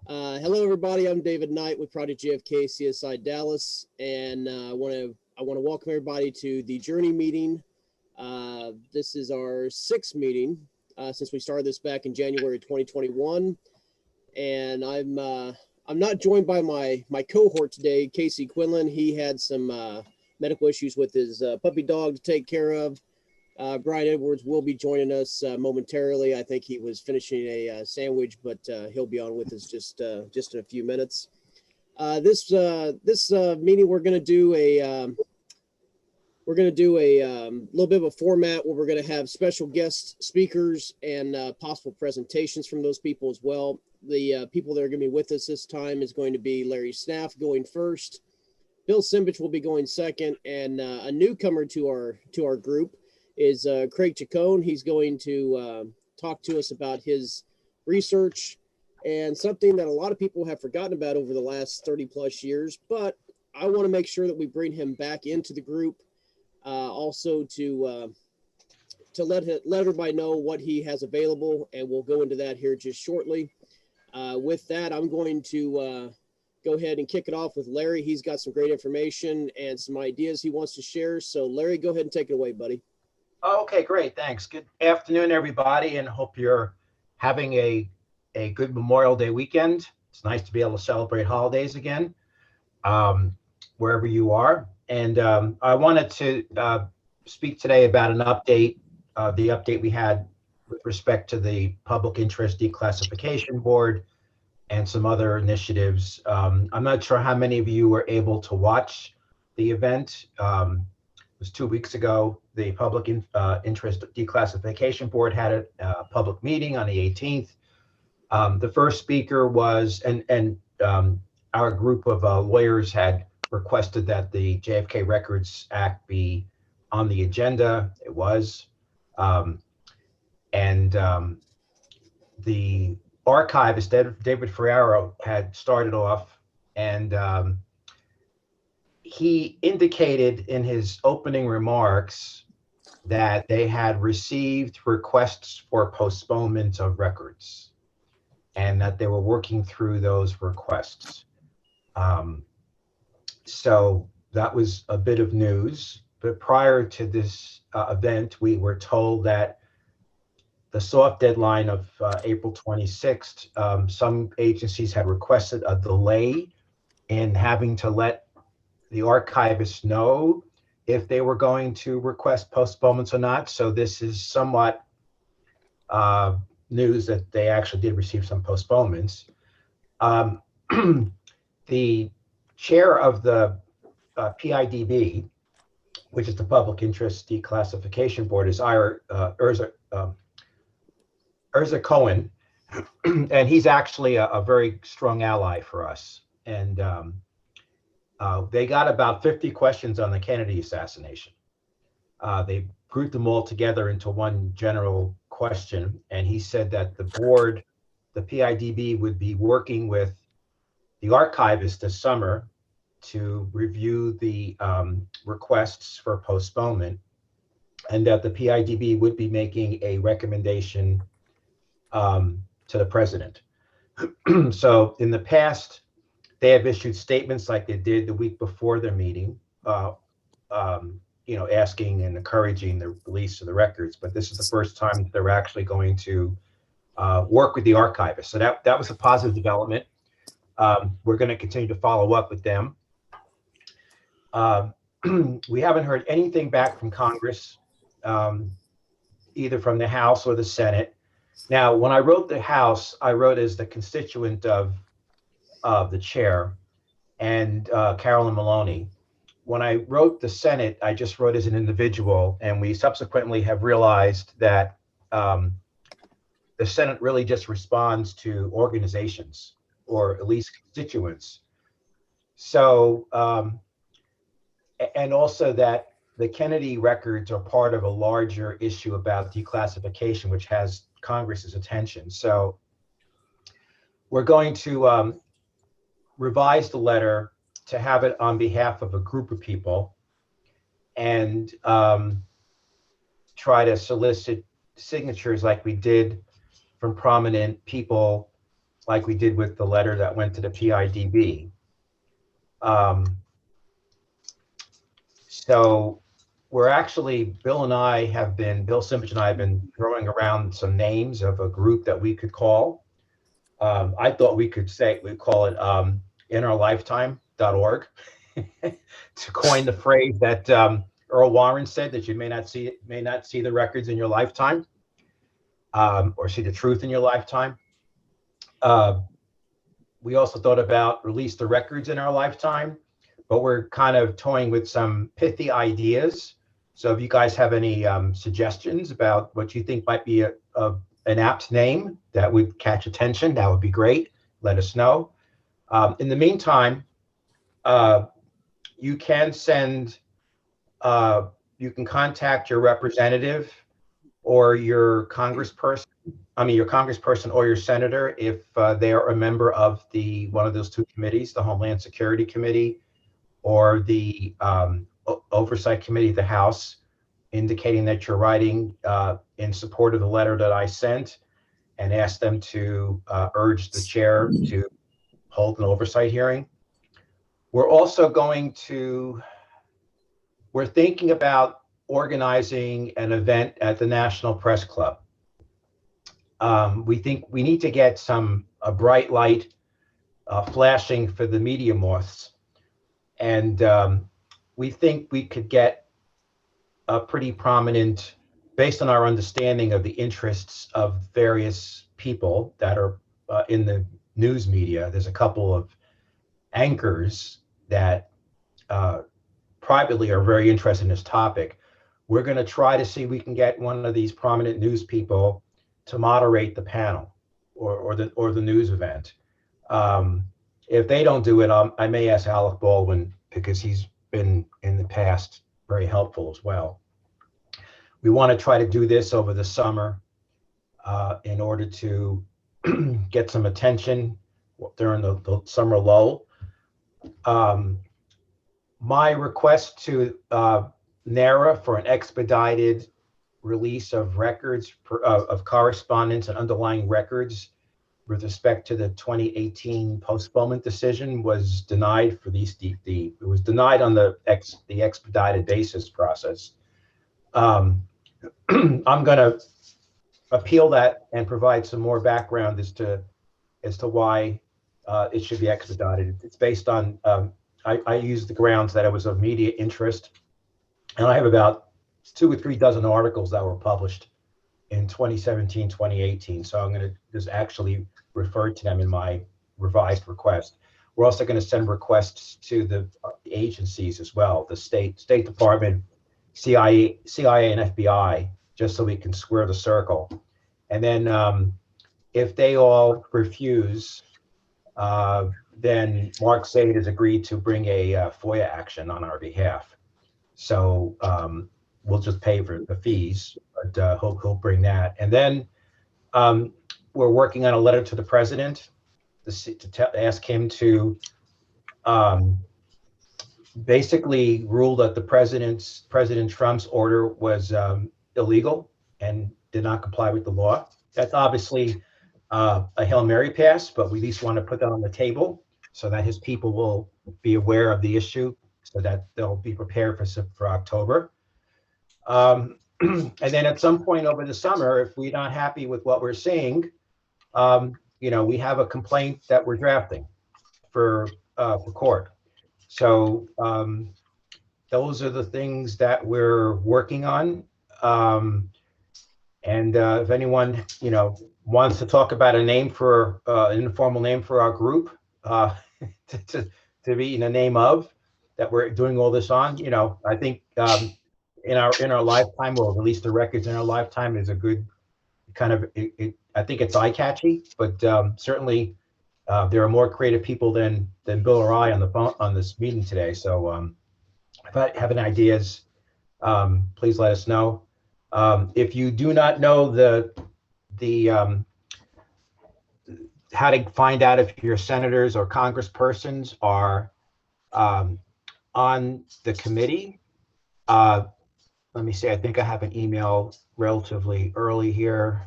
Hello, everybody. I'm David Knight with Project JFK CSI Dallas, and I want to welcome everybody to the Journey meeting. This is our sixth meeting since we started this back in January 2021, and I'm not joined by my cohort today, Casey Quinlan. He had some medical issues with his puppy dog to take care of. Brian Edwards will be joining us momentarily. I think he was finishing a sandwich, but he'll be on with us just in a few minutes. This meeting we're going to do a little bit of a format where we're going to have special guest speakers and possible presentations from those people as well. The people that are going to be with us this time is going to be Larry Snaff going first, Bill Simbich will be going second, and a newcomer to our group is Craig Chacon. He's going to talk to us about his research and something that a lot of people have forgotten about over the last 30 plus years, but I want to make sure that we bring him back into the group, also to let everybody know what he has available, and we'll go into that here just shortly. With that, I'm going to go ahead and kick it off with Larry. He's got some great information and some ideas he wants to share. So Larry, go ahead and take it away, buddy. Okay, great. Thanks. Good afternoon, everybody, and hope you're having a good Memorial Day weekend. It's nice to be able to celebrate holidays again, wherever you are. And I wanted to speak today about an update, the update we had with respect to the Public Interest Declassification Board and some other initiatives. I'm not sure how many of you were able to watch the event. It was 2 weeks ago. The Public Interest Declassification Board had a public meeting on the 18th. The first speaker was, and our group of lawyers had requested that the JFK Records Act be on the agenda. It was. The archivist, David Ferraro, had started off, and he indicated in his opening remarks that they had received requests for postponement of records and that they were working through those requests. So that was a bit of news. But prior to this event, we were told that the soft deadline of April 26th, some agencies had requested a delay in having to let the archivists know if they were going to request postponements or not. So this is somewhat news that they actually did receive some postponements. The chair of the PIDB, which is the Public Interest Declassification Board, is Urza Cohen, and he's actually a very strong ally for us. And they got about 50 questions on the Kennedy assassination. They grouped them all together into one general question, and he said that the board, the PIDB, would be working with the archivist this summer to review the requests for postponement, and that the PIDB would be making a recommendation to the president. So in the past, they have issued statements like they did the week before their meeting, asking and encouraging the release of the records. But this is the first time they're actually going to work with the archivist. So that was a positive development. We're going to continue to follow up with them. We haven't heard anything back from Congress, either from the House or the Senate. Now, when I wrote the House, I wrote as the constituent of the chair and Carolyn Maloney. When I wrote the Senate, I just wrote as an individual, and we subsequently have realized that the Senate really just responds to organizations, or at least constituents. So, and also that the Kennedy records are part of a larger issue about declassification, which has Congress's attention. So we're going to revise the letter to have it on behalf of a group of people, and try to solicit signatures like we did from prominent people like we did with the letter that went to the PIDB. So we're actually, Bill Simpson and I have been throwing around some names of a group that we could call. I thought we'd call it inourlifetime.org to coin the phrase that Earl Warren said, that you may not see the records in your lifetime, or see the truth in your lifetime. We also thought about release the records in our lifetime, but we're kind of toying with some pithy ideas. So if you guys have any suggestions about what you think might be an apt name that would catch attention, that would be great. Let us know. In the meantime, you can contact your representative or your congressperson or your senator if they are a member of one of those two committees, the Homeland Security Committee or the Oversight Committee of the House, indicating that you're writing in support of the letter that I sent, and ask them to urge the chair to hold an oversight hearing. We're also we're thinking about organizing an event at the National Press Club. We think we need to get a bright light flashing for the media moths. And we think we could get a pretty prominent, based on our understanding of the interests of various people that are in the news media. There's a couple of anchors that privately are very interested in this topic. We're going to try to see if we can get one of these prominent news people to moderate the panel or the news event. If they don't do it, I may ask Alec Baldwin, because he's been in the past very helpful as well. We want to try to do this over the summer in order to get some attention during the summer lull. My request to NARA for an expedited release of records of correspondence and underlying records with respect to the 2018 postponement decision was denied for it was denied on the expedited basis process. I'm going to appeal that and provide some more background as to why it should be expedited. It's based on I used the grounds that it was of media interest, and I have about 2 or 3 dozen articles that were published in 2017, 2018. So I'm going to just actually refer to them in my revised request. We're also going to send requests to the agencies as well, the State Department, CIA, and FBI, just so we can square the circle. And then if they all refuse, then Mark Sade has agreed to bring a FOIA action on our behalf. So we'll just pay for the fees, but he'll bring that. And then we're working on a letter to the president to ask him to basically rule that President Trump's order was illegal and did not comply with the law. That's obviously a Hail Mary pass, but we at least want to put that on the table so that his people will be aware of the issue, so that they'll be prepared for October. And then at some point over the summer, if we're not happy with what we're seeing, we have a complaint that we're drafting for court. So those are the things that we're working on. And if anyone, wants to talk about a name for an informal name for our group to be in the name of that we're doing all this on, I think in our lifetime, or release the records in our lifetime, is a good kind of I think it's eye catchy, but certainly there are more creative people than Bill or I on the phone on this meeting today. So if I have any ideas, please let us know. If you do not know how to find out if your senators or congresspersons are on the committee, let me see. I think I have an email relatively early here.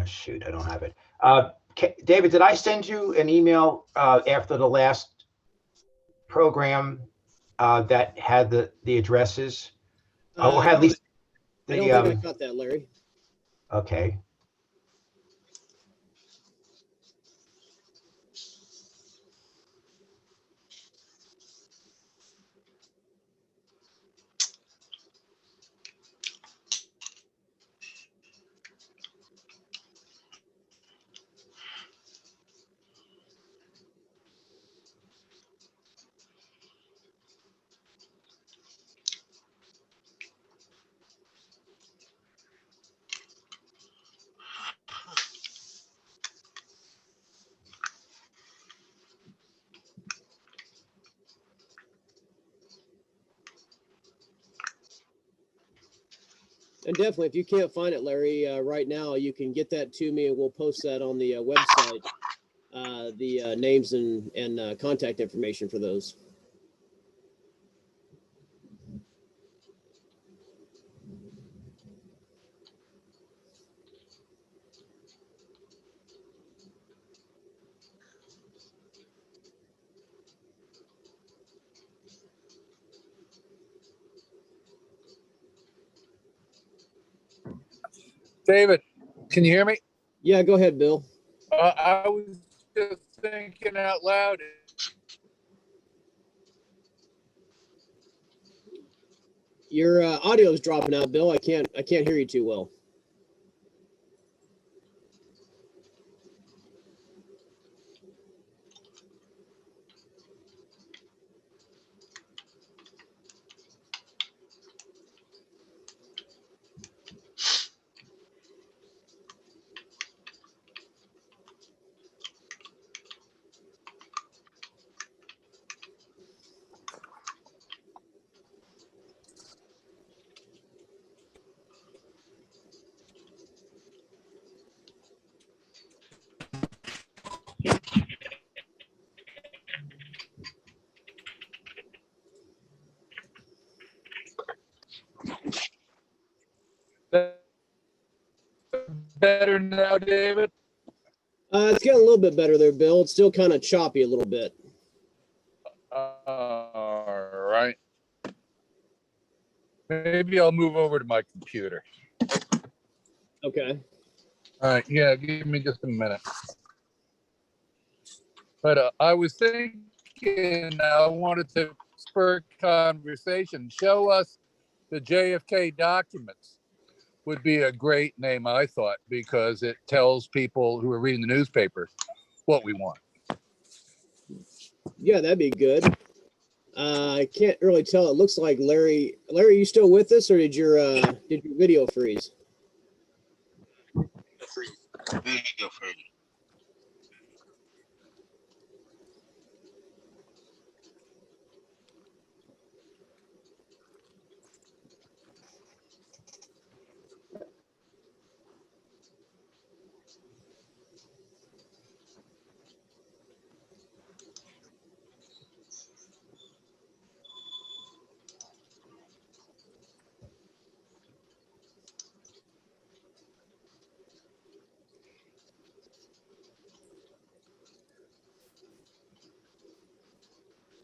Shoot, I don't have it. David, did I send you an email after the last program that had the addresses? Or had at least I don't think I got that, Larry. Okay. And definitely, if you can't find it, Larry, right now, you can get that to me, and we'll post that on the website. The names and contact information for those. David, can you hear me? Yeah, go ahead, Bill. I was just thinking out loud. Your audio is dropping out, Bill. I can't hear you too well. Better now, David? It's getting a little bit better there, Bill. It's still kind of choppy a little bit. All right. Maybe I'll move over to my computer. Okay. All right. Yeah, give me just a minute. But I was thinking I wanted to spur conversation. Show us the JFK documents would be a great name, I thought, because it tells people who are reading the newspaper what we want. Yeah, that'd be good. I can't really tell. It looks like Larry, are you still with us, or did your video freeze? Video freeze.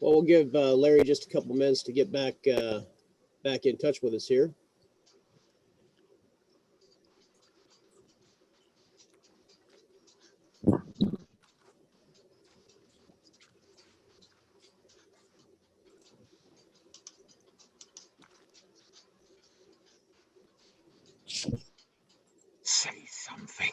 Well, we'll give Larry just a couple minutes to get back in touch with us here. Say something.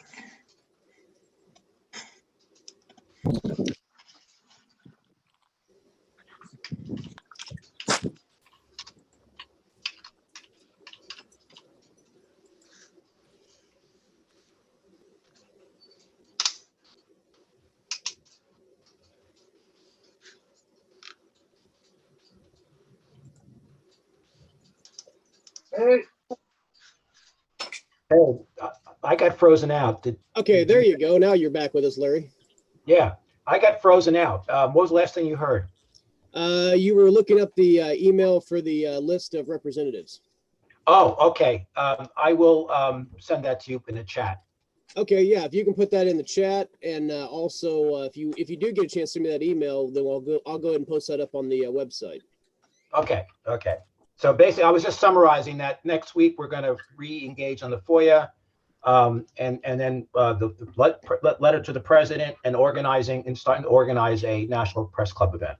Hey. Hey, I got frozen out. Okay, there you go. Now you're back with us, Larry. Yeah, I got frozen out. What was the last thing you heard? You were looking up the email for the list of representatives. Oh, okay. I will send that to you in the chat. Okay, yeah, if you can put that in the chat, and also if you do get a chance to send me that email, then I'll go ahead and post that up on the website. Okay, okay. So basically, I was just summarizing that next week we're going to re-engage on the FOIA, and then the letter to the president, and organizing and starting to organize a National Press Club event.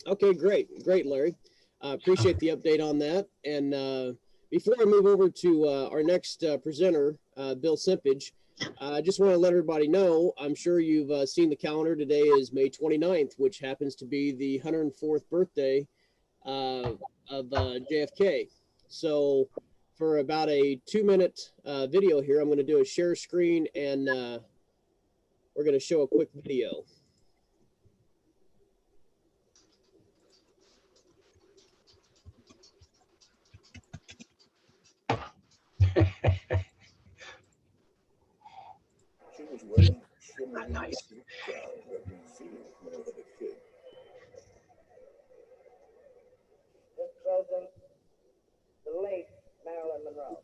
Okay, great, Larry. Appreciate the update on that. And before I move over to our next presenter, Bill Simpage, I just want to let everybody know, I'm sure you've seen the calendar. Today is May 29th, which happens to be the 104th birthday of JFK. So for about a 2-minute video here, I'm going to do a share screen, and we're going to show a quick video. Nice. This president, the late Marilyn Monroe.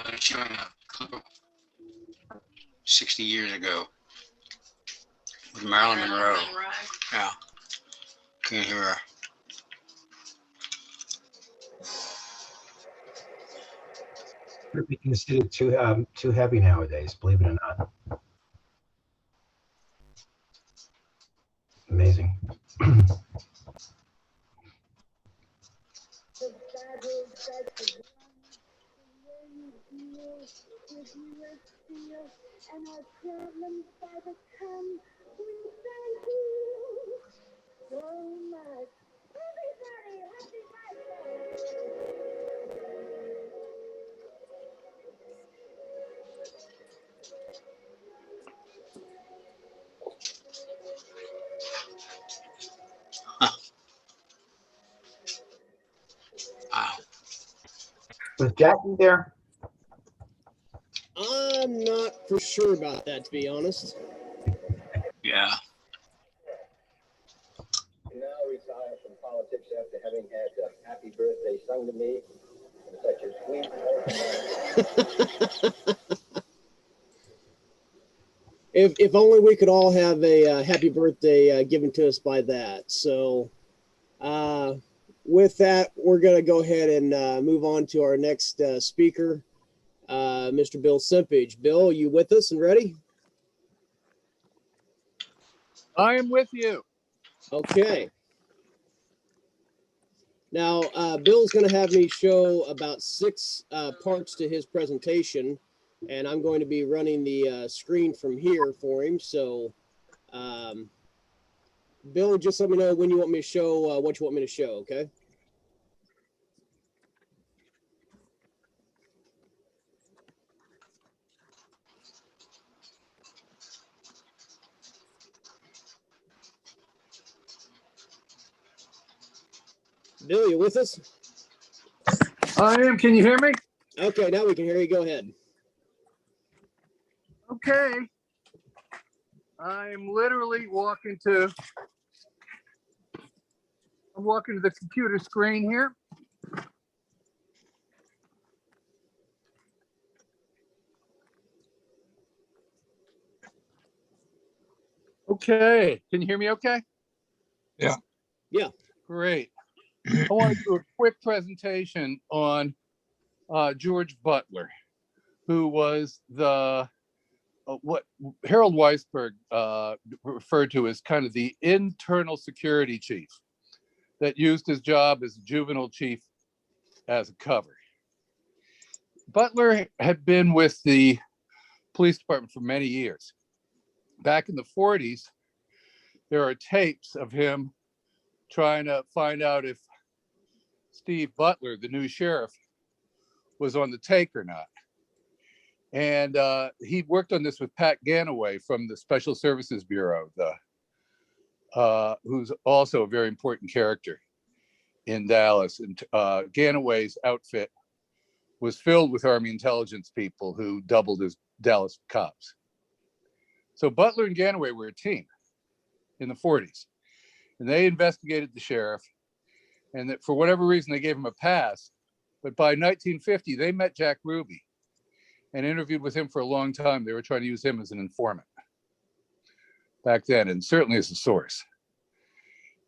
They're showing a clip of 60 years ago with Marilyn Monroe. Yeah, can you hear her? Could be considered too heavy nowadays, believe it or not. Amazing. And our problems by the come. We thank you so much. Everybody, happy birthday! Wow. Was Jackie there? I'm not for sure about that, to be honest. Yeah. Now retire from politics after having had a happy birthday sung to me in such a sweet. If only we could all have a happy birthday given to us by that. So with that, we're going to go ahead and move on to our next speaker, Mr. Bill Simpage. Bill, are you with us and ready? I am with you. Okay. Now, Bill's going to have me show about 6 parts to his presentation, and I'm going to be running the screen from here for him. So, Bill, just let me know when you want me to show what you want me to show, okay? Bill, you with us? I am. Can you hear me? Okay, now we can hear you. Go ahead. Okay. I'm literally walking to the computer screen here. Okay. Can you hear me okay? Yeah. Yeah. Great. I want to do a quick presentation on George Butler, who was the what Harold Weisberg referred to as kind of the internal security chief that used his job as a juvenile chief as a cover. Butler had been with the police department for many years. back in the 40s, there are tapes of him trying to find out if Steve Butler, the new sheriff, was on the take or not. And he worked on this with Pat Ganaway from the Special Services Bureau, who's also a very important character in Dallas. And Ganaway's outfit was filled with Army intelligence people who doubled as Dallas cops. So Butler and Ganaway were a team in the 40s, and they investigated the sheriff, and that for whatever reason they gave him a pass. But by 1950, they met Jack Ruby and interviewed with him for a long time. They were trying to use him as an informant back then, and certainly as a source.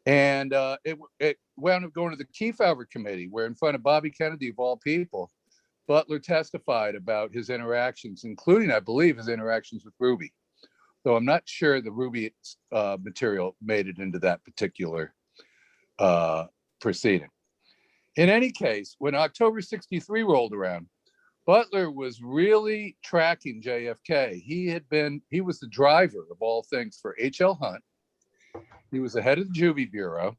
And it wound up going to the Kefauver Committee, where in front of Bobby Kennedy, of all people, Butler testified about his interactions, including, I believe, his interactions with Ruby. Though I'm not sure the Ruby material made it into that particular proceeding. In any case, when October 63 rolled around, Butler was really tracking JFK. He was the driver of all things for H.L. Hunt. He was the head of the Juvie Bureau.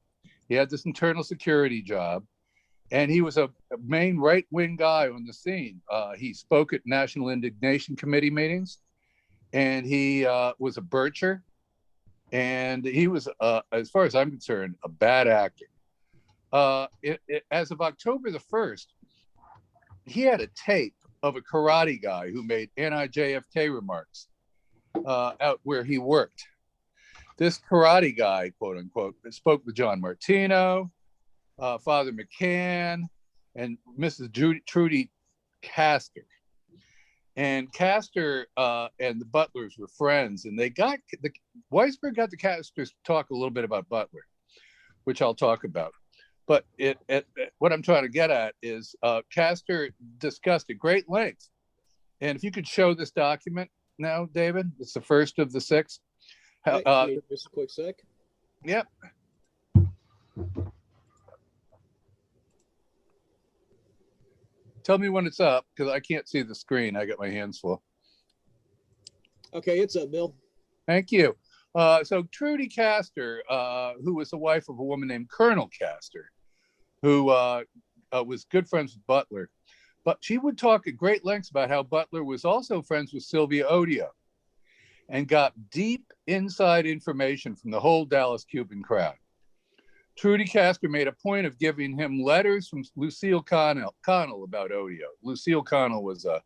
He had this internal security job, and he was a main right-wing guy on the scene. He spoke at National Indignation Committee meetings, and he was a bircher, and he was, as far as I'm concerned, a bad actor. As of October the 1st, he had a tape of a karate guy who made anti-JFK remarks out where he worked. This karate guy, quote unquote, spoke with John Martino, Father McCann, and Mrs. Trudy Castor. And Castor and the Butlers were friends, and Weisberg got the Castors to talk a little bit about Butler, which I'll talk about. But what I'm trying to get at is Castor discussed at great length. And if you could show this document now, David, it's the first of the 6. Just a quick sec. Yep. Tell me when it's up, because I can't see the screen. I got my hands full. Okay, it's up, Bill. Thank you. So Trudy Castor, who was the wife of a woman named Colonel Castor, who was good friends with Butler. But she would talk at great lengths about how Butler was also friends with Sylvia Odio and got deep inside information from the whole Dallas Cuban crowd. Trudy Castor made a point of giving him letters from Lucille Connell about Odio. Lucille Connell was a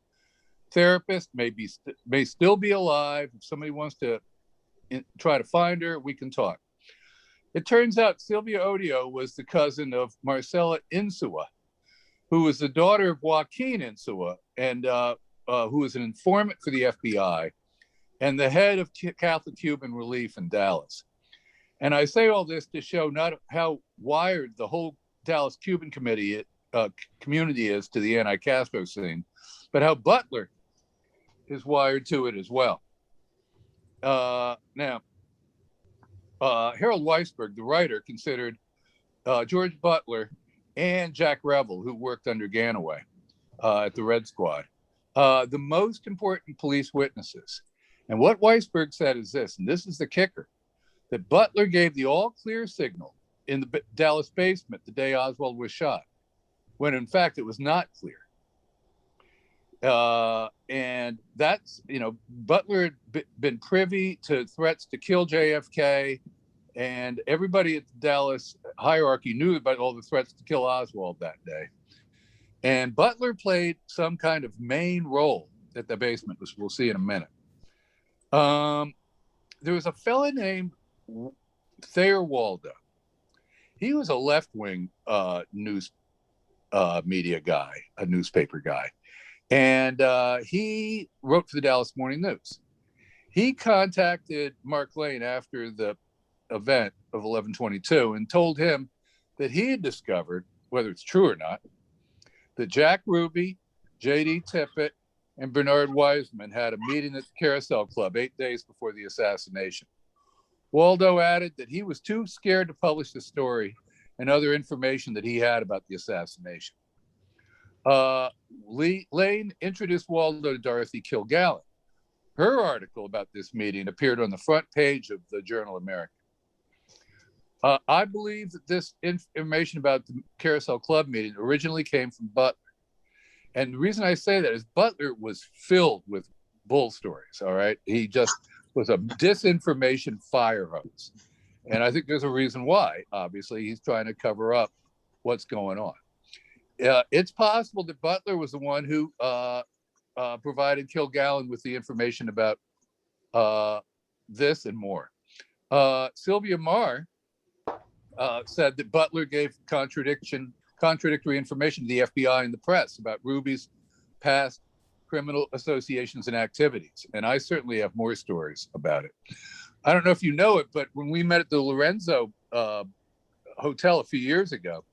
therapist, may still be alive. If somebody wants to try to find her, we can talk. It turns out Sylvia Odio was the cousin of Marcella Insua, who was the daughter of Joaquin Insua, and who was an informant for the FBI and the head of Catholic Cuban Relief in Dallas. And I say all this to show not how wired the whole Dallas Cuban community is to the anti-Castro scene, but how Butler is wired to it as well. Now, Harold Weisberg, the writer, considered George Butler and Jack Revel, who worked under Ganaway at the Red Squad, the most important police witnesses. And what Weisberg said is this, and this is the kicker, that Butler gave the all-clear signal in the Dallas basement the day Oswald was shot, when in fact it was not clear. And that's, Butler had been privy to threats to kill JFK, and everybody at the Dallas hierarchy knew about all the threats to kill Oswald that day. And Butler played some kind of main role at the basement, which we'll see in a minute. There was a fella named Thayer Waldo. He was a left-wing news media guy, a newspaper guy. And he wrote for the Dallas Morning News. He contacted Mark Lane after the event of 11/22 and told him that he had discovered, whether it's true or not, that Jack Ruby, J.D. Tippit, and Bernard Wiseman had a meeting at the Carousel Club 8 days before the assassination. Waldo added that he was too scared to publish the story and other information that he had about the assassination. Lane introduced Waldo to Dorothy Kilgallen, her article about this meeting appeared on the front page of the Journal American. I believe that this information about the Carousel Club meeting originally came from Butler. And the reason I say that is Butler was filled with bull stories, all right? He just was a disinformation fire hose. And I think there's a reason why. Obviously, he's trying to cover up what's going on. It's possible that Butler was the one who provided Kilgallen with the information about this and more. Sylvia Marr said that Butler gave contradictory information to the FBI and the press about Ruby's past criminal associations and activities. And I certainly have more stories about it. I don't know if you know it, but when we met at the Lorenzo Hotel a few years ago,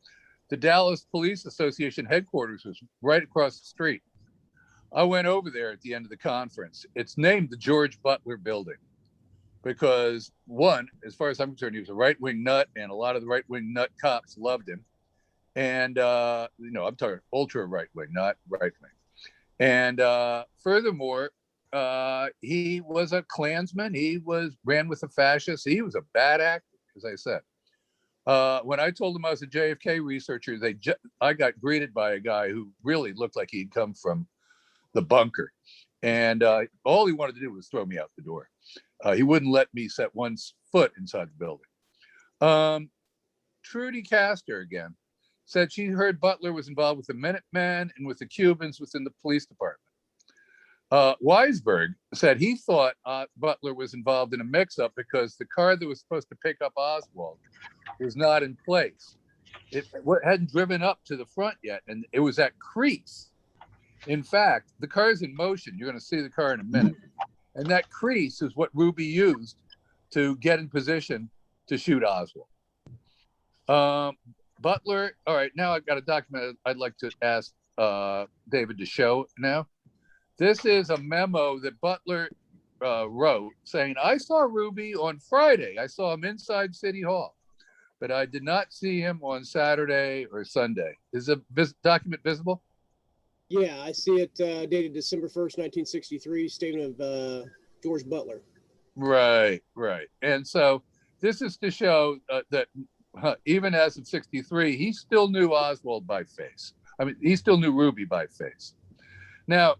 the Dallas Police Association headquarters was right across the street. I went over there at the end of the conference. It's named the George Butler Building because, one, as far as I'm concerned, he was a right-wing nut, and a lot of the right-wing nut cops loved him. And, I'm talking ultra right-wing, not right-wing. And furthermore, he was a Klansman. He ran with the fascists. He was a bad actor, as I said. When I told him I was a JFK researcher, I got greeted by a guy who really looked like he'd come from the bunker. And all he wanted to do was throw me out the door. He wouldn't let me set one foot inside the building. Trudy Castor again said she heard Butler was involved with the Minutemen and with the Cubans within the police department. Weisberg said he thought Butler was involved in a mix-up because the car that was supposed to pick up Oswald was not in place. It hadn't driven up to the front yet, and it was at crease. In fact, the car's in motion. You're going to see the car in a minute. And that crease is what Ruby used to get in position to shoot Oswald. Butler, all right, now I've got a document I'd like to ask David to show now. This is a memo that Butler wrote saying, I saw Ruby on Friday. I saw him inside City Hall, but I did not see him on Saturday or Sunday. Is the document visible? Yeah, I see it dated December 1st, 1963, statement of George Butler. Right. And so this is to show that even as of 63, he still knew Oswald by face. I mean, he still knew Ruby by face. Now,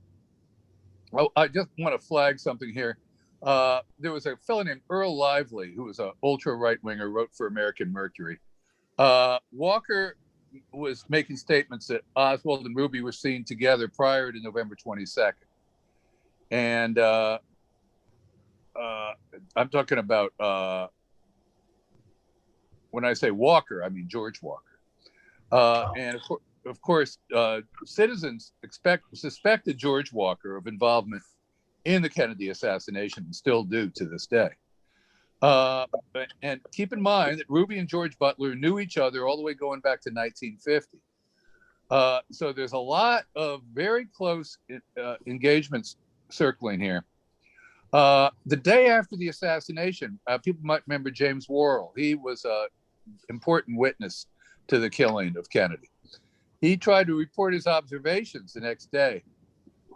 I just want to flag something here. There was a fellow named Earl Lively, who was an ultra right-winger, wrote for American Mercury. Walker was making statements that Oswald and Ruby were seen together prior to November 22nd. And I'm talking about, when I say Walker, I mean George Walker. And of course, citizens suspected George Walker of involvement in the Kennedy assassination and still do to this day. And keep in mind that Ruby and George Butler knew each other all the way going back to 1950. So there's a lot of very close engagements circling here. The day after the assassination, people might remember James Worrell. He was an important witness to the killing of Kennedy. He tried to report his observations the next day.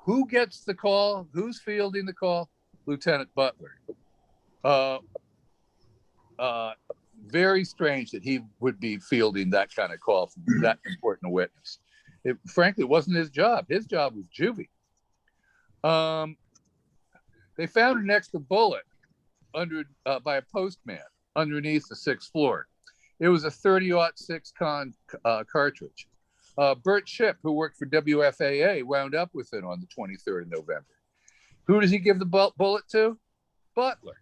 Who gets the call? Who's fielding the call? Lieutenant Butler. Very strange that he would be fielding that kind of call from that important a witness. It frankly wasn't his job. His job was juvie. They found an extra bullet by a postman underneath the 6th floor. It was a 30-06 cartridge. Bert Shipp, who worked for WFAA, wound up with it on the 23rd of November. Who does he give the bullet to? Butler.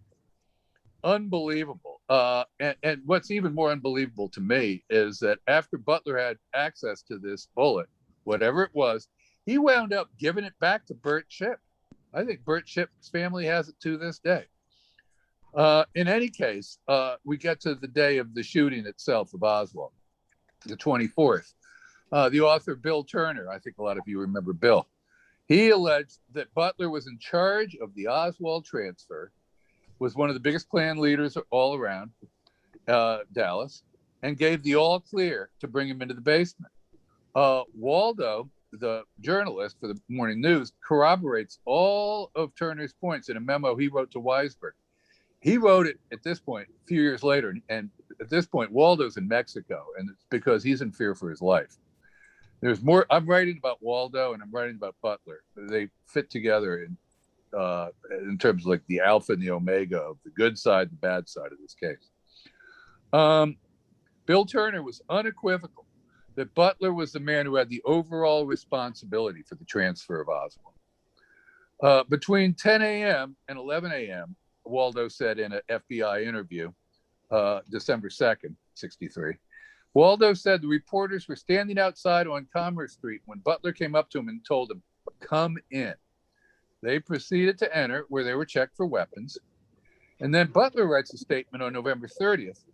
Unbelievable. And what's even more unbelievable to me is that after Butler had access to this bullet, whatever it was, he wound up giving it back to Bert Shipp. I think Bert Shipp's family has it to this day. In any case, we get to the day of the shooting itself of Oswald, the 24th. The author Bill Turner, I think a lot of you remember Bill, he alleged that Butler was in charge of the Oswald transfer, was one of the biggest Klan leaders all around Dallas, and gave the all clear to bring him into the basement. Waldo the journalist for the morning news, corroborates all of Turner's points in a memo he wrote to Weisberg. He wrote it at this point a few years later, and at this point, Waldo's in Mexico, and it's because he's in fear for his life. There's more. I'm writing about Waldo, and I'm writing about Butler. They fit together in terms of like the alpha and the omega of the good side and bad side of this case. Bill Turner was unequivocal that Butler was the man who had the overall responsibility for the transfer of Oswald. Between 10 a.m. and 11 a.m., Waldo said in an FBI interview, December 2nd, 1963, Waldo said the reporters were standing outside on Commerce Street when Butler came up to him and told him, "Come in." They proceeded to enter, where they were checked for weapons. And then Butler writes a statement on November 30th.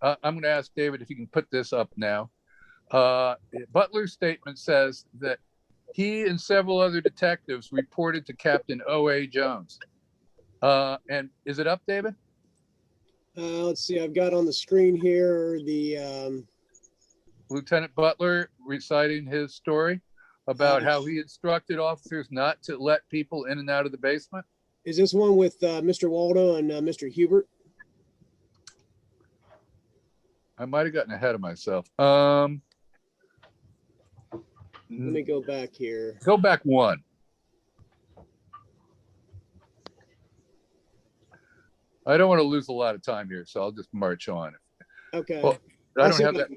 I'm going to ask David if you can put this up now. Butler's statement says that he and several other detectives reported to Captain O.A. Jones. And is it up, David? Let's see. I've got on the screen here the Lieutenant Butler reciting his story about how he instructed officers not to let people in and out of the basement. Is this one with Mr. Waldo and Mr. Hubert? I might have gotten ahead of myself. Let me go back here. Go back one. I don't want to lose a lot of time here, so I'll just march on. Okay. Well, I don't have that.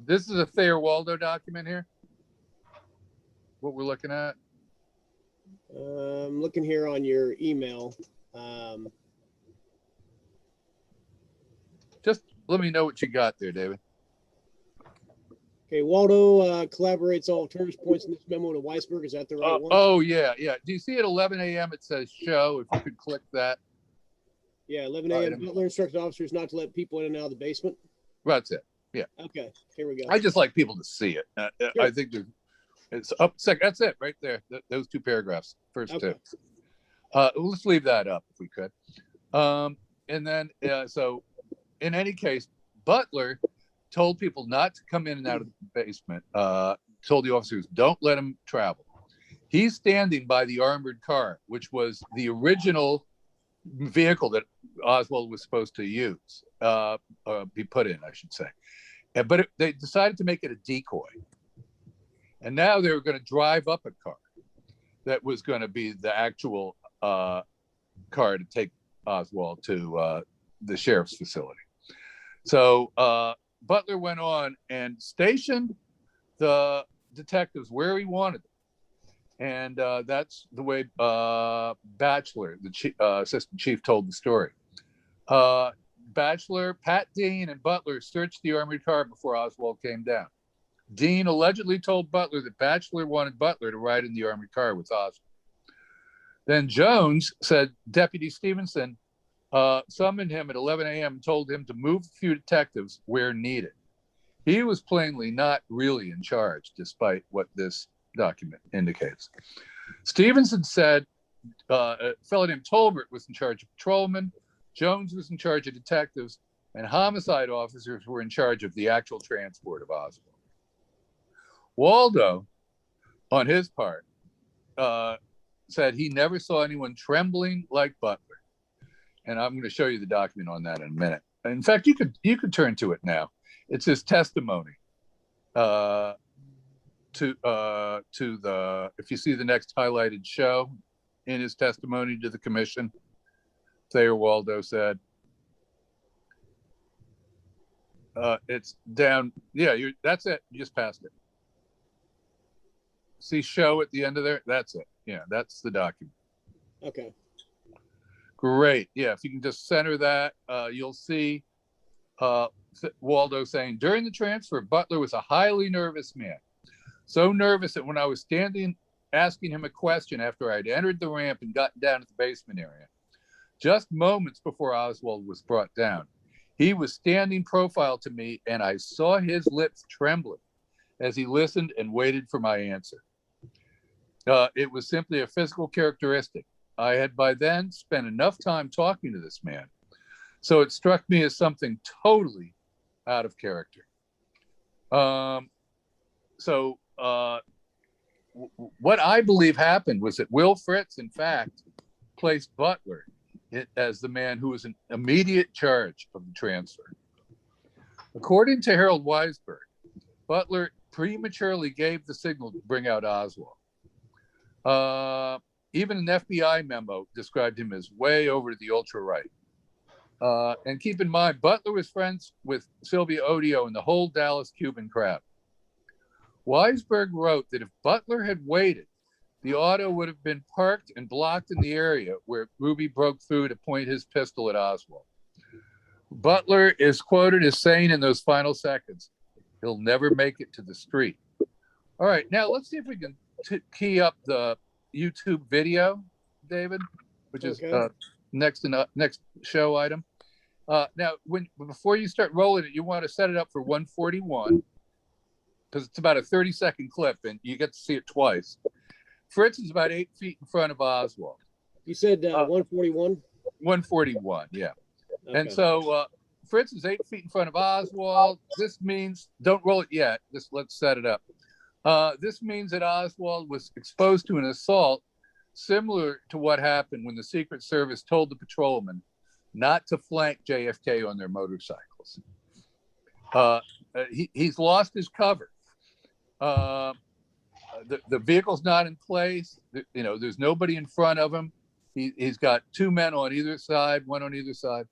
This is a Thayer Waldo document here. What we're looking at. I'm looking here on your email. Just let me know what you got there, David. Okay, Waldo collaborates all of Turner's points in this memo to Weisberg. Is that the right one? Oh, yeah. Do you see at 11 a.m. it says show? If you could click that. Yeah, 11 a.m. Butler instructed officers not to let people in and out of the basement. That's it. Yeah. Okay, here we go. I just like people to see it. Sure. I think it's up second. That's it right there. Those two paragraphs, first two. Let's leave that up if we could. And then, so in any case, Butler told people not to come in and out of the basement, told the officers, don't let them travel. He's standing by the armored car, which was the original vehicle that Oswald was supposed to use, be put in, I should say. But they decided to make it a decoy. And now they were going to drive up a car that was going to be the actual car to take Oswald to the sheriff's facility. So Butler went on and stationed the detectives where he wanted them. And that's the way Batchelor, the assistant chief, told the story. Batchelor, Pat Dean, and Butler searched the armored car before Oswald came down. Dean allegedly told Butler that Batchelor wanted Butler to ride in the armored car with Oswald. Then Jones said Deputy Stevenson summoned him at 11 a.m. and told him to move a few detectives where needed. He was plainly not really in charge, despite what this document indicates. Stevenson said a fellow named Tolbert was in charge of patrolmen, Jones was in charge of detectives, and homicide officers were in charge of the actual transport of Oswald. Waldo, on his part, said he never saw anyone trembling like Butler. And I'm going to show you the document on that in a minute. In fact, you could turn to it now. It's his testimony to the, if you see the next highlighted show, in his testimony to the commission, Thayer Waldo said, it's down. Yeah, that's it. You just passed it. See show at the end of there? That's it. Yeah, that's the document. Okay. Great. Yeah, if you can just center that, you'll see Waldo saying, during the transfer, Butler was a highly nervous man. So nervous that when I was standing asking him a question after I'd entered the ramp and gotten down to the basement area, just moments before Oswald was brought down, he was standing profile to me and I saw his lips trembling as he listened and waited for my answer. It was simply a physical characteristic. I had by then spent enough time talking to this man, so it struck me as something totally out of character. what I believe happened was that Will Fritz, in fact, placed Butler as the man who was in immediate charge of the transfer. According to Harold Weisberg, Butler prematurely gave the signal to bring out Oswald. Even an FBI memo described him as way over to the ultra-right. And keep in mind, Butler was friends with Sylvia Odio and the whole Dallas Cuban crowd. Weisberg wrote that if Butler had waited, the auto would have been parked and blocked in the area where Ruby broke through to point his pistol at Oswald. Butler is quoted as saying in those final seconds, he'll never make it to the street. All right, now let's see if we can key up the YouTube video, David, which is next show item. Now, before you start rolling it, you want to set it up for 141 because it's about a 30-second clip and you get to see it twice. Fritz is about 8 feet in front of Oswald. You said 141? 141, yeah. Okay. And so Fritz is 8 feet in front of Oswald. This means, don't roll it yet. Just let's set it up. This means that Oswald was exposed to an assault similar to what happened when the Secret Service told the patrolmen not to flank JFK on their motorcycles. He's lost his cover. The vehicle's not in place. There's nobody in front of him. He's got two men on either side, one on either side,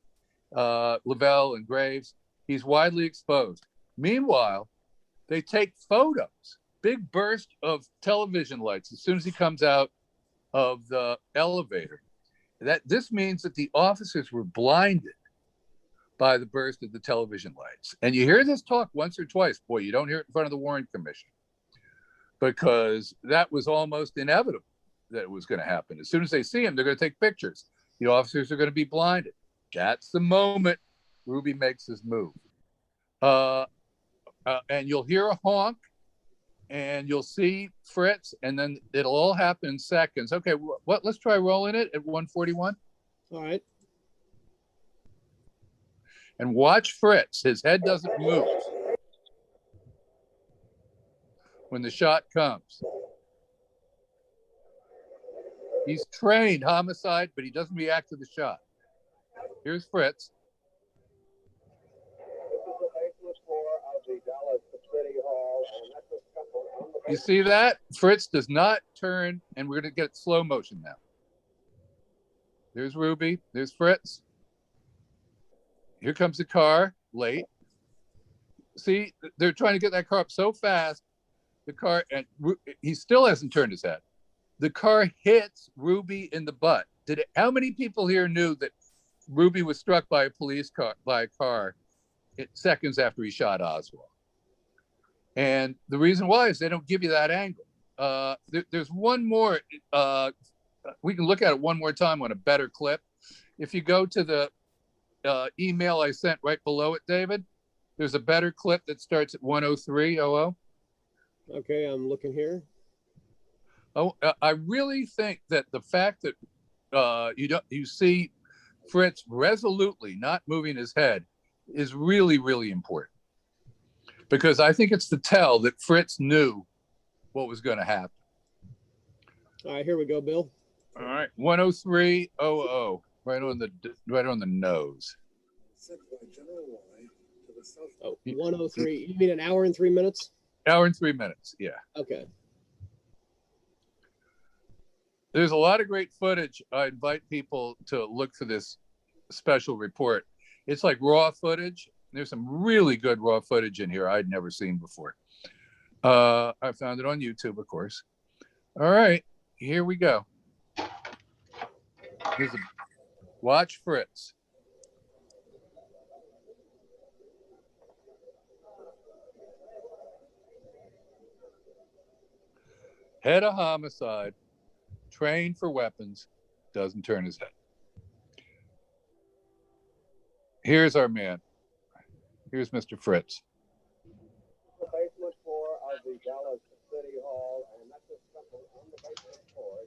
Lavelle and Graves. He's widely exposed. Meanwhile, they take photos, big burst of television lights as soon as he comes out of the elevator. This means that the officers were blinded by the burst of the television lights. And you hear this talk once or twice. Boy, you don't hear it in front of the Warren Commission because that was almost inevitable that it was going to happen. As soon as they see him, they're going to take pictures. The officers are going to be blinded. That's the moment Ruby makes his move. And you'll hear a honk and you'll see Fritz, and then it'll all happen in seconds. Okay, let's try rolling it at 141. All right. And watch Fritz. His head doesn't move when the shot comes. He's trained homicide, but he doesn't react to the shot. Here's Fritz. You see that? Fritz does not turn, and we're going to get slow motion now. There's Ruby. There's Fritz. Here comes the car, late. See, they're trying to get that car up so fast. The car, and he still hasn't turned his head. The car hits Ruby in the butt. How many people here knew that Ruby was struck by a car seconds after he shot Oswald? And the reason why is they don't give you that angle. There's one more. We can look at it one more time on a better clip. If you go to the email I sent right below it, David, there's a better clip that starts at 103:00. Okay, I'm looking here. I really think that the fact that you see Fritz resolutely not moving his head is really, really important. Because I think it's to tell that Fritz knew what was going to happen. All right, here we go, Bill. All right, 103:00, right on the nose. Oh, 103. You mean an hour and 3 minutes? Hour and 3 minutes, yeah. Okay. There's a lot of great footage. I invite people to look for this special report. It's like raw footage. There's some really good raw footage in here I'd never seen before. I found it on YouTube, of course. All right, here we go. Watch Fritz. Head of homicide, trained for weapons, doesn't turn his head. Here's our man. Here's Mr. Fritz. Basement floor of the Dallas City Hall, and that's a simple on the basement floor.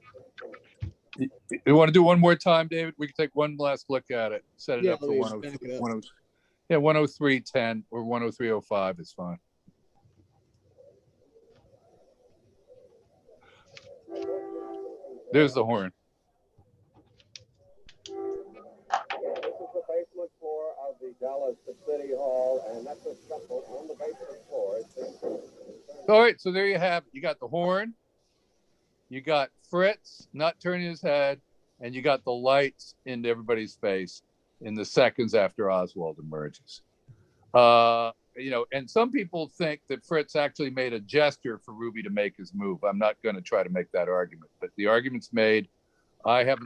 You want to do one more time, David? We can take one last look at it. Set it up for 103:10 or 103:05 is fine. There's the horn. This is the basement floor of the Dallas City Hall, and that's a scuffle on the basement floor. All right, so there you have it. You got the horn, you got Fritz not turning his head, and you got the lights into everybody's face in the seconds after Oswald emerges. And some people think that Fritz actually made a gesture for Ruby to make his move. I'm not going to try to make that argument, but the argument's made. I've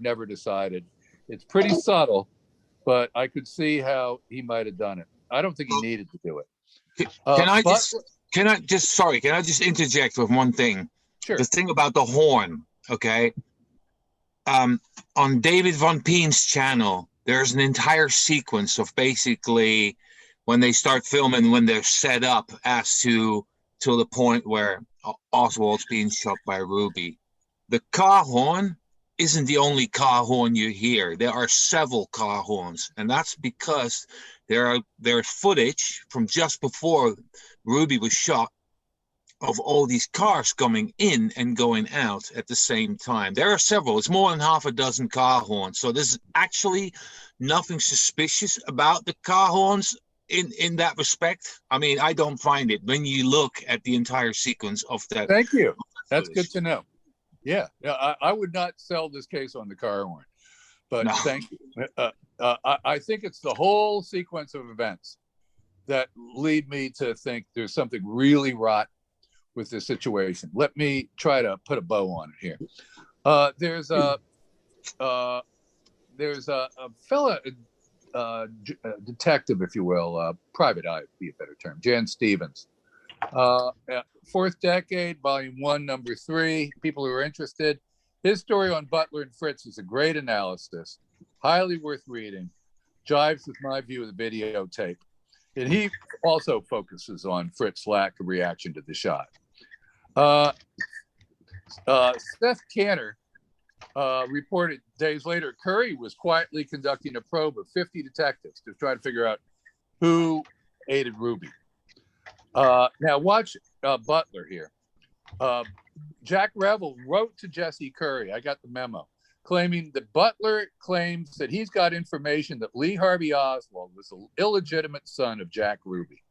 never decided. It's pretty subtle, but I could see how he might have done it. I don't think he needed to do it. Can I just interject with one thing? Sure. The thing about the horn, okay? On David Von Peen's channel, there's an entire sequence of basically when they start filming, when they're set up as to the point where Oswald's being shot by Ruby. The car horn isn't the only car horn you hear. There are several car horns, and that's because there's footage from just before Ruby was shot of all these cars coming in and going out at the same time. There are several. It's more than half a dozen car horns. So there's actually nothing suspicious about the car horns in that respect. I mean, I don't find it when you look at the entire sequence of that. Thank you. That's good to know. Yeah, I would not sell this case on the car horn, but no. Thank you. I think it's the whole sequence of events that lead me to think there's something really rotten with this situation. Let me try to put a bow on it here. There's a fella, detective, if you will, private eye would be a better term, Jan Stevens. Fourth Decade, Volume 1, Number 3. People who are interested. His story on Butler and Fritz is a great analysis, highly worth reading, jives with my view of the videotape. And he also focuses on Fritz's lack of reaction to the shot. Seth Cantor reported days later, Curry was quietly conducting a probe of 50 detectives to try to figure out who aided Ruby. Now watch Butler here. Jack Revel wrote to Jesse Curry, I got the memo, claiming that Butler claims that he's got information that Lee Harvey Oswald was the illegitimate son of Jack Ruby.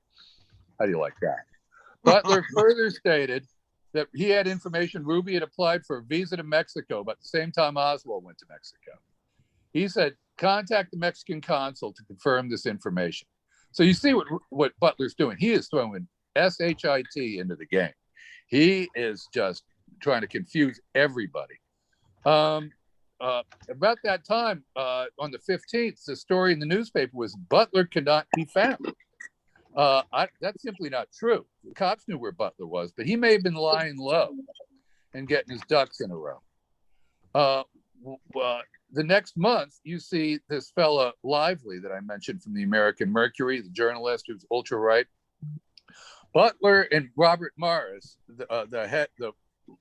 How do you like that? Butler further stated that he had information Ruby had applied for a visa to Mexico about the same time Oswald went to Mexico. He said, contact the Mexican consul to confirm this information. So you see what Butler's doing. He is throwing SHIT into the game. He is just trying to confuse everybody. About that time, on the 15th, the story in the newspaper was Butler cannot be found. That's simply not true. The cops knew where Butler was, but he may have been lying low and getting his ducks in a row. The next month, you see this fella Lively that I mentioned from the American Mercury, the journalist who's ultra right. Butler and Robert Morris, the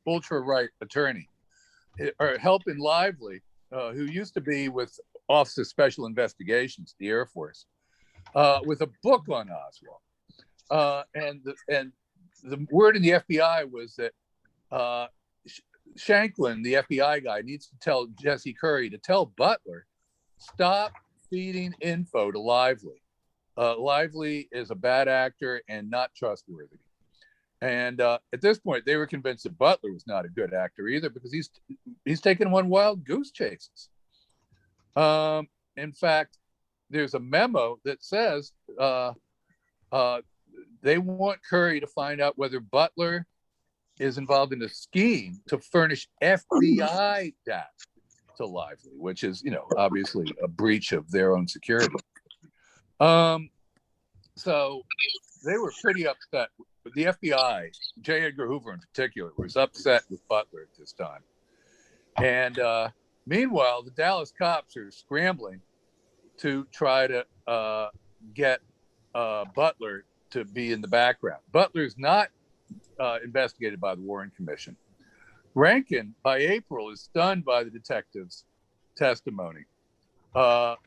ultra right attorney, are helping Lively, who used to be with Office of Special Investigations, the Air Force, with a book on Oswald. And the word in the FBI was that Shanklin, the FBI guy, needs to tell Jesse Curry to tell Butler, stop feeding info to Lively. Lively is a bad actor and not trustworthy. And at this point, they were convinced that Butler was not a good actor either because he's taken one wild goose chases. In fact, there's a memo that says they want Curry to find out whether Butler is involved in a scheme to furnish FBI data to Lively, which is, obviously a breach of their own security. So they were pretty upset. The FBI, J. Edgar Hoover in particular, was upset with Butler at this time. And meanwhile, the Dallas cops are scrambling to try to get Butler to be in the background. Butler's not investigated by the Warren Commission. Rankin, by April, is stunned by the detectives' testimony. All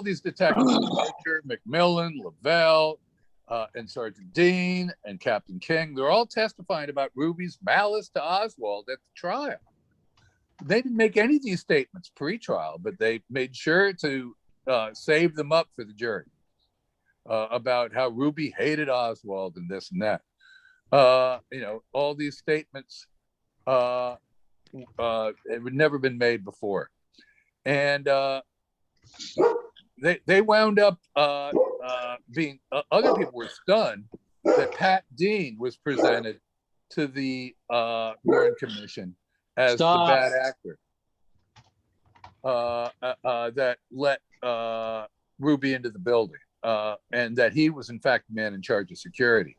these detectives, Baker, McMillan, Lavelle, and Sergeant Dean and Captain King, they're all testifying about Ruby's malice to Oswald at the trial. they didn't make any of these statements pre-trial, but they made sure to save them up for the jury about how Ruby hated Oswald and this and that. All these statements had never been made before. And they wound up being, other people were stunned that Pat Dean was presented to the Warren Commission as the bad actor that let Ruby into the building, and that he was in fact the man in charge of security,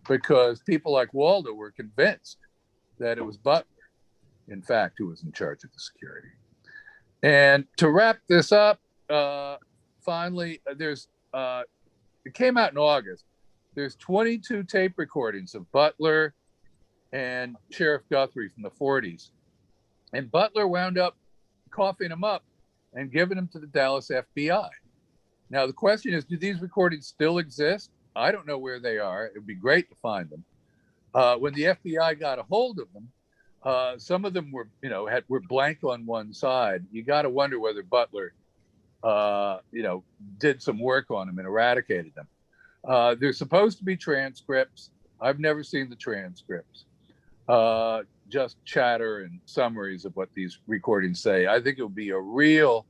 because people like Waldo were convinced that it was Butler, in fact, who was in charge of the security. And to wrap this up, finally, it came out in August. There's 22 tape recordings of Butler and Sheriff Guthrie from the 40s. And Butler wound up coughing them up and giving them to the Dallas FBI. Now, the question is, do these recordings still exist? I don't know where they are. It would be great to find them. When the FBI got a hold of them, some of them were blank on one side. You got to wonder whether Butler, did some work on them and eradicated them. There's supposed to be transcripts. I've never seen the transcripts. Just chatter and summaries of what these recordings say. I think it would be a real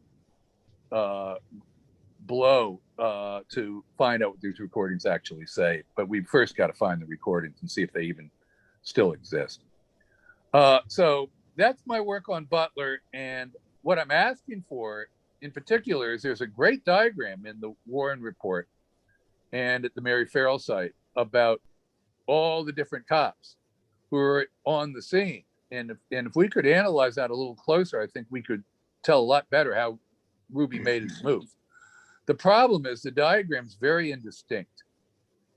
blow to find out what these recordings actually say. But we first got to find the recordings and see if they even still exist. So that's my work on Butler. And what I'm asking for in particular is there's a great diagram in the Warren report and at the Mary Farrell site about all the different cops who are on the scene. And if we could analyze that a little closer, I think we could tell a lot better how Ruby made his move. The problem is the diagram's very indistinct.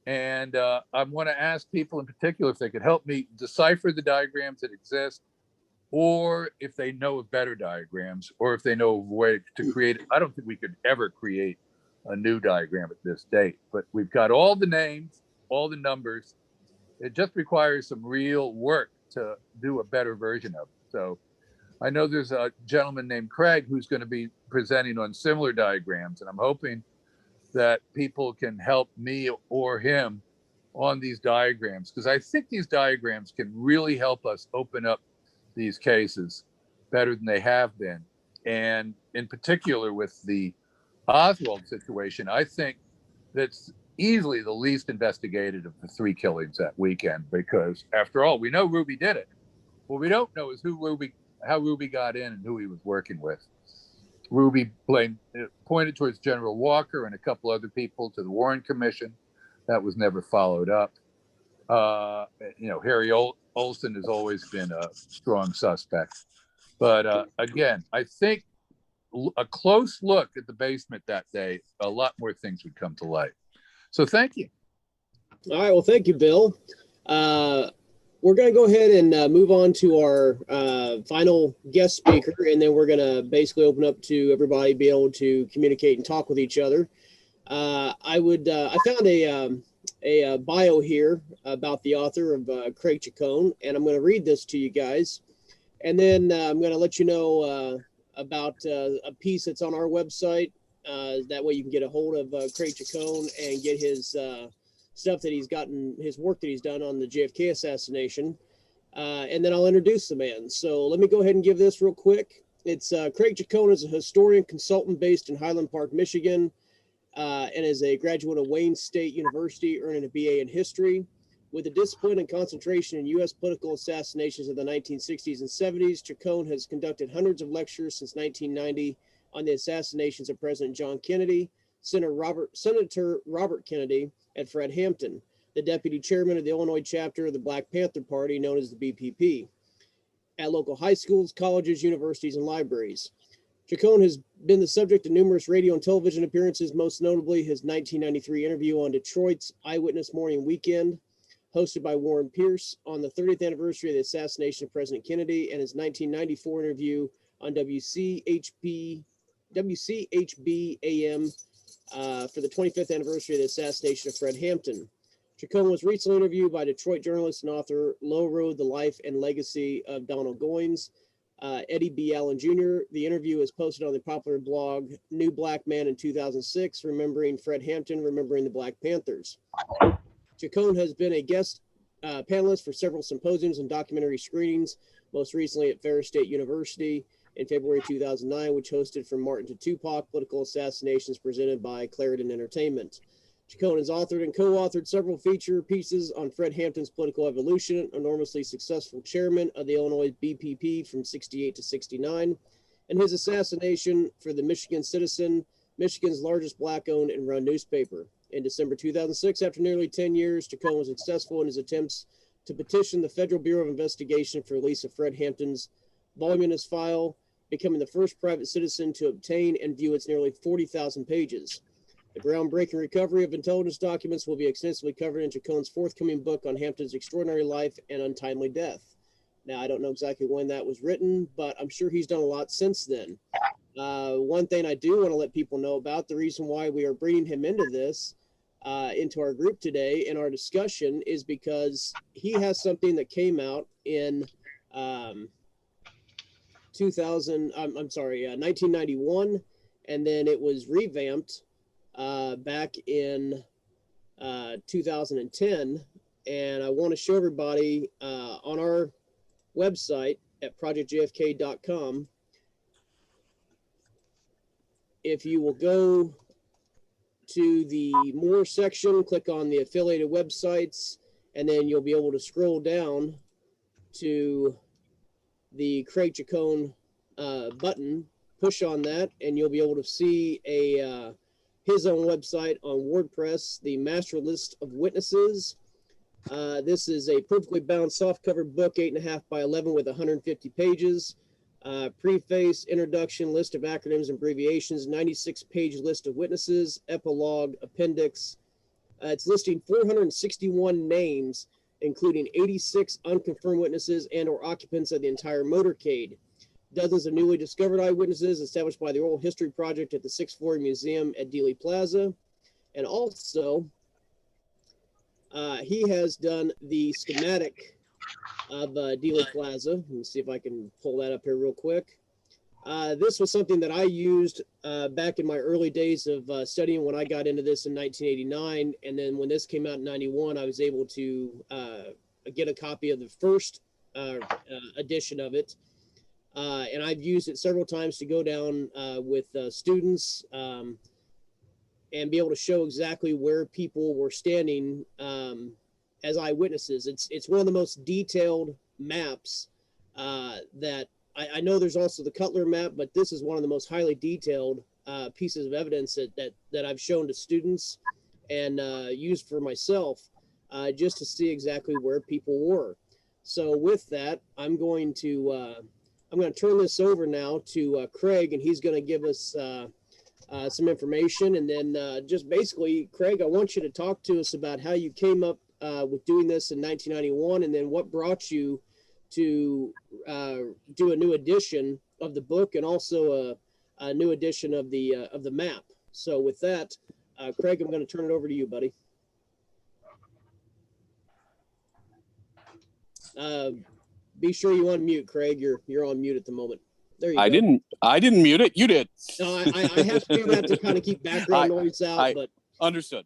And I want to ask people in particular if they could help me decipher the diagrams that exist, or if they know of better diagrams, or if they know of a way to create it. I don't think we could ever create a new diagram at this date, but we've got all the names, all the numbers. It just requires some real work to do a better version of it. So I know there's a gentleman named Craig who's going to be presenting on similar diagrams, and I'm hoping that people can help me or him on these diagrams, because I think these diagrams can really help us open up these cases better than they have been. And in particular with the Oswald situation, I think that's easily the least investigated of the three killings that weekend, because after all, we know Ruby did it. What we don't know is how Ruby got in and who he was working with. Ruby pointed towards General Walker and a couple other people to the Warren Commission. That was never followed up. Harry Olson has always been a strong suspect. But again, I think a close look at the basement that day, a lot more things would come to light. So thank you. All right. Well, thank you, Bill. We're going to go ahead and move on to our final guest speaker, and then we're going to basically open up to everybody be able to communicate and talk with each other. I found a bio here about the author of Craig Chacon, and I'm going to read this to you guys. And then I'm going to let you know about a piece that's on our website. That way you can get a hold of Craig Chacon and get his stuff that he's gotten, his work that he's done on the JFK assassination. And then I'll introduce the man. So let me go ahead and give this real quick. It's Craig Chacon is a historian consultant based in Highland Park, Michigan, and is a graduate of Wayne State University, earning a BA in history. With a discipline and concentration in U.S. political assassinations of the 1960s and 70s, Chacon has conducted hundreds of lectures since 1990 on the assassinations of President John Kennedy, Senator Robert Kennedy, and Fred Hampton, the deputy chairman of the Illinois chapter of the Black Panther Party, known as the BPP, at local high schools, colleges, universities, and libraries. Chacon has been the subject of numerous radio and television appearances, most notably his 1993 interview on Detroit's Eyewitness Morning Weekend, hosted by Warren Pierce, on the 30th anniversary of the assassination of President Kennedy, and his 1994 interview on WCHB AM for the 25th anniversary of the assassination of Fred Hampton. Chacon was recently interviewed by Detroit journalist and author Low Road, The Life and Legacy of Donald Goines, Eddie B. Allen Jr. The interview is posted on the popular blog New Black Man in 2006, Remembering Fred Hampton, Remembering the Black Panthers. Chacon has been a guest panelist for several symposiums and documentary screenings, most recently at Ferris State University in February 2009, which hosted From Martin to Tupac, Political Assassinations presented by Clarendon Entertainment. Chacon has authored and co-authored several feature pieces on Fred Hampton's political evolution, enormously successful chairman of the Illinois BPP from 68 to 69, and his assassination for the Michigan Citizen, Michigan's largest black-owned and run newspaper. In December 2006, after nearly 10 years, Chacon was successful in his attempts to petition the Federal Bureau of Investigation for release of Fred Hampton's voluminous file, becoming the first private citizen to obtain and view its nearly 40,000 pages. The groundbreaking recovery of intelligence documents will be extensively covered in Chacon's forthcoming book on Hampton's extraordinary life and untimely death. Now, I don't know exactly when that was written, but I'm sure he's done a lot since then. One thing I do want to let people know about, the reason why we are bringing him into this, into our group today in our discussion, is because he has something that came out in 1991, and then it was revamped back in 2010, and I want to show everybody on our website at projectjfk.com. If you will go to the More section, click on the affiliated websites, and then you'll be able to scroll down to the Craig Chacon button, push on that, and you'll be able to see his own website on WordPress, the Master List of Witnesses. This is a perfectly bound softcover book, 8.5 by 11 with 150 pages. Preface, introduction, list of acronyms and abbreviations, 96-page list of witnesses, epilogue, appendix. It's listing 461 names, including 86 unconfirmed witnesses and or occupants of the entire motorcade. Dozens of newly discovered eyewitnesses established by the Oral History Project at the 6th Floor Museum at Dealey Plaza. And also, he has done the schematic of Dealey Plaza. Let me see if I can pull that up here real quick. This was something that I used back in my early days of studying when I got into this in 1989. And then when this came out in 91, I was able to get a copy of the first edition of it. And I've used it several times to go down with students and be able to show exactly where people were standing as eyewitnesses. It's one of the most detailed maps that I know. There's also the Cutler map, but this is one of the most highly detailed pieces of evidence that I've shown to students and used for myself just to see exactly where people were. So with that, I'm going to turn this over now to Craig, and he's going to give us some information. And then just basically, Craig, I want you to talk to us about how you came up with doing this in 1991, and then what brought you to do a new edition of the book and also a new edition of the map. So with that, Craig, I'm going to turn it over to you, buddy. Be sure you unmute, Craig. You're on mute at the moment. There you go. I didn't mute it. You did. No, I have to do that to kind of keep background noise out. But understood.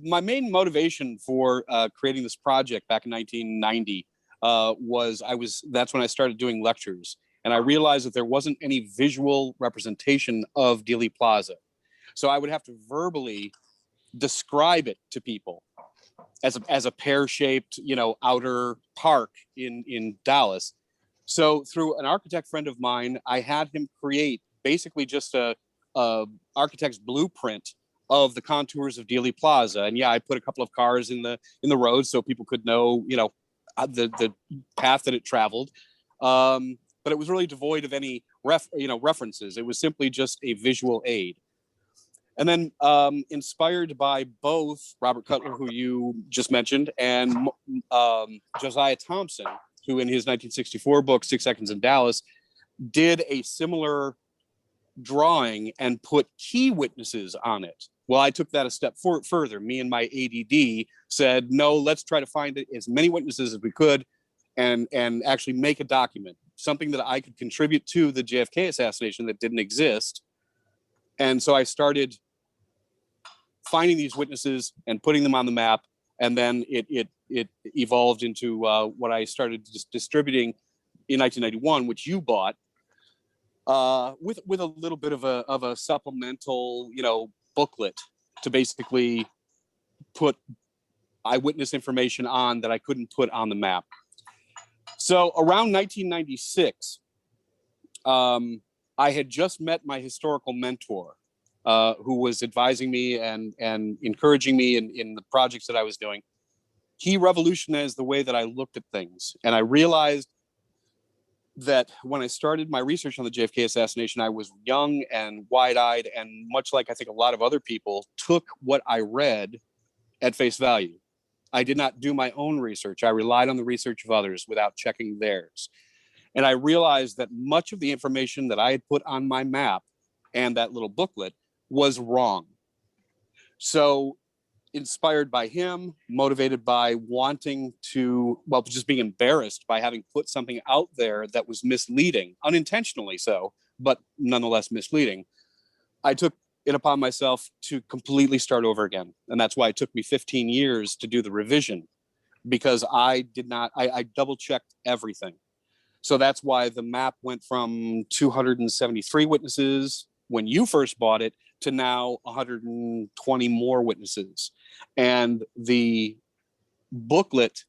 My main motivation for creating this project back in 1990 that's when I started doing lectures, and I realized that there wasn't any visual representation of Dealey Plaza, so I would have to verbally describe it to people as a pear-shaped, outer park in Dallas. So through an architect friend of mine, I had him create basically just a architect's blueprint of the contours of Dealey Plaza. And yeah, I put a couple of cars in the road so people could know, the path that it traveled. But it was really devoid of any references. It was simply just a visual aid. And then inspired by both Robert Cutler, who you just mentioned, and Josiah Thompson, who in his 1964 book, 6 Seconds in Dallas, did a similar drawing and put key witnesses on it. Well, I took that a step further. Me and my ADD said, no, let's try to find as many witnesses as we could and actually make a document, something that I could contribute to the JFK assassination that didn't exist. And so I started finding these witnesses and putting them on the map, and then it evolved into what I started distributing in 1991, which you bought, with a little bit of a supplemental, booklet to basically put eyewitness information on that I couldn't put on the map. So around 1996, I had just met my historical mentor, who was advising me and encouraging me in the projects that I was doing. He revolutionized the way that I looked at things. And I realized that when I started my research on the JFK assassination, I was young and wide-eyed, and much like I think a lot of other people, took what I read at face value. I did not do my own research. I relied on the research of others without checking theirs. And I realized that much of the information that I had put on my map and that little booklet was wrong. So, inspired by him, motivated by wanting to, well, just being embarrassed by having put something out there that was misleading, unintentionally so, but nonetheless misleading, I took it upon myself to completely start over again. And that's why it took me 15 years to do the revision, because I double checked everything. So that's why the map went from 273 witnesses when you first bought it to now 120 more witnesses. And the booklet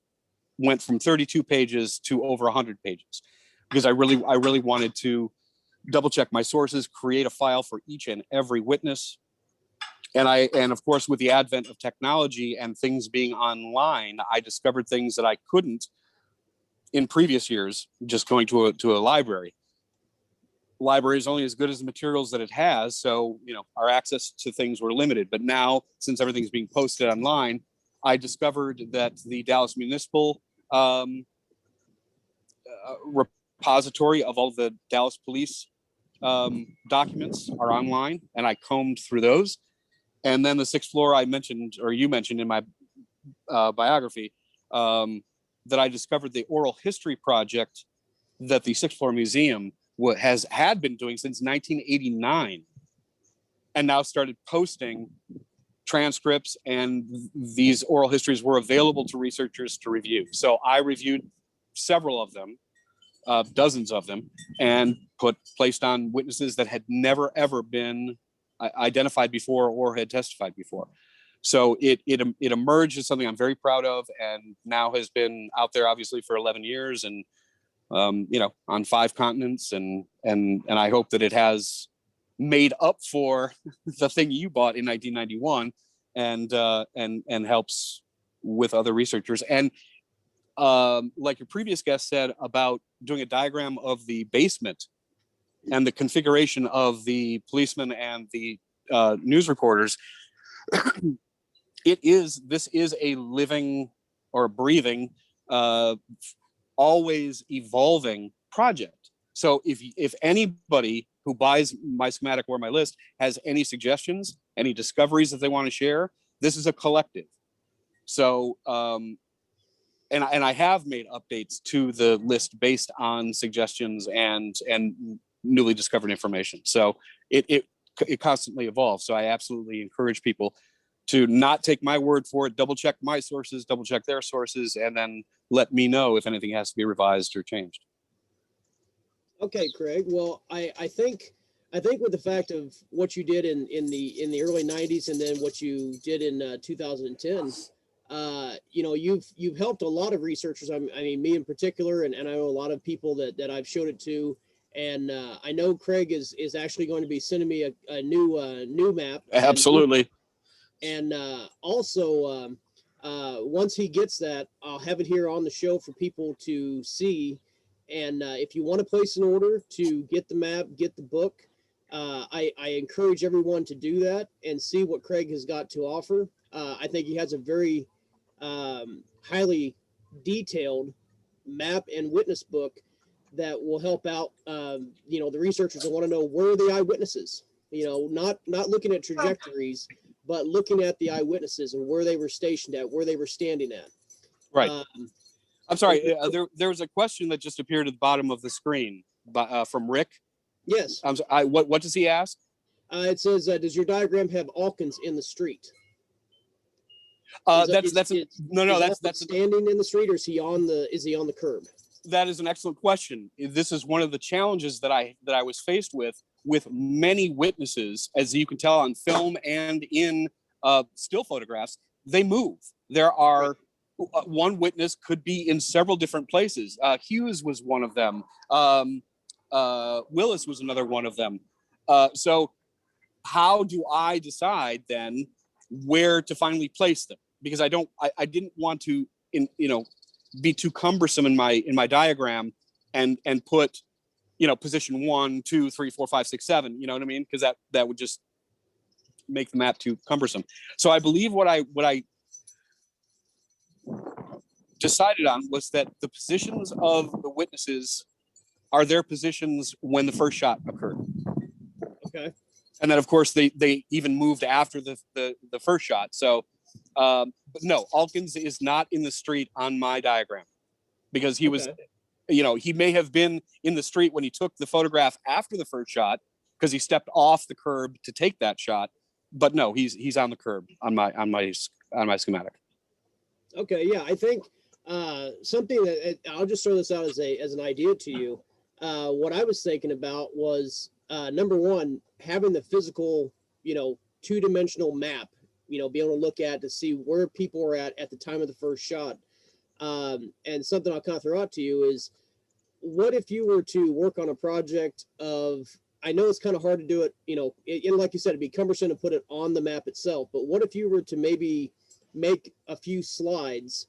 went from 32 pages to over 100 pages, because I really wanted to double check my sources, create a file for each and every witness. And of course, with the advent of technology and things being online, I discovered things that I couldn't in previous years, just going to a library. Library is only as good as the materials that it has. So, our access to things were limited. But now, since everything's being posted online, I discovered that the Dallas Municipal repository of all the Dallas police documents are online, and I combed through those. And then the sixth floor I mentioned, or you mentioned in my biography, that I discovered the oral history project that the sixth floor museum had been doing since 1989, and now started posting transcripts, and these oral histories were available to researchers to review. So I reviewed several of them, dozens of them, and placed on witnesses that had never ever been identified before or had testified before. So it emerged as something I'm very proud of, and now has been out there obviously for 11 years, and on 5 continents, and I hope that it has made up for the thing you bought in 1991, and helps with other researchers. And like your previous guest said about doing a diagram of the basement and the configuration of the policemen and the news reporters, this is a living or a breathing, always evolving project. So if anybody who buys my schematic or my list has any suggestions, any discoveries that they want to share, this is a collective. So, and I have made updates to the list based on suggestions and newly discovered information. So it constantly evolves. So I absolutely encourage people to not take my word for it, double check my sources, double check their sources, and then let me know if anything has to be revised or changed. Okay, Craig. Well, I think with the fact of what you did in the early 90s, and then what you did in 2010, you've helped a lot of researchers. I mean, me in particular, and I know a lot of people that I've showed it to. And I know Craig is actually going to be sending me a new map. Absolutely. And also, once he gets that, I'll have it here on the show for people to see. And if you want to place an order to get the map, get the book, I encourage everyone to do that and see what Craig has got to offer. I think he has a very highly detailed map and witness book that will help out, the researchers that want to know, where are the eyewitnesses? Not looking at trajectories, but looking at the eyewitnesses and where they were stationed at, where they were standing at. Right. I'm sorry. There was a question that just appeared at the bottom of the screen from Rick. Yes. What does he ask? It says, does your diagram have Alkins in the street? No, Is that's Alkins standing in the street, or is he on the curb? That is an excellent question. This is one of the challenges that I was faced with many witnesses, as you can tell on film and in still photographs. They move. There are one witness could be in several different places. Hughes was one of them. Willis was another one of them. So how do I decide then where to finally place them? Because I didn't want to be too cumbersome in my diagram and put position 1, 2, 3, 4, 5, 6, 7. You know what I mean? Because that would just make the map too cumbersome. So I believe what I decided on was that the positions of the witnesses are their positions when the first shot occurred. Okay. And then of course they even moved after the first shot. So but no, Alkins is not in the street on my diagram, because he was, he may have been in the street when he took the photograph after the first shot, because he stepped off the curb to take that shot. But no, he's on the curb on my schematic. Okay, yeah, I think something that I'll just throw this out as an idea to you. What I was thinking about was number one, having the physical, two-dimensional map, be able to look at to see where people were at the time of the first shot. And something I'll kind of throw out to you is, what if you were to work on a project of, I know it's kind of hard to do it, and like you said, it'd be cumbersome to put it on the map itself, but what if you were to maybe make a few slides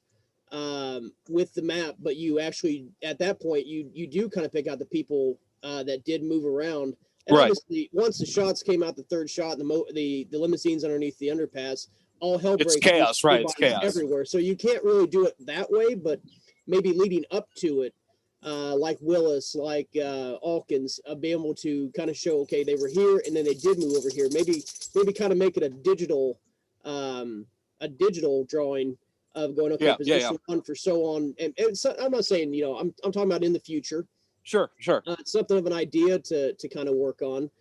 with the map, but you actually, at that point, you do kind of pick out the people that did move around. And obviously, once the shots came out, the third shot, the limousines underneath the underpass, all hell breaks. It's chaos, right? It's chaos everywhere. So you can't really do it that way, but maybe leading up to it, like Willis, like Alkins, be able to kind of show, okay, they were here and then they did move over here. Maybe kind of make it a digital drawing of going, okay, position 1 for so on. And so, I'm not saying, I'm talking about in the future. Sure. It's something of an idea to kind of work on.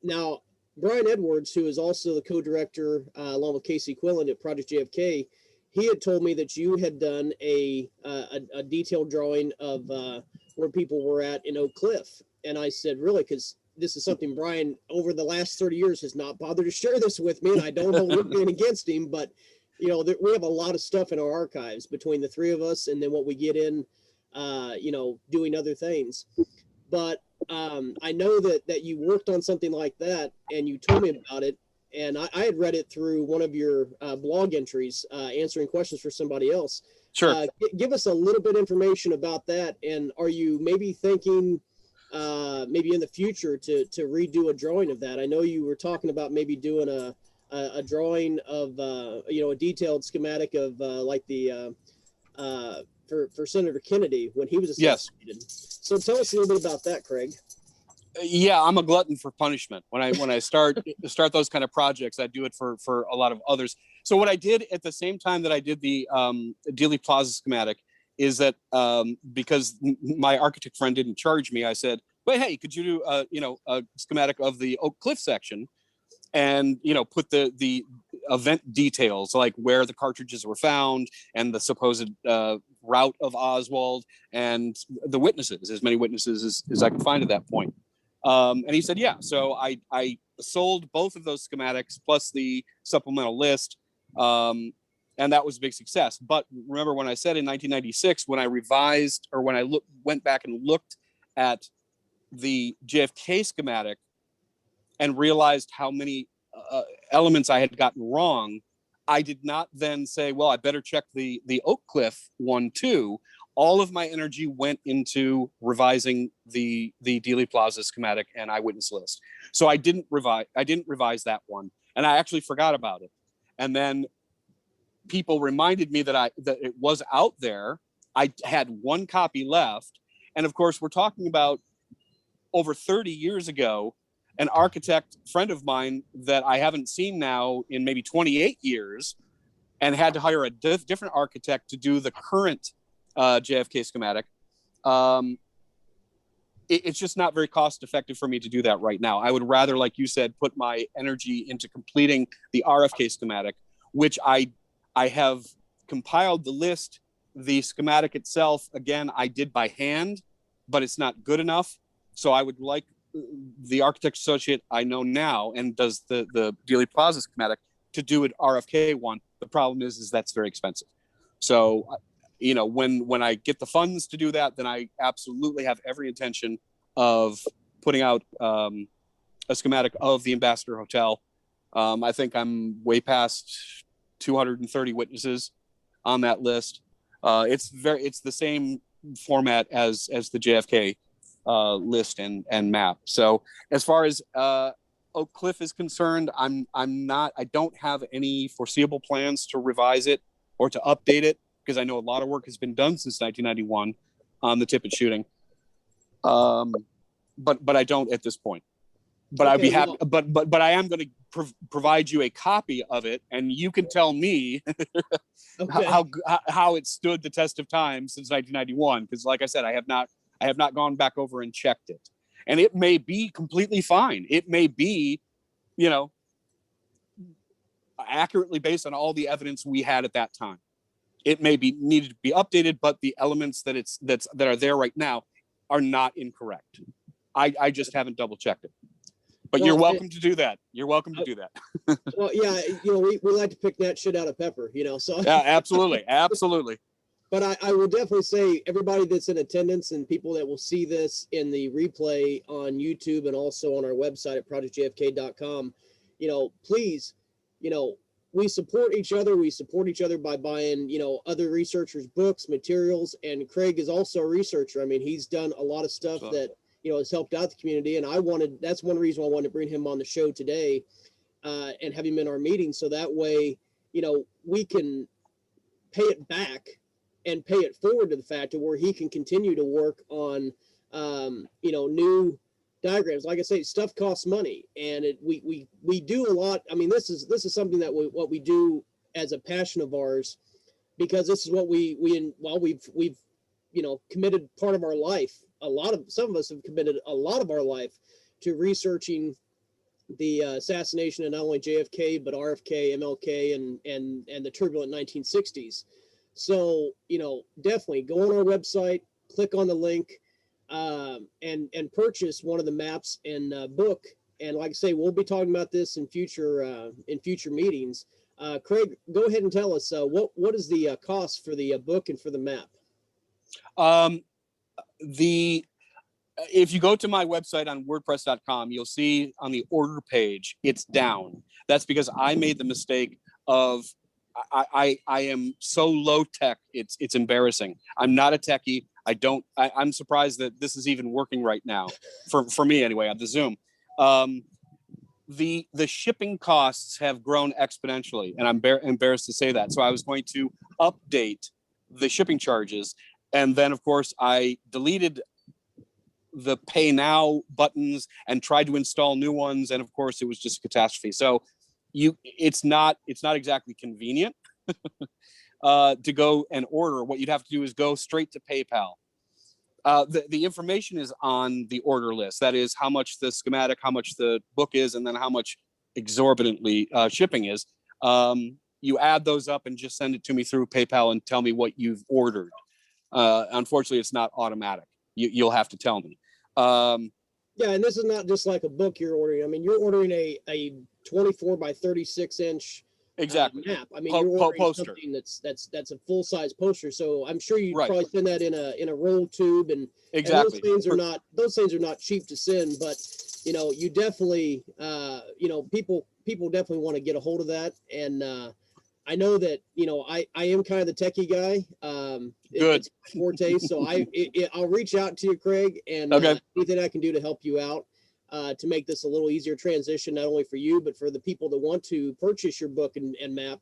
Now, Brian Edwards, who is also the co-director along with Casey Quillen at Project JFK, he had told me that you had done a detailed drawing of where people were at in Oak Cliff. And I said, really, because this is something Brian, over the last 30 years, has not bothered to share this with me, and I don't hold anything against him, but we have a lot of stuff in our archives between the three of us, and then what we get in, doing other things. But I know that you worked on something like that, and you told me about it, and I had read it through one of your blog entries, answering questions for somebody else. Sure. Give us a little bit of information about that, and are you maybe thinking maybe in the future to redo a drawing of that? I know you were talking about maybe doing a drawing of a detailed schematic of like the for Senator Kennedy when he was assassinated. Yes. So tell us a little bit about that, Craig. Yeah, I'm a glutton for punishment. When I start those kind of projects, I do it for a lot of others. So what I did at the same time that I did the Dealey Plaza schematic is that because my architect friend didn't charge me, I said, "Well, hey, could you do a schematic of the Oak Cliff section, and put the event details, like where the cartridges were found and the supposed route of Oswald and the witnesses, as many witnesses as I could find at that point." And he said, yeah. So I sold both of those schematics plus the supplemental list. And that was a big success. But remember when I said in 1996, when I revised, or when I went back and looked at the JFK schematic and realized how many elements I had gotten wrong, I did not then say, well, I better check the Oak Cliff one too. All of my energy went into revising the Dealey Plaza schematic and eyewitness list. So I didn't revise that one, and I actually forgot about it. And then people reminded me that it was out there. I had one copy left, and of course, we're talking about over 30 years ago. An architect friend of mine that I haven't seen now in maybe 28 years, and had to hire a different architect to do the current JFK schematic. It's just not very cost effective for me to do that right now. I would rather, like you said, put my energy into completing the RFK schematic, which I have compiled the list. The schematic itself, again, I did by hand, but it's not good enough. So I would like the architect associate I know now and does the Dealey Plaza schematic to do an RFK one. The problem is that's very expensive. So, you know, when I get the funds to do that, then I absolutely have every intention of putting out a schematic of the Ambassador Hotel. I think I'm way past 230 witnesses on that list. It's the same format as the JFK list and map. So as far as Oak Cliff is concerned, I don't have any foreseeable plans to revise it or to update it, because I know a lot of work has been done since 1991 on the Tippett shooting. But I don't at this point. But okay, I'd be happy. Well, but I am going to provide you a copy of it, and you can tell me okay, how it stood the test of time since 1991. Because, like I said, I have not gone back over and checked it, and it may be completely fine. It may be, you know, accurately based on all the evidence we had at that time. It may be needed to be updated, but the elements that are there right now are not incorrect. I just haven't double checked it. But you're welcome to do that. You're welcome to do that. Well, yeah, you know, we like to pick that shit out of pepper, you know. So yeah, absolutely, absolutely. But I would definitely say everybody that's in attendance and people that will see this in the replay on YouTube and also on our website at projectjfk.com, you know, please, you know, we support each other. We support each other by buying, you know, other researchers' books, materials, and Craig is also a researcher. I mean, he's done a lot of stuff that, you know, has helped out the community. And that's one reason why I wanted to bring him on the show today and have him in our meeting. So that way, you know, we can pay it back and pay it forward to the fact of where he can continue to work on, you know, new diagrams. Like I say, stuff costs money, and we do a lot. I mean, this is something that what we do as a passion of ours, because this is what we've you know, committed part of our life. Some of us have committed a lot of our life to researching the assassination of not only JFK but RFK, MLK, and the turbulent 1960s. So, you know, definitely go on our website, click on the link, and purchase one of the maps and book. And like I say, we'll be talking about this in future meetings. Craig, go ahead and tell us what is the cost for the book and for the map. If you go to my website on wordpress.com, you'll see on the order page, it's down. That's because I made the mistake of, I am so low tech, it's embarrassing. I'm not a techie. I'm surprised that this is even working right now for me anyway, on the Zoom. The shipping costs have grown exponentially, and I'm embarrassed to say that. So I was going to update the shipping charges. And then, of course, I deleted the pay now buttons and tried to install new ones. And of course, it was just a catastrophe. So it's not exactly convenient to go and order. What you'd have to do is go straight to PayPal. The information is on the order list. That is how much the schematic, how much the book is, and then how much exorbitantly shipping is. You add those up and just send it to me through PayPal and tell me what you've ordered. Unfortunately, it's not automatic. You'll have to tell me. Yeah, and this is not just like a book you're ordering. I mean, you're ordering a 24 by 36 inch exactly map. I mean, you're ordering poster. Something that's a full size poster. So I'm sure you probably send that in a roll tube, and exactly. And those things are not cheap to send. But you know, you definitely you know, people definitely want to get a hold of that. And I know that, you know, I am kind of the techie guy. Good. It's forte, so I'll reach out to you, Craig, and anything I can do to help you out to make this a little easier transition, not only for you, but for the people that want to purchase your book and map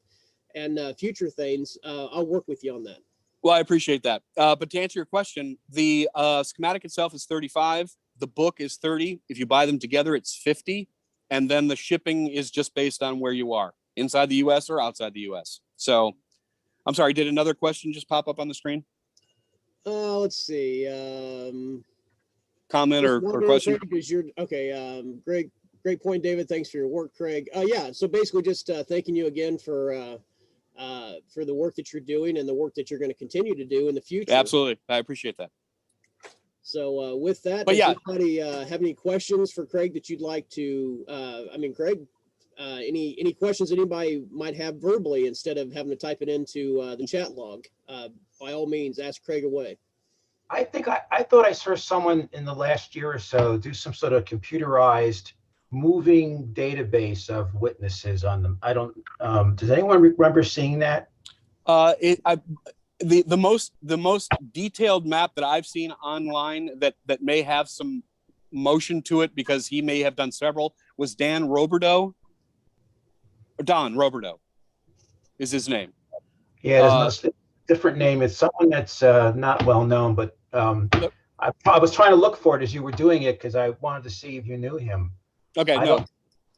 and future things. I'll work with you on that. Well, I appreciate that. But to answer your question, the schematic itself is $35. The book is $30. If you buy them together, it's $50. And then the shipping is just based on where you are, inside the US or outside the US. So I'm sorry, did another question just pop up on the screen? Let's see. Comment or Wondering, question? Craig, is your okay? Great point, David. Thanks for your work, Craig. Yeah. So basically, just thanking you again for the work that you're doing and the work that you're going to continue to do in the future. Absolutely, I appreciate that. So with that, But does yeah. anybody have any questions for Craig that you'd like to? I mean, Craig, any questions anybody might have verbally instead of having to type it into the chat log? By all means, ask Craig away. I think I thought I saw someone in the last year or so do some sort of computerized moving database of witnesses on them. I don't. Does anyone remember seeing that? The most detailed map that I've seen online that may have some motion to it because he may have done several was Dan Roberdeau. Or Don Roberdeau is his name. Yeah, there's no different name. It's someone that's not well known, but I was trying to look for it as you were doing it because I wanted to see if you knew him. Okay, no.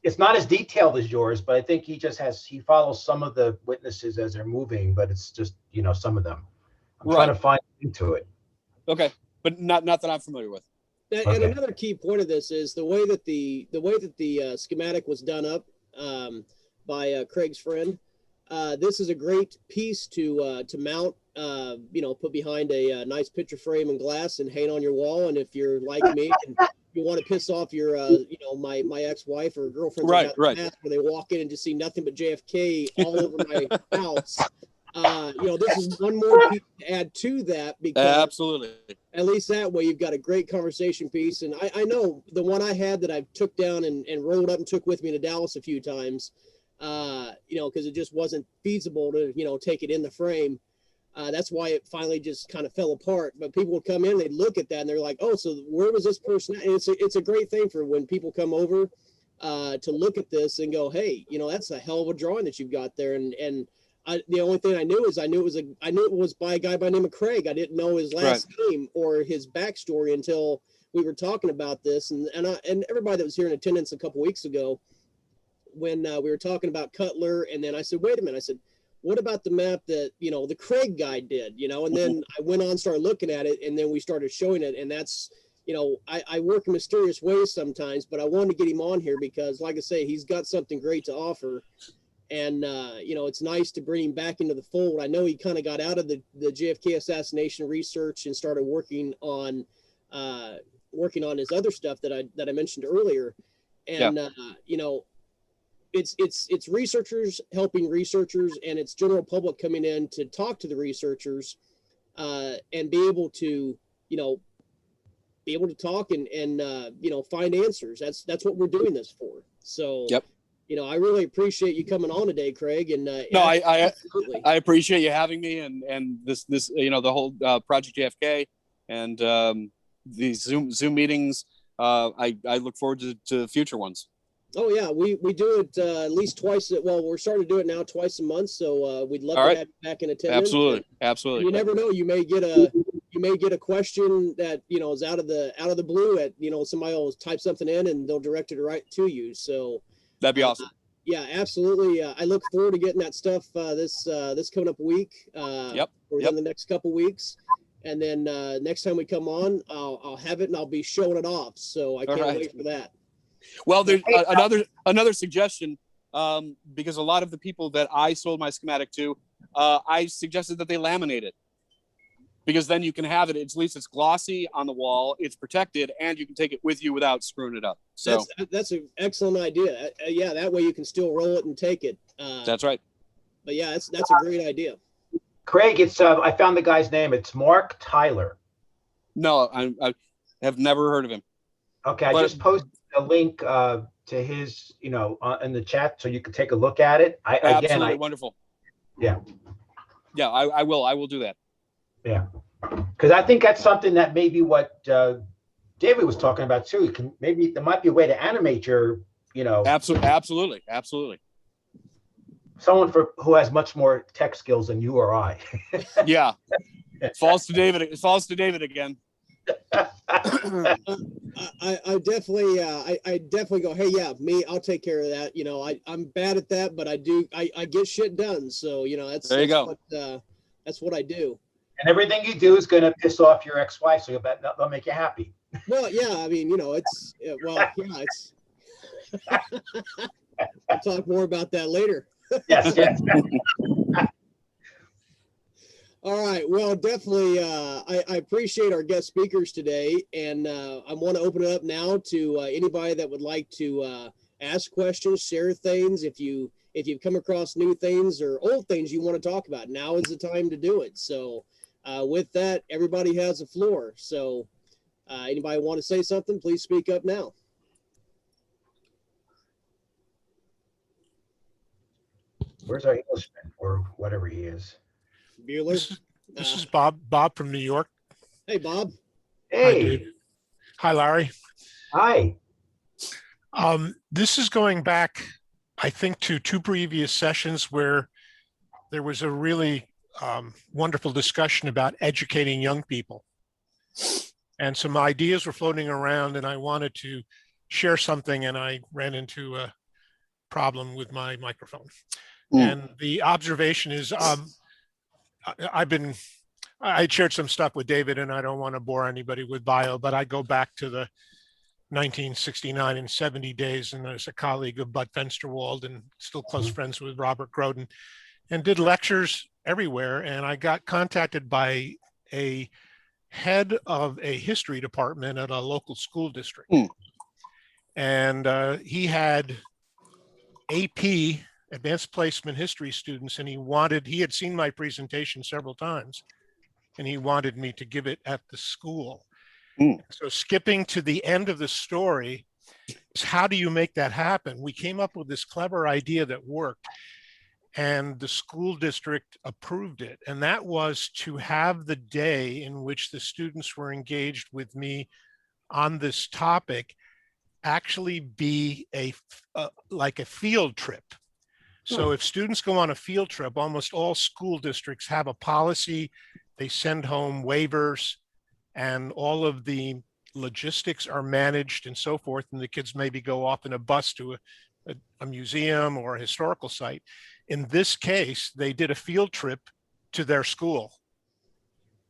It's not as detailed as yours, but I think he follows some of the witnesses as they're moving, but it's just, some of them. I'm trying to find into it. Okay, but not that I'm familiar with. And another key point of this is the way that the schematic was done up by Craig's friend. This is a great piece to mount, put behind a nice picture frame and glass and hang on your wall. And if you're like me and you want to piss off your, my ex-wife or girlfriend, right, where they walk in and just see nothing but JFK all over my house. This is one more piece to add to that because absolutely, at least that way you've got a great conversation piece. And I know the one I had that I took down and rolled up and took with me to Dallas a few times. Because it just wasn't feasible to, take it in the frame. That's why it finally just kind of fell apart. But people would come in, they'd look at that and they're like, oh, so where was this person at? And it's a great thing for when people come over to look at this and go, hey, that's a hell of a drawing that you've got there. And the only thing I knew it was by a guy by the name of Craig. I didn't know his last name or his backstory until we were talking about this. And everybody that was here in attendance a couple weeks ago, when we were talking about Cutler, and then I said, wait a minute, I said, what about the map that, the Craig guy did, and then I went on, started looking at it, and then we started showing it. And that's, I work in mysterious ways sometimes, but I wanted to get him on here because, like I say, he's got something great to offer. And, it's nice to bring him back into the fold. I know he kind of got out of the JFK assassination research and started working on his other stuff that I mentioned earlier. And, it's researchers helping researchers, and it's general public coming in to talk to the researchers and be able to talk and find answers. That's what we're doing this for. So I really appreciate you coming on today, Craig. And no, I appreciate you having me and this the whole Project JFK and these Zoom meetings. I look forward to future ones. Oh yeah, we do it at least twice. Well, we're starting to do it now twice a month. So we'd love to have you back in attendance. Absolutely. You never know. You may get a question that is out of the blue. At somebody will type something in and they'll direct it right to you. So that'd be awesome. Yeah, absolutely. I look forward to getting that stuff this coming up week. Within the next couple weeks. And then next time we come on, I'll have it and I'll be showing it off. So I can't wait for that. Well, there's another suggestion, because a lot of the people that I sold my schematic to, I suggested that they laminate it, because then you can have it. At least it's glossy on the wall, it's protected, and you can take it with you without screwing it up. So that's an excellent idea. Yeah, that way you can still roll it and take it. That's right. But yeah, that's a great idea. Craig, it's I found the guy's name. It's Mark Tyler. No, I have never heard of him. Okay, I just posted a link to his, in the chat, so you can take a look at it. Absolutely wonderful. Yeah. Yeah, I will do that. Yeah, because I think that's something that maybe what David was talking about too. Maybe there might be a way to animate your, Absolutely. Someone who has much more tech skills than you or I. Yeah. Falls to David again. I definitely go, hey, yeah, me, I'll take care of that. I'm bad at that, but I get shit done. So, that's what I do. And everything you do is going to piss off your ex-wife, so you'll bet they'll make you happy. Well, yeah, I mean, it's well, yeah, it's. We'll talk more about that later. Yes, yes. All right. Well, definitely. I appreciate our guest speakers today, and I want to open it up now to anybody that would like to ask questions, share things. If you've come across new things or old things you want to talk about, now is the time to do it. So, with that, everybody has the floor. So, anybody want to say something? Please speak up now. Where's our Englishman or whatever he is? Bueller. This is Bob from New York. Hey, Bob. Hi, Hey, Dave. Hi, Larry. hi. This is going back, I think, to two previous sessions where there was a really wonderful discussion about educating young people. And some ideas were floating around, and I wanted to share something, and I ran into a problem with my microphone. And the observation is, I shared some stuff with David, and I don't want to bore anybody with bio, but I go back to the 1969 and 70 days, and as a colleague of Bud Fensterwald and still close friends with Robert Groden, and did lectures everywhere. And I got contacted by a head of a history department at a local school district. And he had AP, advanced placement history students, and he had seen my presentation several times, and he wanted me to give it at the school. So skipping to the end of the story is, how do you make that happen? We came up with this clever idea that worked, and the school district approved it. And that was to have the day in which the students were engaged with me on this topic actually be like a field trip. So if students go on a field trip, almost all school districts have a policy. They send home waivers, and all of the logistics are managed and so forth. And the kids maybe go off in a bus to a museum or a historical site. In this case, they did a field trip to their school.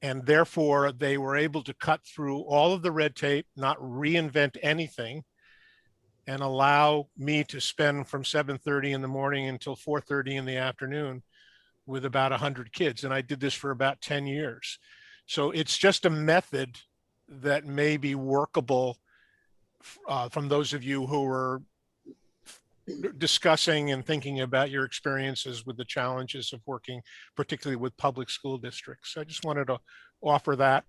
And therefore, they were able to cut through all of the red tape, not reinvent anything, and allow me to spend from 7:30 in the morning until 4:30 in the afternoon with about 100 kids. And I did this for about 10 years. So it's just a method that may be workable from those of you who are discussing and thinking about your experiences with the challenges of working, particularly with public school districts. I just wanted to offer that.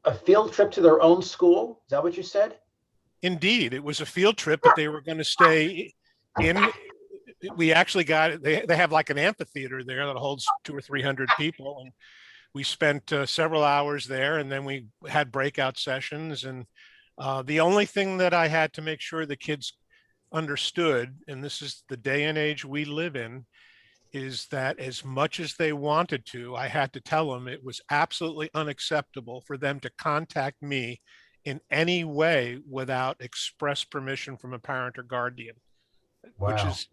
A field trip to their own school? Is that what you said? Indeed, it was a field trip, but they were going to stay in. We actually got, they have like an amphitheater there that holds 200 or 300 people. And we spent several hours there, and then we had breakout sessions. And the only thing that I had to make sure the kids understood, and this is the day and age we live in, is that as much as they wanted to, I had to tell them it was absolutely unacceptable for them to contact me in any way without express permission from a parent or guardian. Wow. Which is,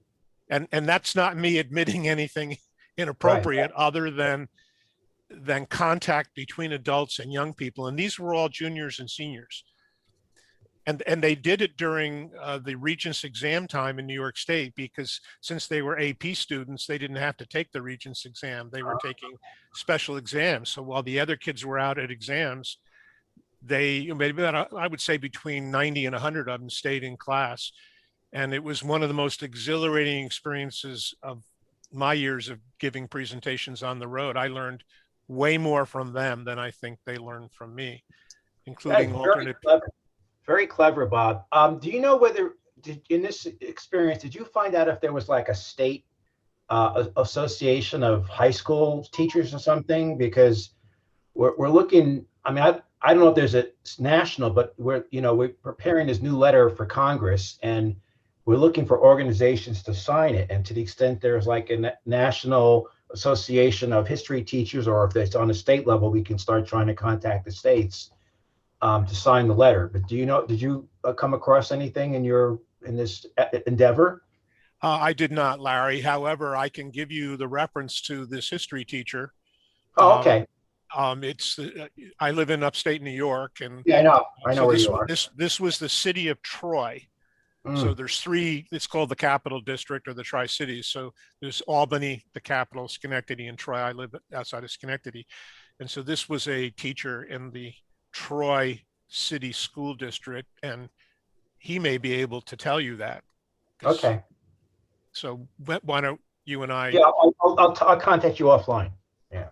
and that's not me admitting anything inappropriate, right, other than contact between adults and young people. And these were all juniors and seniors. And they did it during the Regents exam time in New York State, because since they were AP students, they didn't have to take the Regents exam. They were taking special exams. So while the other kids were out at exams, they, maybe I would say between 90 and 100 of them stayed in class. And it was one of the most exhilarating experiences of my years of giving presentations on the road. I learned way more from them than I think they learned from me, including alternate. Very clever, Bob. Do you know whether, in this experience, did you find out if there was like a state association of high school teachers or something? Because we're looking, I mean, I don't know if there's a national, but we're preparing this new letter for Congress, and we're looking for organizations to sign it. And to the extent there's like a national association of history teachers, or if it's on a state level, we can start trying to contact the states to sign the letter. But do you know, did you come across anything in this endeavor? I did not, Larry. However, I can give you the reference to this history teacher Oh, Um, okay. I live in upstate New York, and Yeah, I know. I know so where you are. this was the city of Troy. So Mm, there's three. It's called the Capital District or the Tri Cities. So there's Albany, the capital, Schenectady, and Troy. I live outside of Schenectady, and so this was a teacher in the Troy City School District, and he may be able to tell you that. okay. So why don't you and I? Yeah, I'll contact you offline. Yeah.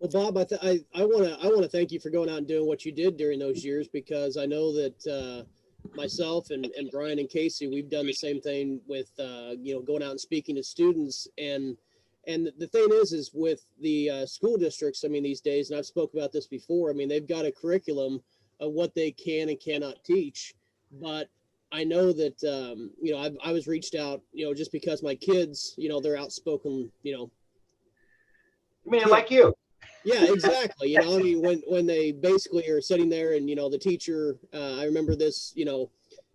Well, Bob, I want to thank you for going out and doing what you did during those years, because I know that myself and Brian and Casey, we've done the same thing with going out and speaking to students. And the thing is with the school districts, I mean, these days, and I've spoke about this before, I mean, they've got a curriculum of what they can and cannot teach. But I know that I was reached out, just because my kids, they're outspoken, I mean, kids. like you. Yeah, exactly. I mean, when they basically are sitting there, and the teacher, I remember this,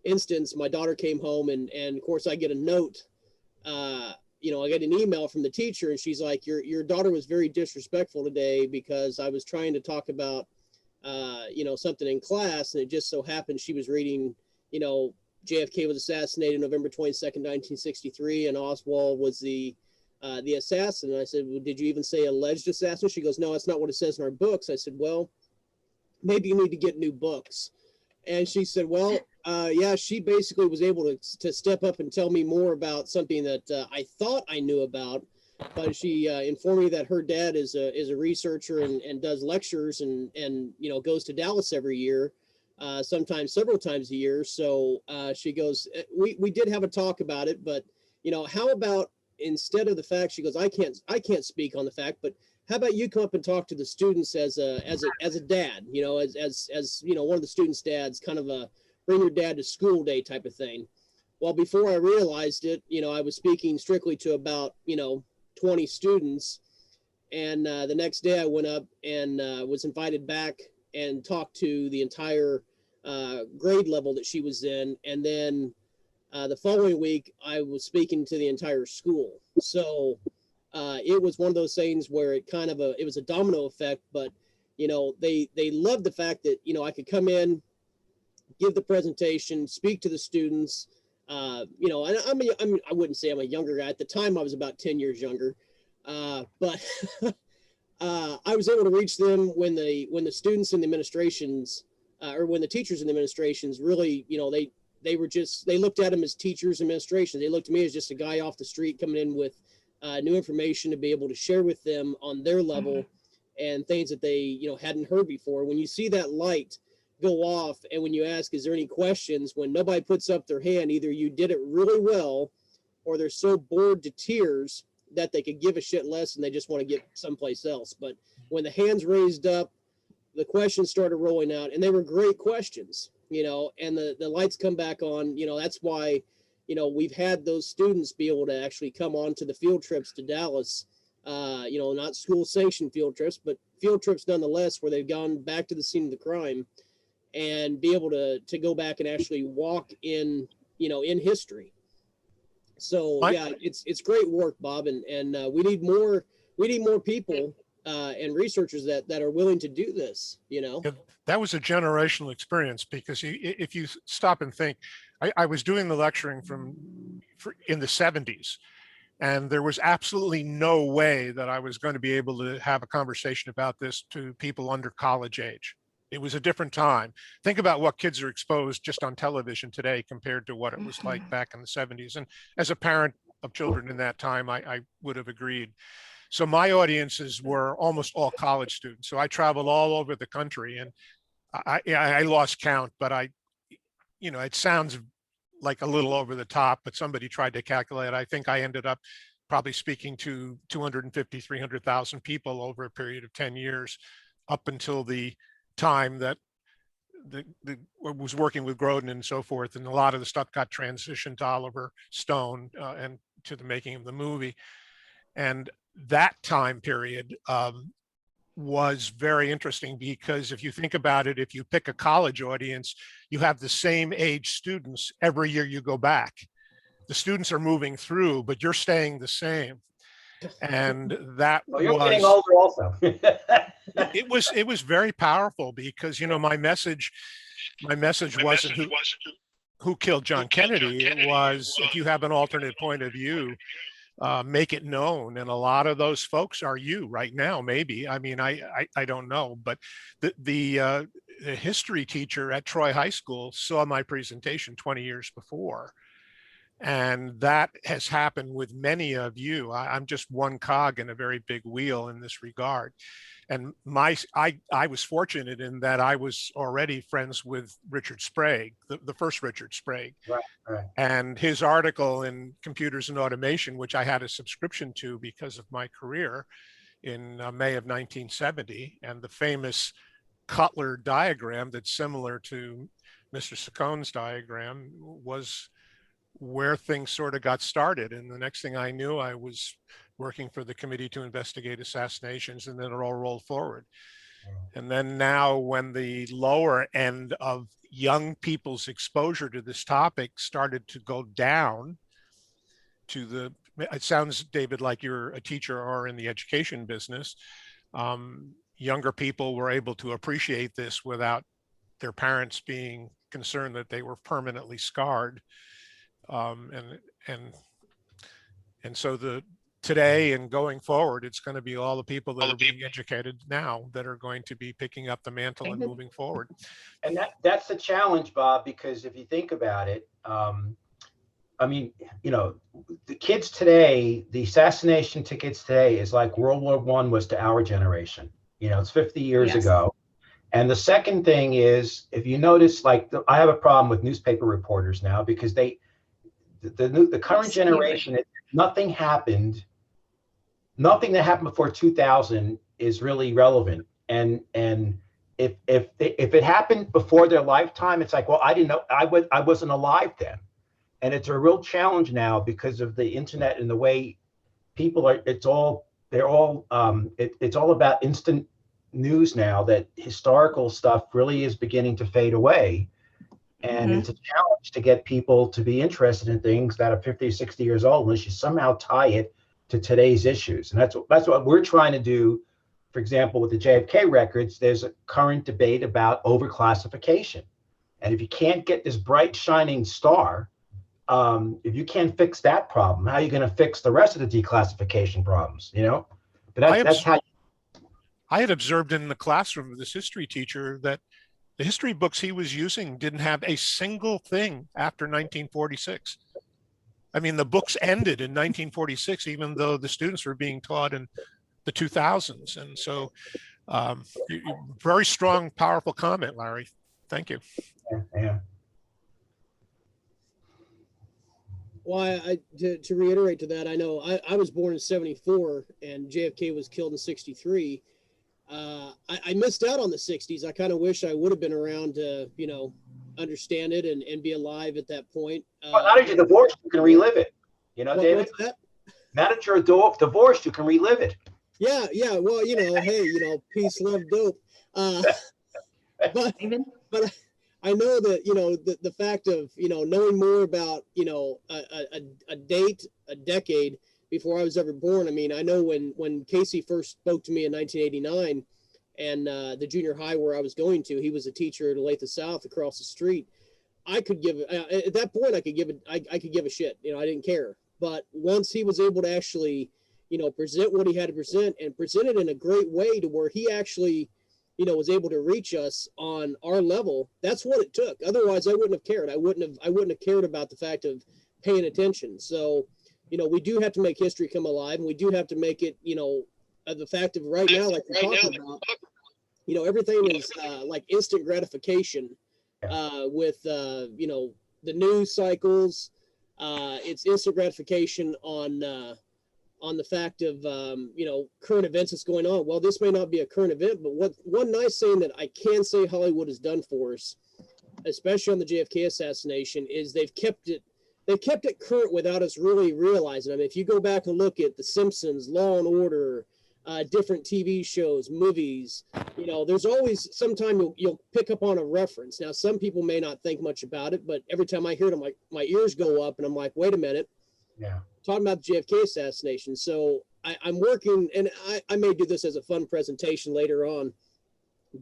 instance. My daughter came home, and of course I get a note. I get an email from the teacher, and she's like, "Your daughter was very disrespectful today because I was trying to talk about, something in class, and it just so happened she was reading, JFK was assassinated November 22nd, 1963, and Oswald was the assassin." And I said, "Well, did you even say alleged assassin?" She goes, "No, that's not what it says in our books." I said, "Well, maybe you need to get new books." And she said, "Well, yeah, she basically was able to step up and tell me more about something that I thought I knew about." But she informed me that her dad is a researcher and does lectures and goes to Dallas every year, sometimes several times a year. So she goes, we did have a talk about it, but how about, instead of the fact," she goes, I can't speak on the fact, but how about you come up and talk to the students as a dad, as one of the students' dads, kind of a bring your dad to school day type of thing." Well, before I realized it, I was speaking strictly to about 20 students, and the next day I went up and was invited back and talked to the entire grade level that she was in, and then the following week, I was speaking to the entire school. So it was one of those things where it was a domino effect. But they loved the fact that I could come in, give the presentation, speak to the students. And I wouldn't say I'm a younger guy. At the time, I was about 10 years younger, but I was able to reach them when the students and the administrations, or when the teachers and the administrations really, they looked at them as teachers, administration. They looked at me as just a guy off the street coming in with new information to be able to share with them on their level, and things that they hadn't heard before. When you see that light go off, and when you ask, "Is there any questions?" when nobody puts up their hand, either you did it really well, or they're so bored to tears that they could give a shit less and they just want to get someplace else. But when the hands raised up, the questions started rolling out, and they were great questions, and the lights come back on. That's why we've had those students be able to actually come on to the field trips to Dallas, not school sanctioned field trips, but field trips nonetheless, where they've gone back to the scene of the crime and be able to go back and actually walk in history. So yeah, it's great work, Bob, and we need more people and researchers that are willing to do this. That was a generational experience, because if you stop and think, I was doing the lecturing in the 70s, and there was absolutely no way that I was going to be able to have a conversation about this to people under college age. It was a different time. Think about what kids are exposed just on television today compared to what it was like back in the 70s. And as a parent of children in that time, I would have agreed. So my audiences were almost all college students. So I traveled all over the country, and I lost count, but it sounds like a little over the top, but somebody tried to calculate. I think I ended up probably speaking to 250, 300,000 people over a period of 10 years, up until the time that was working with Grodin and so forth. And a lot of the stuff got transitioned to Oliver Stone and to the making of the movie. And that time period was very interesting, because if you think about it, if you pick a college audience, you have the same age students every year you go back. The students are moving through, but you're staying the same. And that Well, you're getting was, older also. it was very powerful because, you know, my message wasn't who killed John Kennedy. It was, if you have an alternate point of view, make it known. And a lot of those folks are you right now, maybe. I mean, I don't know, but the history teacher at Troy High School saw my presentation 20 years before. And that has happened with many of you. I'm just one cog in a very big wheel in this regard. And I was fortunate in that I was already friends with Richard Sprague, the first Richard Sprague. Right, right. And his article in Computers and Automation, which I had a subscription to because of my career, in May of 1970, and the famous Cutler diagram that's similar to Mr. Saccone's diagram was where things sort of got started. And the next thing I knew, I was working for the Committee to Investigate Assassinations, and then it all rolled forward. And then now, when the lower end of young people's exposure to this topic started to go down to the, it sounds, David, like you're a teacher or in the education business. Younger people were able to appreciate this without their parents being concerned that they were permanently scarred. And so today and going forward, it's going to be all the people that are being educated now that are going to be picking up the mantle and moving forward. And that's the challenge, Bob, because if you think about it, I mean, you know, the kids today, the assassination tickets today is like World War I was to our generation. You know, it's 50 years ago. And the second thing is, if you notice, like, I have a problem with newspaper reporters now because the current generation, nothing that happened before 2000 is really relevant. And if it happened before their lifetime, it's like, well, I didn't know, I wasn't alive then. And it's a real challenge now because of the internet and the way people are. It's all about instant news now, that historical stuff really is beginning to fade away. And it's a challenge to get people to be interested in things that are 50, 60 years old, unless you somehow tie it to today's issues. And that's what we're trying to do. For example, with the JFK records, there's a current debate about overclassification. And if you can't get this bright, shining star, if you can't fix that problem, how are you going to fix the rest of the declassification problems, you know? But that's how. I had observed in the classroom of this history teacher that the history books he was using didn't have a single thing after 1946. I mean, the books ended in 1946, even though the students were being taught in the 2000s. And so very strong, powerful comment, Larry. Thank you. Yeah. Well, to reiterate to that, I know I was born in 74 and JFK was killed in 63. I missed out on the 60s. I kind of wish I would have been around to, you know, understand it and be alive at that point. Well, now that you're divorced, you can relive it. You know, David? What's that? Now that you're divorced, you can relive it. Yeah. Well, you know, hey, you know, peace, love, dope. But I know that, you know, the fact of, you know, knowing more about, you know, a decade before I was ever born. I mean, I know when Casey first spoke to me in 1989 and the junior high where I was going to, he was a teacher at Olathe South across the street. I could give at that point, I could give a shit, you know, I didn't care. But once he was able to actually, you know, present what he had to present and present it in a great way to where he actually, you know, was able to reach us on our level, that's what it took. Otherwise I wouldn't have cared. I wouldn't have cared about the fact of paying attention. So, you know, we do have to make history come alive, and we do have to make it, you know, the fact of right now, like we're talking about, you know, everything is like instant gratification with, you know, the news cycles. It's instant gratification on the fact of, you know, current events that's going on. Well, this may not be a current event, but one nice thing that I can say Hollywood has done for us, especially on the JFK assassination, is they've kept it current without us really realizing. I mean, if you go back and look at The Simpsons, Law and Order, different TV shows, movies, you know, there's always sometime you'll pick up on a reference. Now, some people may not think much about it, but every time I hear it, my ears go up and I'm like, wait a minute. Yeah. Talking about the JFK assassination. So I'm working, and I may do this as a fun presentation later on,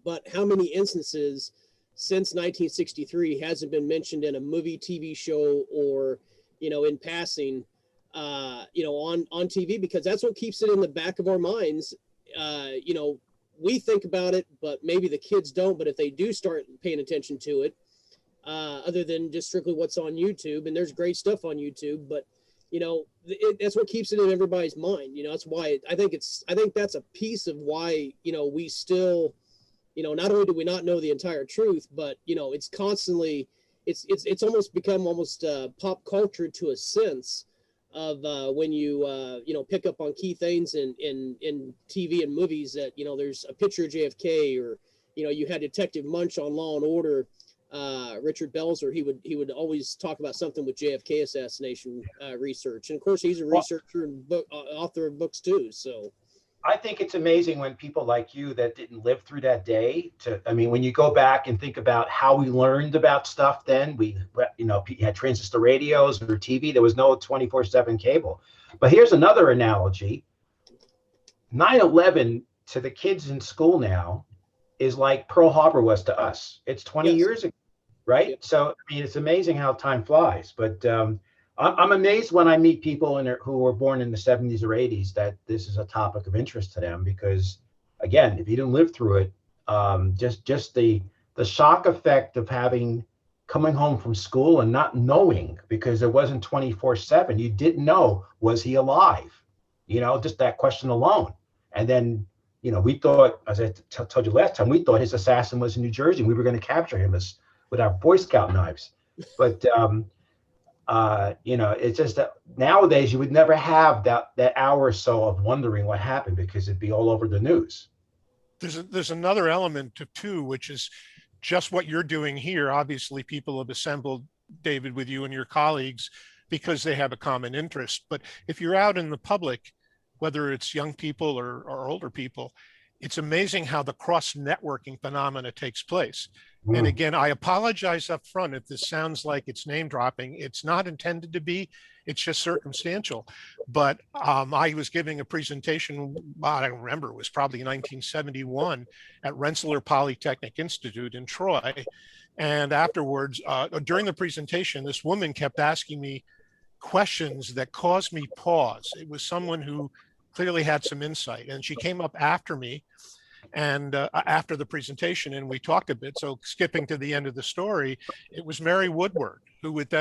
but how many instances since 1963 hasn't been mentioned in a movie, TV show, or, in passing, on TV, because that's what keeps it in the back of our minds. We think about it, but maybe the kids don't. But if they do start paying attention to it, other than just strictly what's on YouTube, and there's great stuff on YouTube, but that's what keeps it in everybody's mind. That's why I think that's a piece of why, we still, not only do we not know the entire truth, but, it's constantly, it's almost become pop culture to a sense of when you, pick up on key things in TV and movies that, there's a picture of JFK, or, you had Detective Munch on Law and Order, Richard Belzer. He would always talk about something with JFK assassination research. And of course, he's a researcher and author of books too. So I think it's amazing when people like you that didn't live through that day when you go back and think about how we learned about stuff then, we had transistor radios or TV. There was no 24/7 cable. But here's another analogy. 9/11 to the kids in school now is like Pearl Harbor was to us. It's 20 years ago, right? Yep. So, it's amazing how time flies. But I'm amazed when I meet people who were born in the 70s or 80s that this is a topic of interest to them, because, again, if you didn't live through it, just the shock effect of coming home from school and not knowing, because it wasn't 24/7. You didn't know, was he alive? Just that question alone. And then, we thought, as I told you last time, we thought his assassin was in New Jersey, and we were going to capture him with our Boy Scout knives. But, it's just that nowadays you would never have that hour or so of wondering what happened, because it'd be all over the news. There's another element too, which is just what you're doing here. Obviously, people have assembled, David, with you and your colleagues because they have a common interest. But if you're out in the public, whether it's young people or older people, it's amazing how the cross-networking phenomena takes place. And again, I apologize up front if this sounds like it's name dropping. It's not intended to be. It's just circumstantial. But I was giving a presentation, I don't remember, it was probably 1971 at Rensselaer Polytechnic Institute in Troy. And afterwards, during the presentation, this woman kept asking me questions that caused me pause. It was someone who clearly had some insight. And she came up after me and after the presentation, and we talked a bit. So skipping to the end of the story, it was Mary Woodward, who would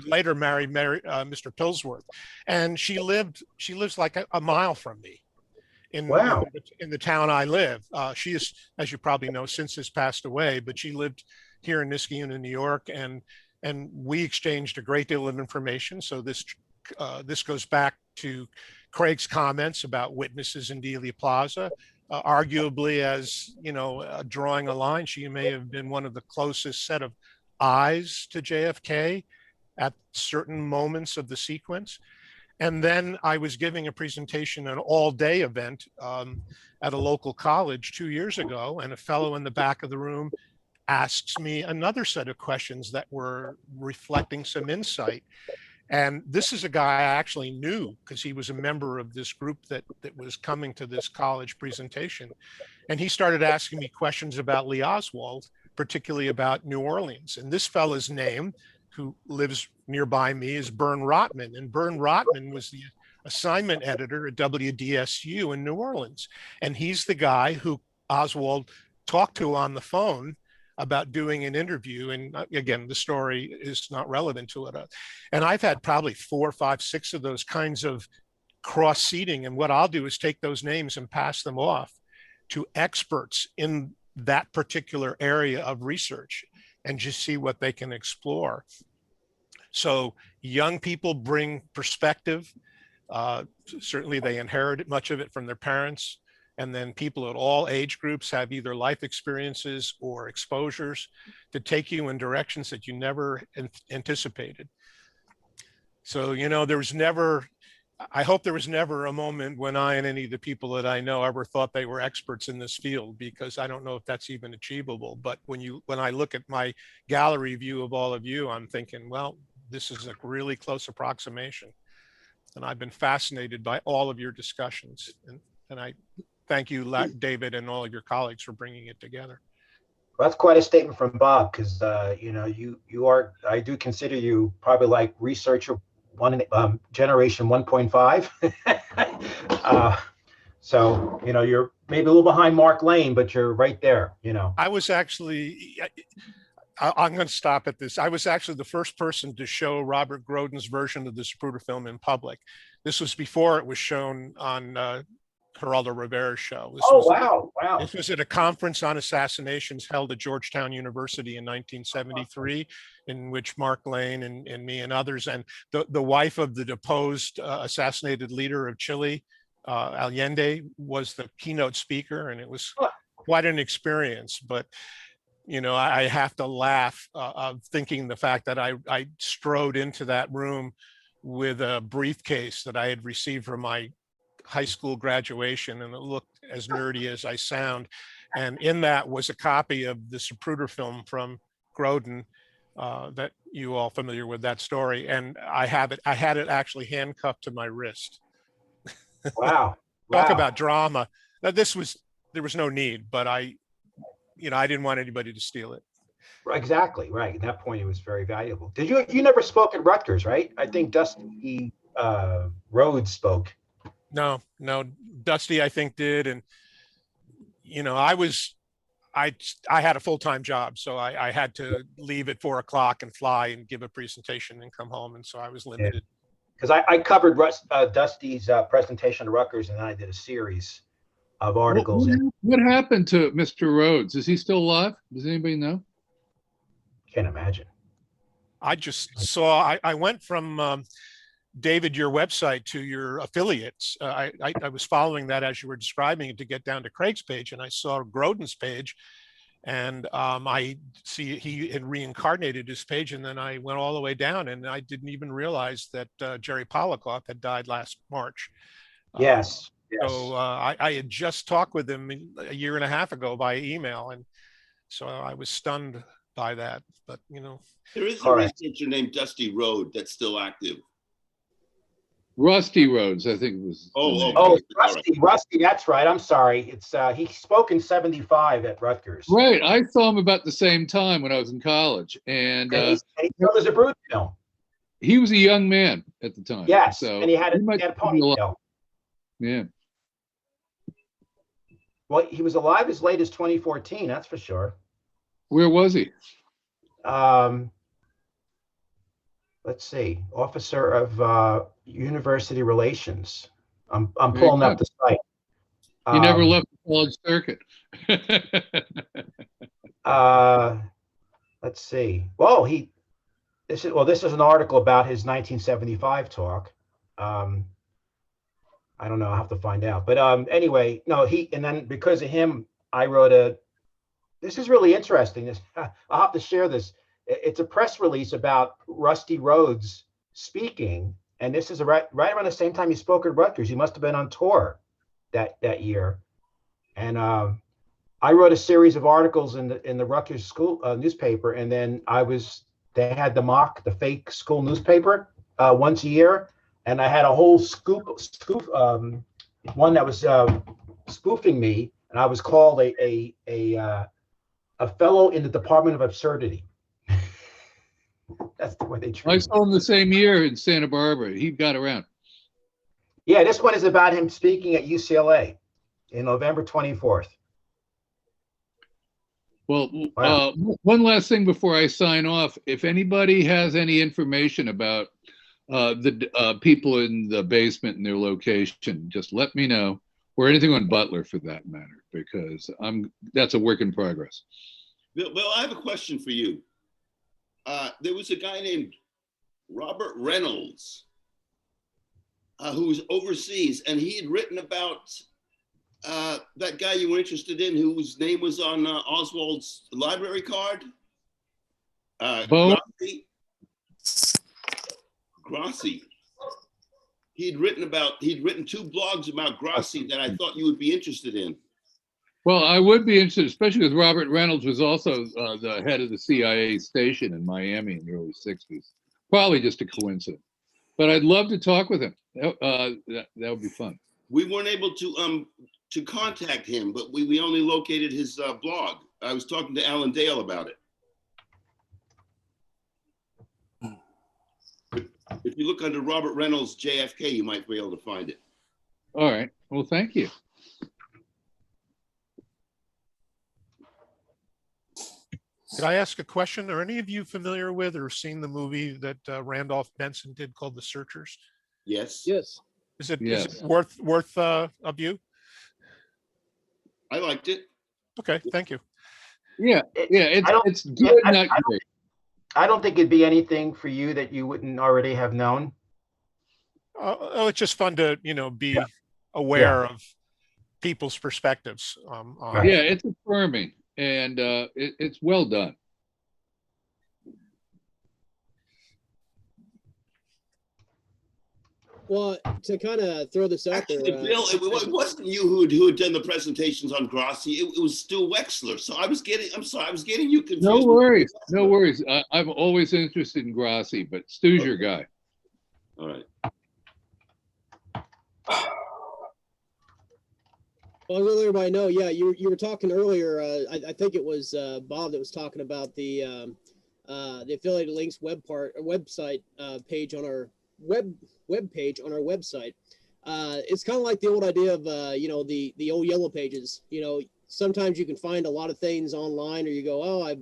later marry Mr. Pillsworth. And she lives like a mile from me in the town I live. She is, as you probably know, since has passed away, but she lived here in Niskayuna, New York, and we exchanged a great deal of information. So this goes back to Craig's comments about witnesses in Dealey Plaza. Arguably, as drawing a line, she may have been one of the closest set of eyes to JFK at certain moments of the sequence. And then I was giving a presentation, an all-day event at a local college 2 years ago, and a fellow in the back of the room asks me another set of questions that were reflecting some insight. And this is a guy I actually knew because he was a member of this group that was coming to this college presentation. And he started asking me questions about Lee Oswald, particularly about New Orleans. And this fellow's name, who lives nearby me, is Bern Rotman. And Bern Rotman was the assignment editor at WDSU in New Orleans. And he's the guy who Oswald talked to on the phone about doing an interview. And again, the story is not relevant to it. And I've had probably 4, 5, 6 of those kinds of cross seating. And what I'll do is take those names and pass them off to experts in that particular area of research and just see what they can explore. So young people bring perspective. Certainly they inherit much of it from their parents. And then people at all age groups have either life experiences or exposures to take you in directions that you never anticipated. So, I hope there was never a moment when I and any of the people that I know ever thought they were experts in this field, because I don't know if that's even achievable. But when I look at my gallery view of all of you, I'm thinking, well, this is a really close approximation. And I've been fascinated by all of your discussions. And I thank you, David, and all of your colleagues for bringing it together. Well, that's quite a statement from Bob, because you know, you are, I do consider you probably like researcher generation 1.5. So, you know, you're maybe a little behind Mark Lane, but you're right there, you know. I was actually, I'm going to stop at this. I was actually the first person to show Robert Groden's version of the Zapruder film in public. This was before it was shown on Geraldo Rivera's show. Wow. This was at a conference on assassinations held at Georgetown University in 1973, in which Mark Lane and me and others, and the wife of the deposed assassinated leader of Chile, Allende, was the keynote speaker, and it was quite an experience. But you know, I have to laugh of thinking the fact that I strode into that room with a briefcase that I had received from my high school graduation, and it looked as nerdy as I sound. And in that was a copy of the Zapruder film from Groden, that you all familiar with that story. And I had it actually handcuffed to my wrist. Wow. Talk about drama. Now there was no need, but I didn't want anybody to steal it. Exactly, right. At that point, it was very valuable. You never spoke at Rutgers, right? I think Dusty Rhodes spoke. No, Dusty, I think, did. And, you know, I had a full-time job, so I had to leave at 4 o'clock and fly and give a presentation and come home. And so I was limited. Because I covered Dusty's presentation to Rutgers, and then I did a series of articles. What happened to Mr. Rhodes? Is he still alive? Does anybody know? Can't imagine. I just saw, I went from, David, your website to your affiliates. I was following that as you were describing it to get down to Craig's page, and I saw Groden's page, and I see he had reincarnated his page, and then I went all the way down, and I didn't even realize that Jerry Polikoff had died last March. Yes. So I had just talked with him a year and a half ago by email, and so I was stunned by that. But you know, there is a researcher named Dusty Rhodes that's still active. Rusty Rhodes, I think it was. Rusty. That's right. I'm sorry. It's he spoke in '75 at Rutgers. Right. I saw him about the same time when I was in college, and he was a Zapruder film. He was a young man at the time. Yes, so and he had a ponytail. Yeah. Well, he was alive as late as 2014. That's for sure. Where was he? Let's see, officer of university relations. I'm pulling up the site. He never left the college circuit. Let's see. Well, this is an article about his 1975 talk. I don't know. I'll have to find out. But anyway, no, and then because of him, I wrote this is really interesting. I'll have to share this. It's a press release about Rusty Rhodes speaking. And this is right around the same time he spoke at Rutgers. He must have been on tour that year. And I wrote a series of articles in the Rutgers school newspaper. And then they had the fake school newspaper once a year. And I had a whole spoof one that was spoofing me, and I was called a fellow in the Department of Absurdity. That's the way they treat me. I saw him the same year in Santa Barbara. He got around. Yeah, this one is about him speaking at UCLA in November 24th. Well, wow. One last thing before I sign off. If anybody has any information about the people in the basement and their location, just let me know, or anything on Butler for that matter, because that's a work in progress. Well, I have a question for you. There was a guy named Robert Reynolds who was overseas, and he had written about that guy you were interested in, whose name was on Oswald's library card. Grassi. He'd written 2 blogs about Grassi that I thought you would be interested in. Well, I would be interested, especially because Robert Reynolds was also the head of the CIA station in Miami in the early 60s. Probably just a coincidence. but I'd love to talk with him. That would be fun. We weren't able to contact him, but we only located his blog. I was talking to Alan Dale about it. If you look under Robert Reynolds JFK, you might be able to find it. All right. Well, thank you. Could I ask a question? Are any of you familiar with or seen the movie that Randolph Benson did called The Searchers? Yes. Yes. Is it Yes. worth a view? I liked it. Okay, thank you. Yeah, yeah, I don't- it's good, not great. I don't think it'd be anything for you that you wouldn't already have known. It's just fun to be aware of people's perspectives. Right. Yeah, it's affirming, and it's well done. Well, to kind of throw this out Actually, there, Bill, it wasn't you who had done the presentations on Grassi. It was Stu Wexler. So I'm sorry, I was getting you confused. No worries, no worries. I'm always interested in Grassi, but Stu's your guy. All right. well, I'll let everybody know. Yeah, you were talking earlier. I think it was Bob that was talking about the affiliated links website page on our web page on our website. It's kind of like the old idea of the old yellow pages. Sometimes you can find a lot of things online, or you go, oh,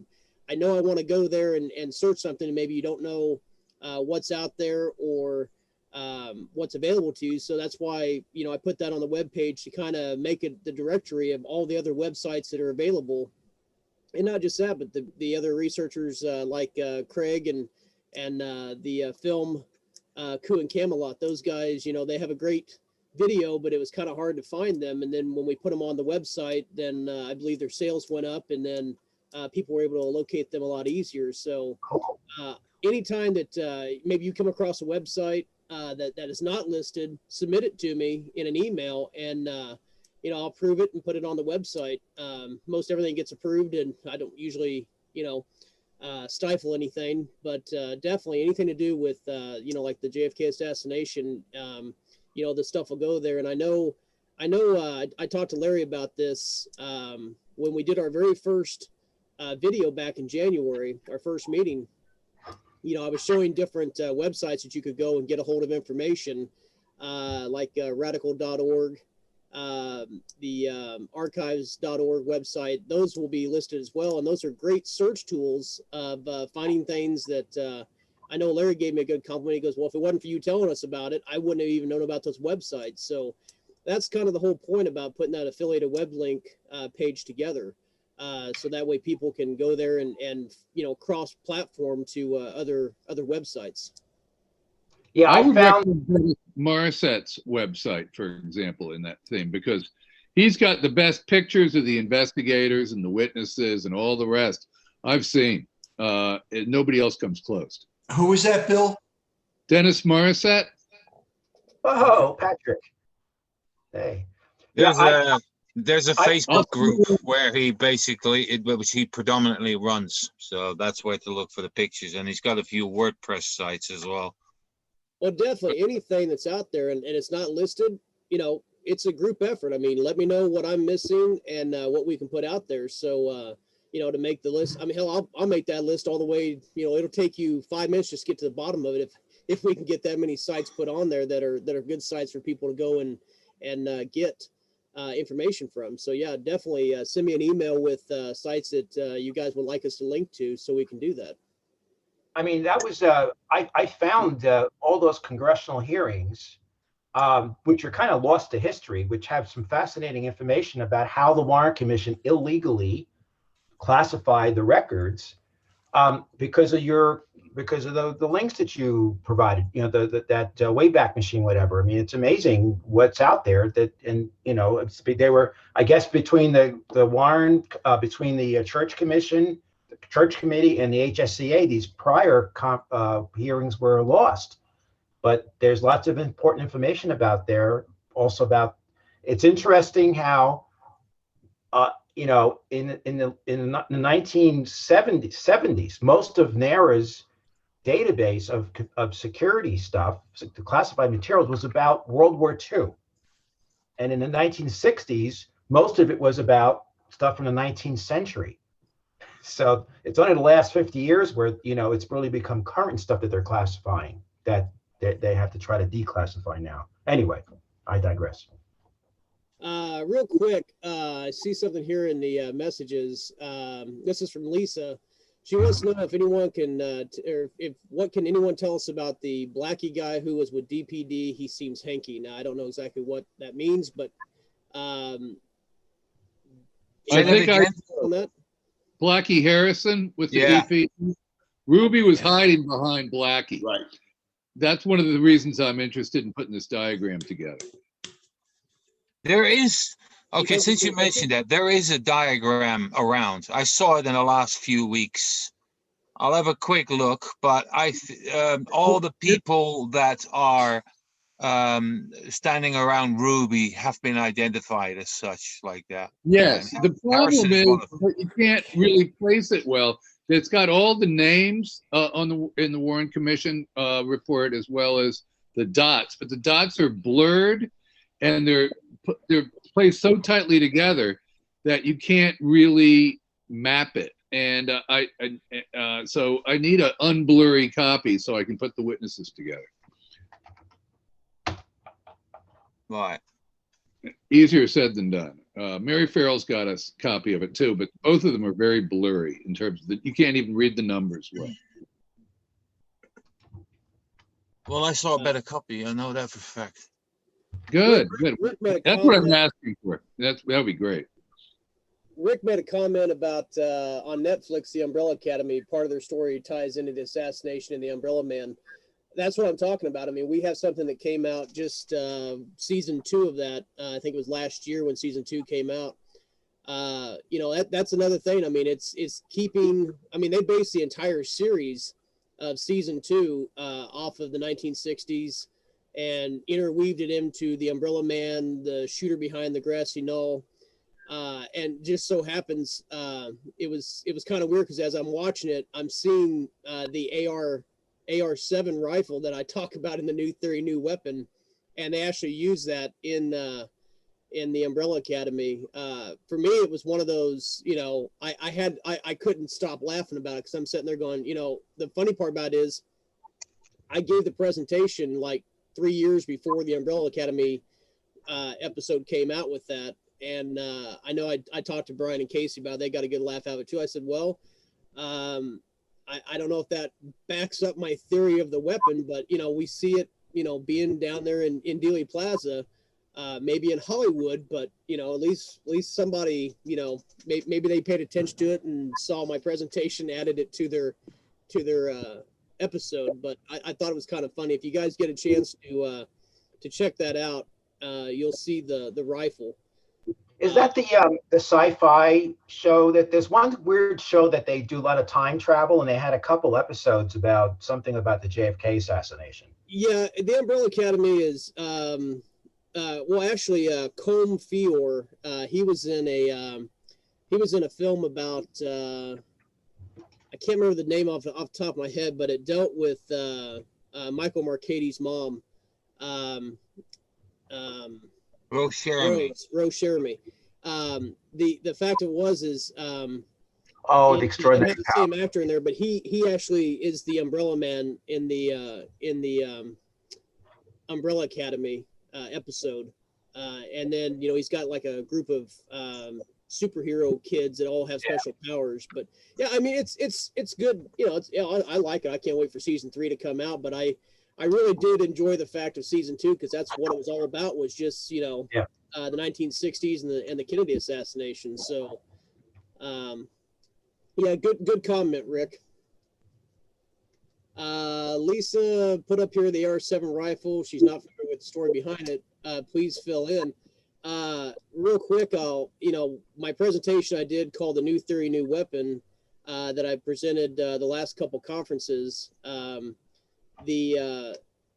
I know I want to go there and search something, and maybe you don't know what's out there or what's available to you. So that's why I put that on the web page to kind of make it the directory of all the other websites that are available, and not just that, but the other researchers like Craig and the film Coup and Camelot. Those guys, they have a great video, but it was kind of hard to find them. And then when we put them on the website, then I believe their sales went up, and then people were able to locate them a lot easier. So anytime that maybe you come across a website that is not listed, submit it to me in an email, and I'll approve it and put it on the website. Most everything gets approved, and I don't usually stifle anything, but definitely anything to do with like the JFK assassination, the stuff will go there. And I know I talked to Larry about this when we did our very first video back in January, our first meeting. I was showing different websites that you could go and get a hold of information, like radical.org, the archives.org website. Those will be listed as well, and those are great search tools of finding things that I know Larry gave me a good compliment. He goes, well, if it wasn't for you telling us about it, I wouldn't have even known about those websites. So that's kind of the whole point about putting that affiliated web link page together, so that way people can go there and cross platform to other websites. Yeah, I I would found recommend Morissette's website, for example, in that thing, because he's got the best pictures of the investigators and the witnesses and all the rest I've seen. Nobody else comes close. Who was that, Bill? Dennis Morissette. oh, Patrick. Hey. There's a Facebook group where he which he predominantly runs. So that's where to look for the pictures. And he's got a few WordPress sites as well. Well, definitely anything that's out there and it's not listed, it's a group effort. I mean, let me know what I'm missing and what we can put out there. So, to make the list, I mean, hell, I'll make that list all the way, it'll take you 5 minutes just to get to the bottom of it. If we can get that many sites put on there that are good sites for people to go and get information from. So yeah, definitely send me an email with sites that you guys would like us to link to so we can do that. I mean, that was I found all those congressional hearings, which are kind of lost to history, which have some fascinating information about how the Warren Commission illegally classified the records because of the links that you provided. That Wayback Machine, whatever. I mean, it's amazing what's out there. They were, I guess, between the Warren, between the Church Commission, the Church Committee, and the HSCA, these prior hearings were lost. But there's lots of important information about there. Also about, it's interesting how, in the 1970s, most of NARA's database of security stuff, the classified materials, was about World War II. And in the 1960s, most of it was about stuff from the 19th century. So it's only the last 50 years where, it's really become current stuff that they're classifying that they have to try to declassify now. Anyway, I digress. Real quick, I see something here in the messages. This is from Lisa. She wants to know if anyone can, can anyone tell us about the Blackie guy who was with DPD? He seems hanky. Now, I don't know exactly what that means, but I think on that. Blackie Harrison with the Yeah. DP. Ruby was hiding behind Blackie. Right. That's one of the reasons I'm interested in putting this diagram together. There is, okay, since you mentioned that, there is a diagram around. I saw it in the last few weeks. I'll have a quick look, but all the people that are standing around Ruby have been identified as such, like that. Yes, And the problem Harrison is one of them. that you can't really place it well. It's got all the names in the Warren Commission report, as well as the dots, but the dots are blurred and they're placed so tightly together that you can't really map it. And so I need an unblurry copy so I can put the witnesses together. Right. Easier said than done. Mary Farrell's got a copy of it too, but both of them are very blurry in terms of that you can't even read the numbers well. Well, I saw a better copy. I know that for a fact. Good. Rick made a That's what I'm comment. asking for. That'd be great. Rick made a comment about on Netflix, the Umbrella Academy. Part of their story ties into the assassination of the Umbrella Man. That's what I'm talking about. I mean, we have something that came out just season 2 of that. I think it was last year when season 2 came out. That's another thing. I mean, it's keeping. I mean, they based the entire series of season 2 off of the 1960s and interweaved it into the Umbrella Man, the shooter behind the grassy knoll. And just so happens, it was kind of weird because as I'm watching it, I'm seeing the AR-7 rifle that I talk about in the New Theory, New Weapon, and they actually use that in the Umbrella Academy. For me, it was one of those, I couldn't stop laughing about it because I'm sitting there going, the funny part about it is I gave the presentation like 3 years before the Umbrella Academy episode came out with that. And I know I talked to Brian and Casey about it. They got a good laugh out of it too. I said, well, I don't know if that backs up my theory of the weapon, but, we see it, being down there in Dealey Plaza, maybe in Hollywood, but, at least somebody, maybe they paid attention to it and saw my presentation, added it to their episode. But I thought it was kind of funny. If you guys get a chance to check that out, you'll see the rifle. Is that the sci-fi show that there's one weird show that they do a lot of time travel and they had a couple episodes about something about the JFK assassination? Yeah, the Umbrella Academy is Colm Feore. He was in a film about I can't remember the name off the top of my head, but it dealt with Michael Marcati's mom. Rose Sherman. Rose Sherman. The fact of it was is the extraordinary the same actor in there, but he actually is the Umbrella Man in the Umbrella Academy episode, and then he's got like a group of superhero kids that all have special powers. But yeah, I mean it's good. I like it. I can't wait for season 3 to come out. But I really did enjoy the fact of season 2 because that's what it was all about. Was just the 1960s and the Kennedy assassination. So, good comment, Rick. Lisa put up here the AR-7 rifle. She's not familiar with the story behind it. Please fill in. Real quick, my presentation I did called The New Theory, New Weapon that I presented the last couple conferences. The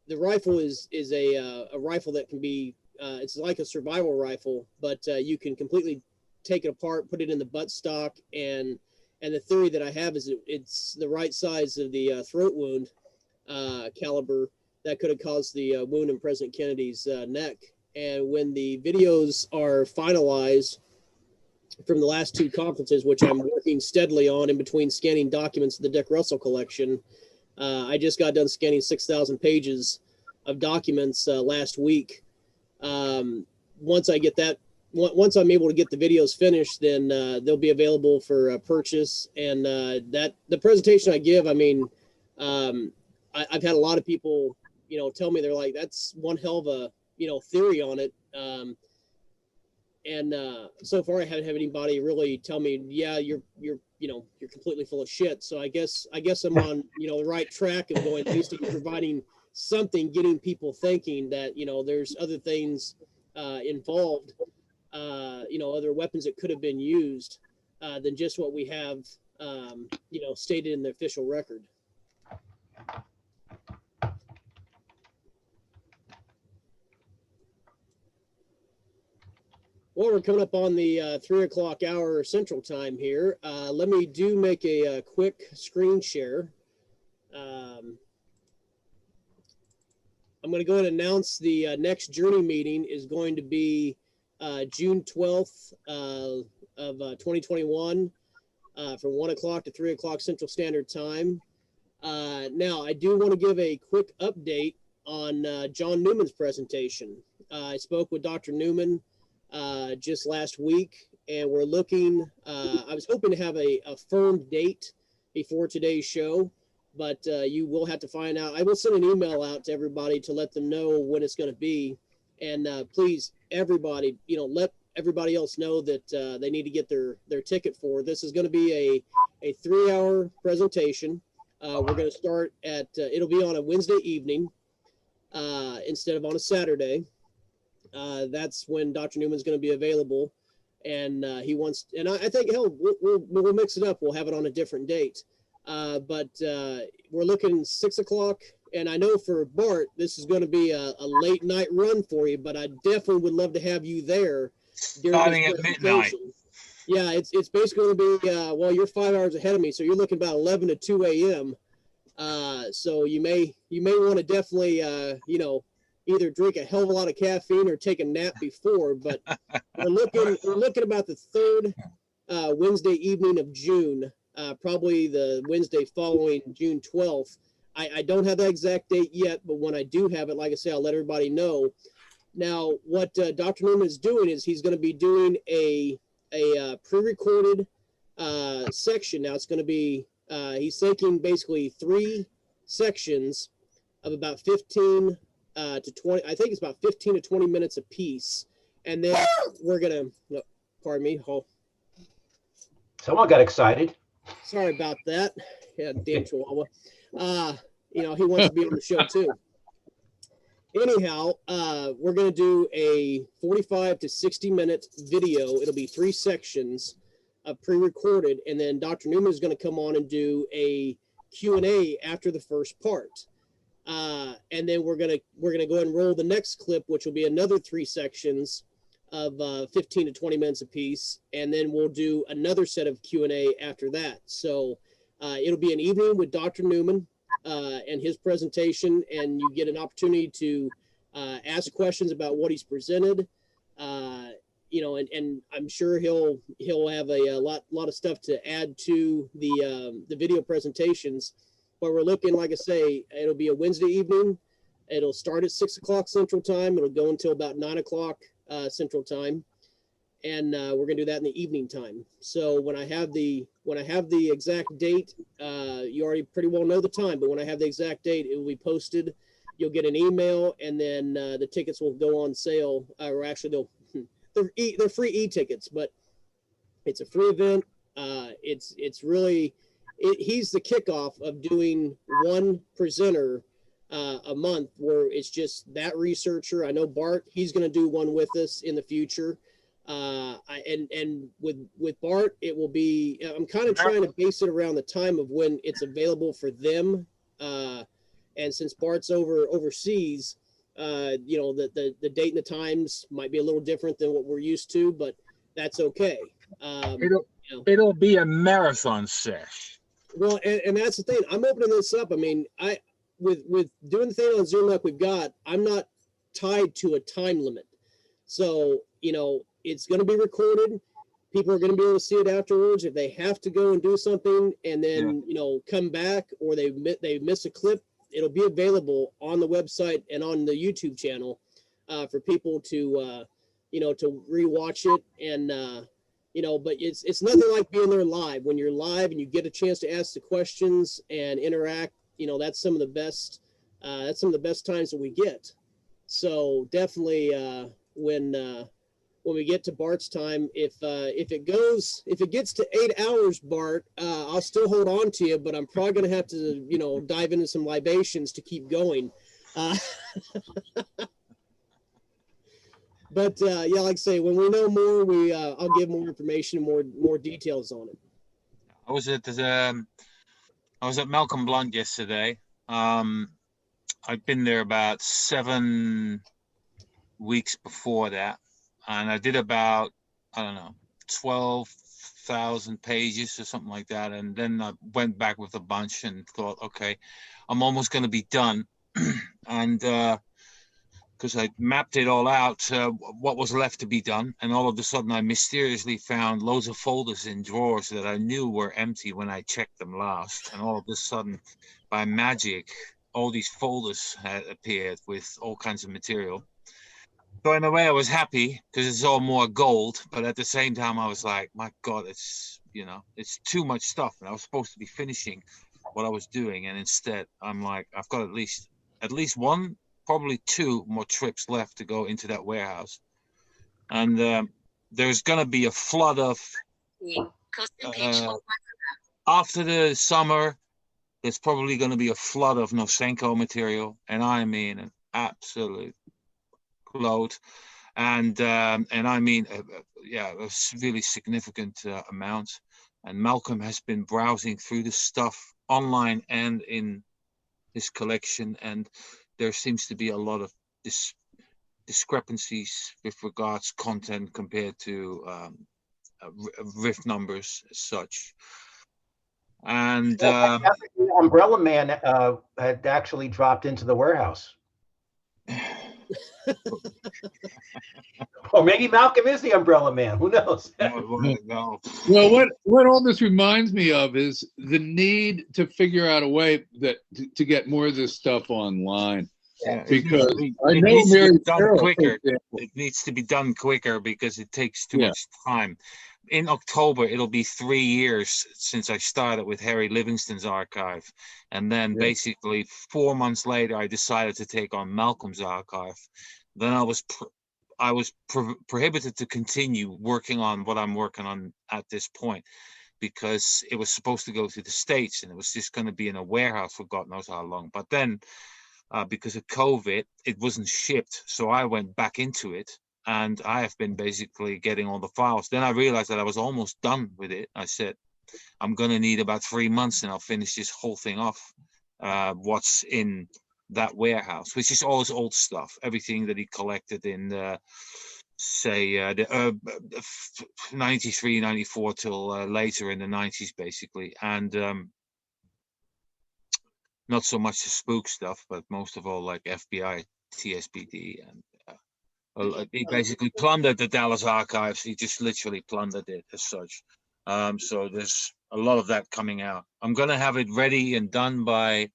rifle is a rifle that can be it's like a survival rifle, but you can completely take it apart, put it in the buttstock, and the theory that I have is it's the right size of the throat wound, caliber that could have caused the wound in President Kennedy's neck. And when the videos are finalized from the last two conferences, which I'm working steadily on in between scanning documents of the Dick Russell collection, I just got done scanning 6,000 pages of documents last week. Once I get that, once I'm able to get the videos finished, then they'll be available for purchase. And that the presentation I give, I mean, I've had a lot of people, you know, tell me, they're like, that's one hell of a, you know, theory on it. And so far I haven't had anybody really tell me, yeah, you're completely full of shit. So I guess I'm on, you know, the right track of going, at least providing something, getting people thinking that, you know, there's other things involved, you know, other weapons that could have been used than just what we have, you know, stated in the official record. Well, we're coming up on the 3 o'clock hour Central Time here. Let me make a quick screen share. I'm going to go ahead and announce the next Journey meeting is going to be June 12th of 2021 from 1 o'clock to 3 o'clock Central Standard Time. Now, I do want to give a quick update on John Newman's presentation. I spoke with Dr. Newman just last week, and we're looking, I was hoping to have a firm date before today's show, but you will have to find out. I will send an email out to everybody to let them know when it's going to be. And please, everybody, you know, let everybody else know that they need to get their ticket for. This is going to be a 3-hour presentation. We're going to start at, it'll be on a Wednesday evening instead of on a Saturday. That's when Dr. Newman's going to be available, and he wants. And I think, hell, we'll mix it up. We'll have it on a different date, but we're looking 6 o'clock. And I know for Bart, this is going to be a late night run for you, but I definitely would love to have you there starting at midnight. Yeah, it's basically going to be well, you're 5 hours ahead of me, so you're looking about 11 to 2 a.m. So you may want to definitely you know, either drink a hell of a lot of caffeine or take a nap before, but we're looking about the third Wednesday evening of June, probably the Wednesday following June 12th. I don't have that exact date yet, but when I do have it, like I say, I'll let everybody know. Now, what Dr. Newman is doing is he's going to be doing a pre-recorded section. Now it's going to be, he's taking basically 3 sections of about 15 to 20, I think it's about 15 to 20 minutes a piece. And then we're going to, pardon me. Oh. Someone got excited. Sorry about that. Yeah, damn Chihuahua. You know, he wants to be on the show too. Anyhow, we're going to do a 45 to 60-minute video. It'll be 3 sections of pre-recorded, and then Dr. Newman is going to come on and do a Q&A after the first part. And then we're gonna go ahead and roll the next clip, which will be another 3 sections of 15 to 20 minutes apiece, and then we'll do another set of Q&A after that. So it'll be an evening with Dr. Newman and his presentation, and you get an opportunity to ask questions about what he's presented. You know, and I'm sure he'll have a lot of stuff to add to the video presentations. But we're looking, like I say, it'll be a Wednesday evening. It'll start at 6 o'clock Central Time. It'll go until about 9 o'clock Central Time, and we're gonna do that in the evening time. So when I have the exact date, you already pretty well know the time. But when I have the exact date, it will be posted. You'll get an email, and then the tickets will go on sale. Or actually, they're free e-tickets, but it's a free event. It's really. He's the kickoff of doing one presenter a month, where it's just that researcher. I know Bart, he's going to do one with us in the future. And with Bart, it will be, I'm kind of trying to base it around the time of when it's available for them. And since Bart's overseas, you know, the date and the times might be a little different than what we're used to, but that's okay. It'll be a marathon sesh. Well, and that's the thing. I'm opening this up. I mean, with doing the thing on Zoom like we've got, I'm not tied to a time limit. So, you know, it's going to be recorded. People are going to be able to see it afterwards. If they have to go and do something and then, you know, come back, or they miss a clip, it'll be available on the website and on the YouTube channel for people to, you know, to rewatch it. And, you know, but it's nothing like being there live. When you're live and you get a chance to ask the questions and interact, you know, that's some of the best times that we get. So definitely when we get to Bart's time, if it gets to 8 hours, Bart, I'll still hold on to you, but I'm probably going to have to, you know, dive into some libations to keep going. But yeah, like I say, when we know more, I'll give more information and more details on it. I was at Malcolm Blunt yesterday. I've been there about 7 weeks before that, and I did about, I don't know, 12,000 pages or something like that. And then I went back with a bunch and thought, okay, I'm almost going to be done. And because I mapped it all out, what was left to be done. And all of a sudden I mysteriously found loads of folders in drawers that I knew were empty when I checked them last. And all of a sudden, by magic, all these folders had appeared with all kinds of material. So in a way I was happy because it's all more gold, but at the same time I was like, my God, it's, you know, it's too much stuff. And I was supposed to be finishing what I was doing. And instead I'm like, I've got at least one, probably 2 more trips left to go into that warehouse. And there's going to be a flood of, after the summer, there's probably going to be a flood of Nosenko material. And I mean, an absolute load. And I mean, yeah, a really significant amount. And Malcolm has been browsing through the stuff online and in his collection, and there seems to be a lot of discrepancies with regards content compared to riff numbers as such. And the Umbrella Man had actually dropped into the warehouse. Or maybe Malcolm is the Umbrella Man. Who knows? No. Well, what all this reminds me of is the need to figure out a way to get more of this stuff online. Yeah, because it needs to be done quicker. It needs to be done quicker because it takes too much time. In October, it'll be 3 years since I started with Harry Livingston's archive. And then basically 4 months later, I decided to take on Malcolm's archive. Then I was prohibited to continue working on what I'm working on at this point, because it was supposed to go to the States and it was just going to be in a warehouse for God knows how long. But then because of COVID, it wasn't shipped. So I went back into it and I have been basically getting all the files. Then I realized that I was almost done with it. I said, I'm going to need about 3 months and I'll finish this whole thing off. What's in that warehouse, which is all his old stuff, everything that he collected in the 93, 94 till later in the 90s, basically. And not so much the spook stuff, but most of all like FBI, TSPD, and he basically plundered the Dallas archives. He just literally plundered it as such. So there's a lot of that coming out. I'm going to have it ready and done by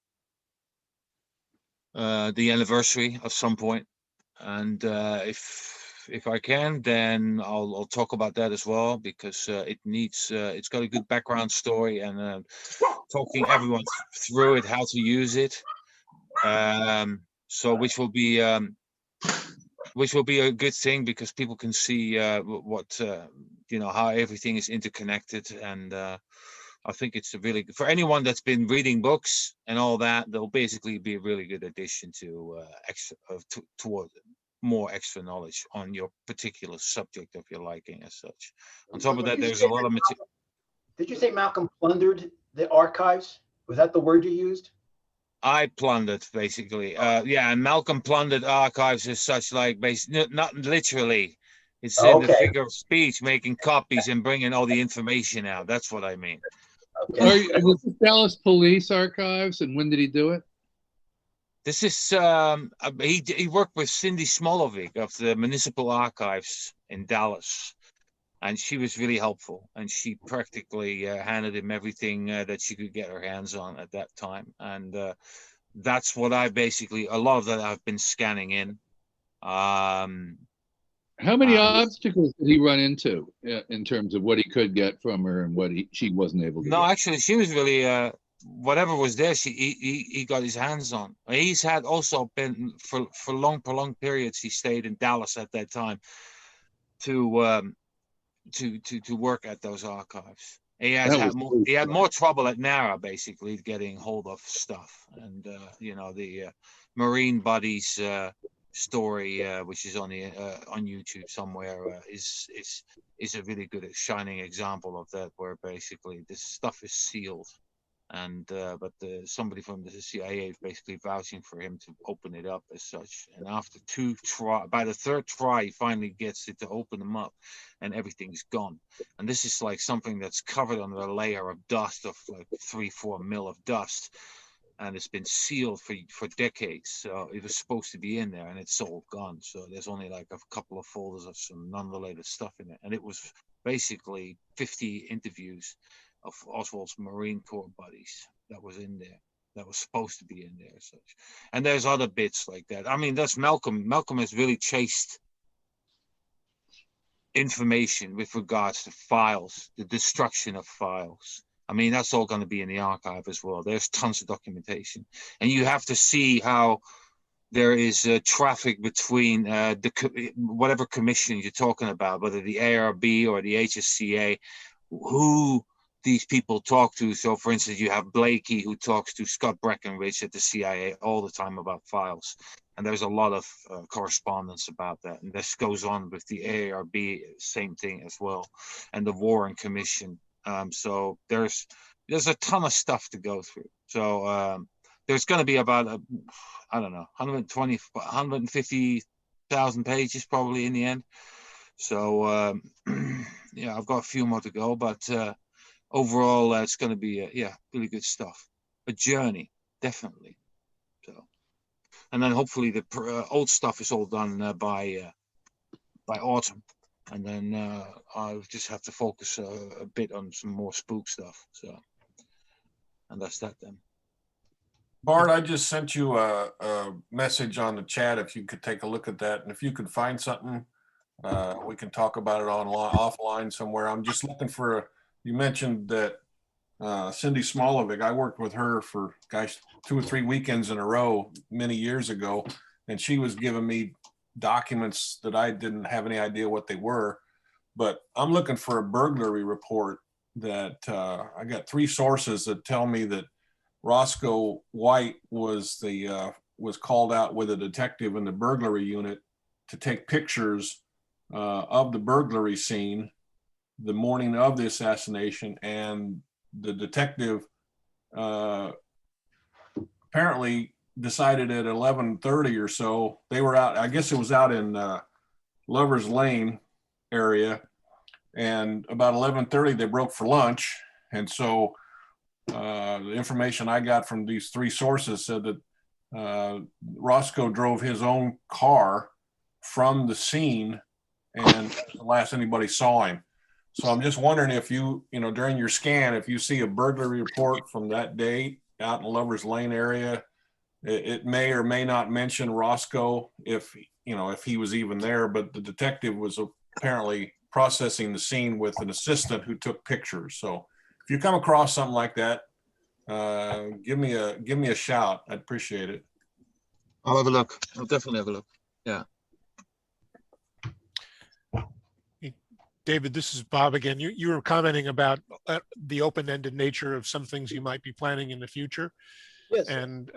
the anniversary of some point. And if I can, then I'll talk about that as well, because it needs, it's got a good background story, and talking everyone through it, how to use it. So which will be a good thing, because people can see what you know, how everything is interconnected. And I think it's a really, for anyone that's been reading books and all that, they'll basically be a really good addition to toward more extra knowledge on your particular subject of your liking as such. On top of that, there's a lot of material. Did you say Malcolm plundered the archives? Was that the word you used? I plundered, basically. Yeah, and Malcolm plundered archives as such, like, not literally. It's in the figure of speech, making copies and bringing all the information out. That's what I mean. Was it Dallas Police Archives, and when did he do it? This is he worked with Cindy Smolovic of the Municipal Archives in Dallas, and she was really helpful. And she practically handed him everything that she could get her hands on at that time. And that's what I basically, a lot of that I've been scanning in. How many obstacles did he run into in terms of what he could get from her and what she wasn't able to No, get? actually, she was really whatever was there. He got his hands on. He's had also been for prolonged periods. He stayed in Dallas at that time to work at those archives. He had more trouble at NARA basically getting hold of stuff, and the Marine Buddies story, which is on YouTube somewhere, is a really good shining example of that, where basically this stuff is sealed, and but somebody from the CIA is basically vouching for him to open it up as such. And after by the third try, he finally gets it to open them up, and everything's gone. And this is like something that's covered under a layer of dust of like 3-4 mil of dust, and it's been sealed for decades. So it was supposed to be in there, and it's all gone. So there's only like a couple of folders of some non-related stuff in it, and it was basically 50 interviews of Oswald's Marine Corps buddies that was in there, that was supposed to be in there as such. And there's other bits like that. I mean, that's Malcolm. Malcolm has really chased information with regards to files, the destruction of files. I mean, that's all going to be in the archive as well. There's tons of documentation. And you have to see how there is traffic between whatever commission you're talking about, whether the ARB or the HSCA, who these people talk to. So, for instance, you have Blakey, who talks to Scott Breckinridge at the CIA all the time about files. And there's a lot of correspondence about that. And this goes on with the ARB, same thing as well, and the Warren Commission. So there's a ton of stuff to go through. So there's going to be about, 150,000 pages probably in the end. So, yeah, I've got a few more to go, but overall, it's going to be, really good stuff. A journey, definitely. So, and then hopefully the old stuff is all done by autumn. And then I'll just have to focus a bit on some more spook stuff. So, and that's that then. Bart, I just sent you a message on the chat. If you could take a look at that, and if you could find something, we can talk about it offline somewhere. I'm just looking for. You mentioned that Cindy Smolovic. I worked with her for 2 or 3 weekends in a row many years ago, and she was giving me documents that I didn't have any idea what they were. But I'm looking for a burglary report that I got 3 sources that tell me that Roscoe White was called out with a detective in the burglary unit to take pictures of the burglary scene the morning of the assassination, and the detective apparently decided at 11:30 or so, they were out, I guess it was out in Lover's Lane area, and about 11:30 they broke for lunch. And so the information I got from these 3 sources said that Roscoe drove his own car from the scene, and that's the last anybody saw him. So I'm just wondering if during your scan, if you see a burglary report from that date out in Lover's Lane area, it may or may not mention Roscoe if he was even there, but the detective was apparently processing the scene with an assistant who took pictures. So if you come across something like that, give me a shout. I'd appreciate it. I'll have a look. I'll definitely have a look. Yeah. David, this is Bob again. You were commenting about the open-ended nature of some things you might be planning in the future. Yes. And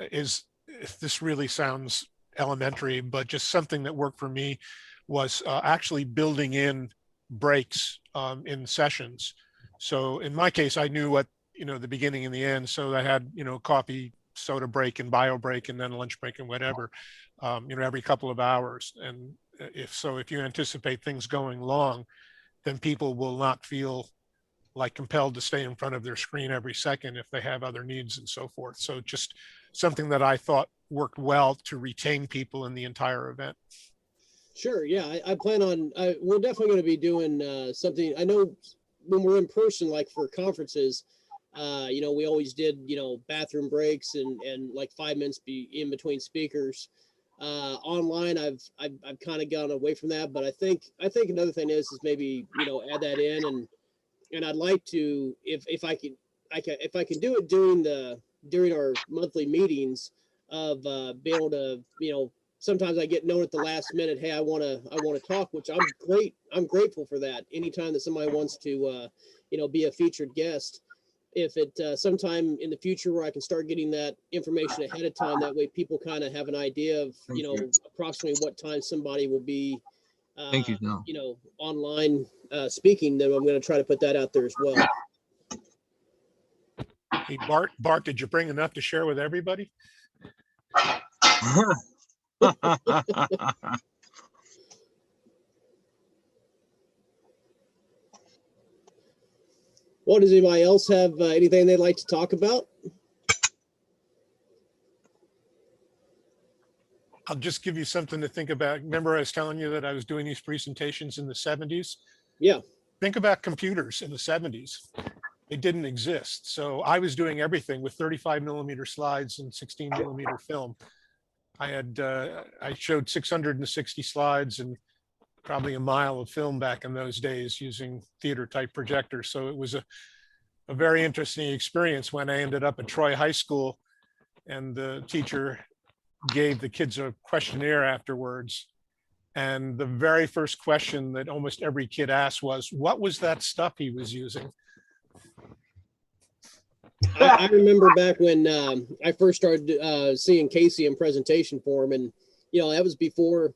this really sounds elementary, but just something that worked for me was actually building in breaks in sessions. So in my case, I knew what, the beginning and the end. So I had, coffee, soda break and bio break, and then lunch break and whatever, every couple of hours. And if you anticipate things going long, then people will not feel like compelled to stay in front of their screen every second if they have other needs and so forth. So just something that I thought worked well to retain people in the entire event. Sure. Yeah, I plan on. We're definitely going to be doing something. I know when we're in person, like for conferences, we always did, bathroom breaks and like 5 minutes in between speakers. Online, I've kind of gone away from that, but I think another thing is maybe add that in, and I'd like to, if I can do it during our monthly meetings of be able to, sometimes I get known at the last minute, hey, I want to talk, which I'm grateful for that. Anytime that somebody wants to be a featured guest, if it sometime in the future where I can start getting that information ahead of time, that way people kind of have an idea of approximately what time somebody will be Thank you, John. online speaking, then I'm going to try to put that out there as well. Hey, Bart, did you bring enough to share with everybody? Well, does anybody else have anything they'd like to talk about? I'll just give you something to think about. Remember I was telling you that I was doing these presentations in the 70s? Yeah. Think about computers in the 70s. They didn't exist. So I was doing everything with 35 millimeter slides and 16 millimeter film. I showed 660 slides and probably a mile of film back in those days using theater type projectors. So it was a very interesting experience when I ended up at Troy High School and the teacher gave the kids a questionnaire afterwards. And the very first question that almost every kid asked was, what was that stuff he was using? I remember back when I first started seeing Casey in presentation form, and that was before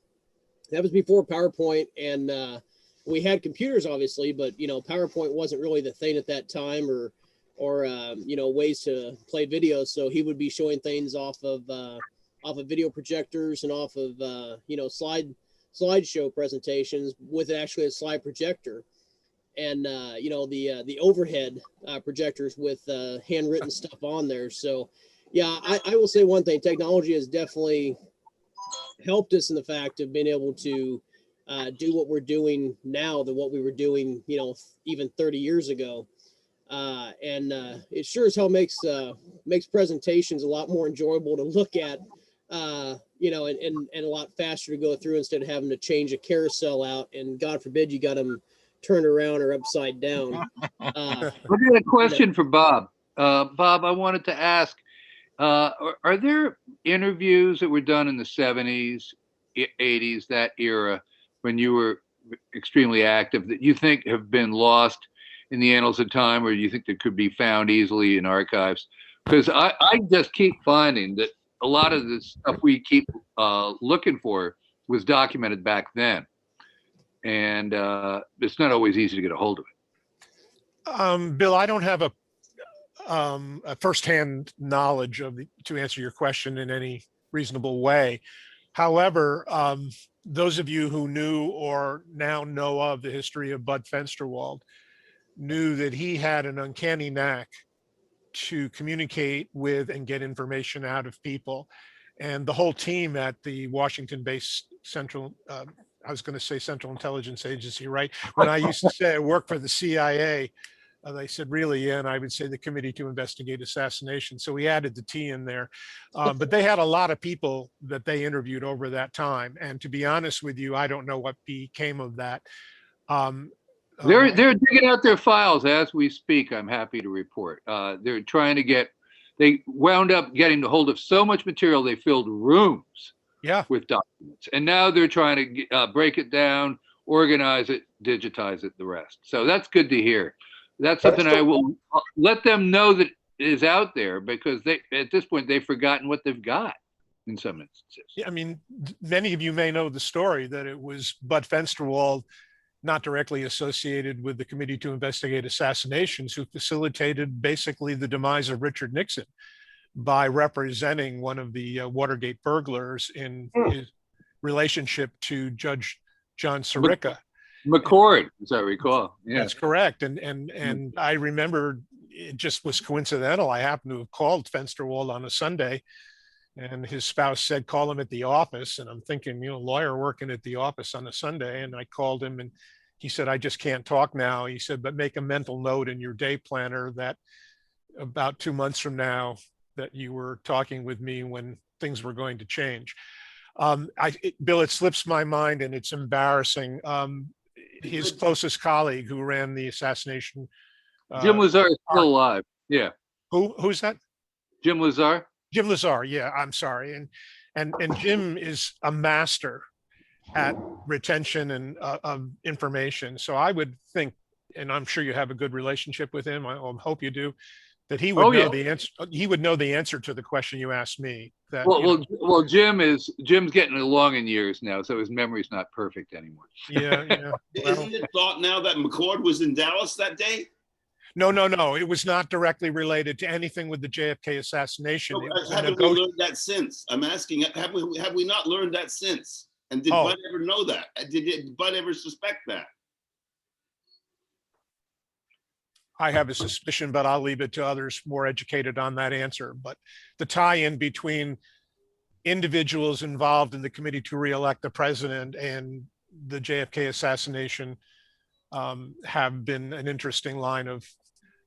PowerPoint, and we had computers obviously, but PowerPoint wasn't really the thing at that time, or ways to play video. So he would be showing things off of video projectors and off of slideshow presentations with actually a slide projector, and the overhead projectors with handwritten stuff on there. So yeah, I will say one thing: technology has definitely helped us in the fact of being able to do what we're doing now than what we were doing, even 30 years ago. And it sure as hell makes presentations a lot more enjoyable to look at, and a lot faster to go through instead of having to change a carousel out, and God forbid you got them turned around or upside down. I got a question for Bob. Bob, I wanted to ask, are there interviews that were done in the 70s, 80s, that era, when you were extremely active, that you think have been lost in the annals of time, or you think that could be found easily in archives? Because I just keep finding that a lot of the stuff we keep looking for was documented back then. And it's not always easy to get a hold of it. Bill, I don't have a firsthand knowledge to answer your question in any reasonable way. However, those of you who knew or now know of the history of Bud Fensterwald knew that he had an uncanny knack to communicate with and get information out of people. And the whole team at the Washington-based Central Intelligence Agency, right? When I used to say I worked for the CIA, they said, really? Yeah, and I would say the Committee to Investigate Assassination. So we added the T in there. But they had a lot of people that they interviewed over that time. And to be honest with you, I don't know what became of that. They're digging out their files as we speak, I'm happy to report. They're trying to they wound up getting a hold of so much material, they filled rooms with documents. And now they're trying to break it down, organize it, digitize it, the rest. So that's good to hear. That's something I will let them know that is out there, because at this point, they've forgotten what they've got in some instances. Yeah, I mean, many of you may know the story that it was Bud Fensterwald, not directly associated with the Committee to Investigate Assassinations, who facilitated basically the demise of Richard Nixon by representing one of the Watergate burglars in his relationship to Judge John Sirica. McCord, as I recall. Yeah. That's correct. And I remember it just was coincidental. I happened to have called Fensterwald on a Sunday And his spouse said, call him at the office. And I'm thinking, lawyer working at the office on a Sunday. And I called him and he said, I just can't talk now. He said, but make a mental note in your day planner that about 2 months from now that you were talking with me when things were going to change. Bill, it slips my mind and it's embarrassing. His closest colleague who ran the assassination. Jim Lazar is still alive. Yeah. Who's that? Jim Lazar. Jim Lazar. Yeah, I'm sorry. And Jim is a master at retention and of information. So I would think, and I'm sure you have a good relationship with him. I hope you do, that he would know the answer. He would know the answer to the question you asked me. That, well, Jim's getting along in years now, so his memory's not perfect anymore. Yeah. Well, isn't it thought now that McCord was in Dallas that day? No. It was not directly related to anything with the JFK assassination. No, haven't we learned that since? I'm asking, have we not learned that since? And did Bud ever know that? Did Bud ever suspect that? I have a suspicion, but I'll leave it to others more educated on that answer. But the tie-in between individuals involved in the committee to re-elect the president and the JFK assassination have been an interesting line of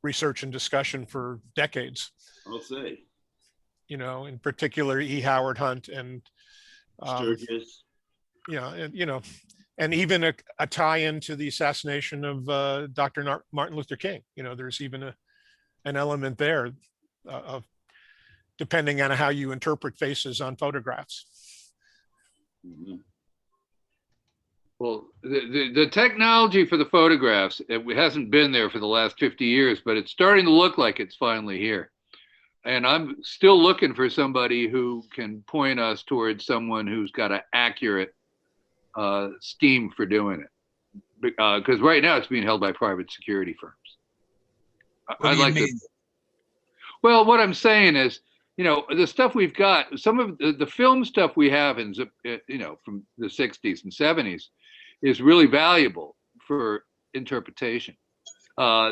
research and discussion for decades. I'll say. In particular, E. Howard Hunt and Sturgis. And even a tie-in to the assassination of Dr. Martin Luther King. There's even an element there of depending on how you interpret faces on photographs. Mm-hmm. Well, the technology for the photographs, it hasn't been there for the last 50 years, but it's starting to look like it's finally here. And I'm still looking for somebody who can point us towards someone who's got an accurate scheme for doing it. Because right now it's being held by private security firms. I'd like to. Well, what I'm saying is, the stuff we've got, some of the film stuff we have in, from the 60s and 70s is really valuable for interpretation.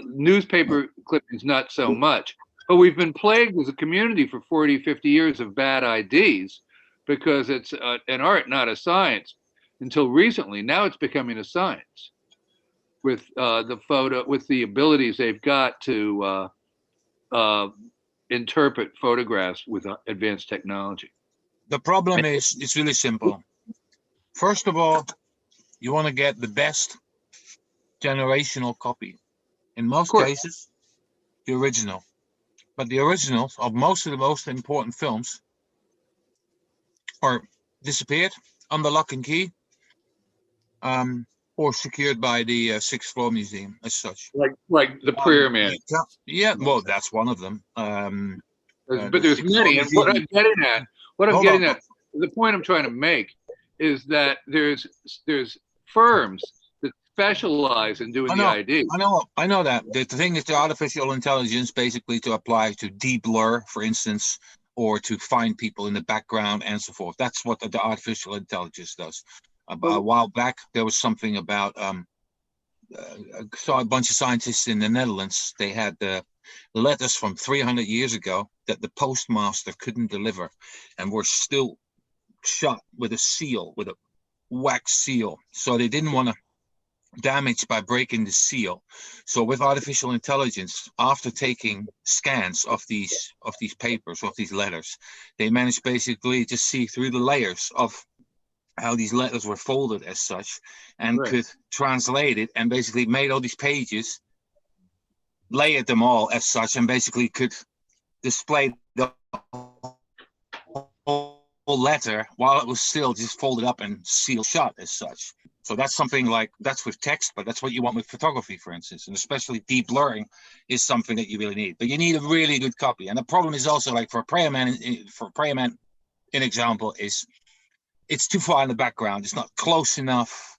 Newspaper clippings, not so much. But we've been plagued as a community for 40, 50 years of bad IDs because it's an art, not a science. Until recently, now it's becoming a science with the abilities they've got to interpret photographs with advanced technology. The problem is, it's really simple. First of all, you want to get the best generational copy. In most cases, the original. But the originals of most of the most important films are disappeared under lock and key, or secured by the Sixth Floor Museum as such. Like the Prayer Man. Yeah, well, that's one of them. But there's many. And what I'm getting at, the point I'm trying to make is that there's firms that specialize in doing the ID. I know that. The thing is the artificial intelligence basically to apply to de-blur, for instance, or to find people in the background and so forth. That's what the artificial intelligence does. A while back, there was something about, I saw a bunch of scientists in the Netherlands. They had letters from 300 years ago that the postmaster couldn't deliver and were still shot with a seal, with a wax seal. So they didn't want to damage by breaking the seal. So with artificial intelligence, after taking scans of these papers, of these letters, they managed basically to see through the layers of how these letters were folded as such, and could translate it, and basically made all these pages, layered them all as such, and basically could display the whole letter while it was still just folded up and sealed shut as such. So that's something like, that's with text, but that's what you want with photography, for instance, and especially deep blurring is something that you really need. But you need a really good copy. And the problem is also, like for a prayer man, an example is, it's too far in the background. It's not close enough.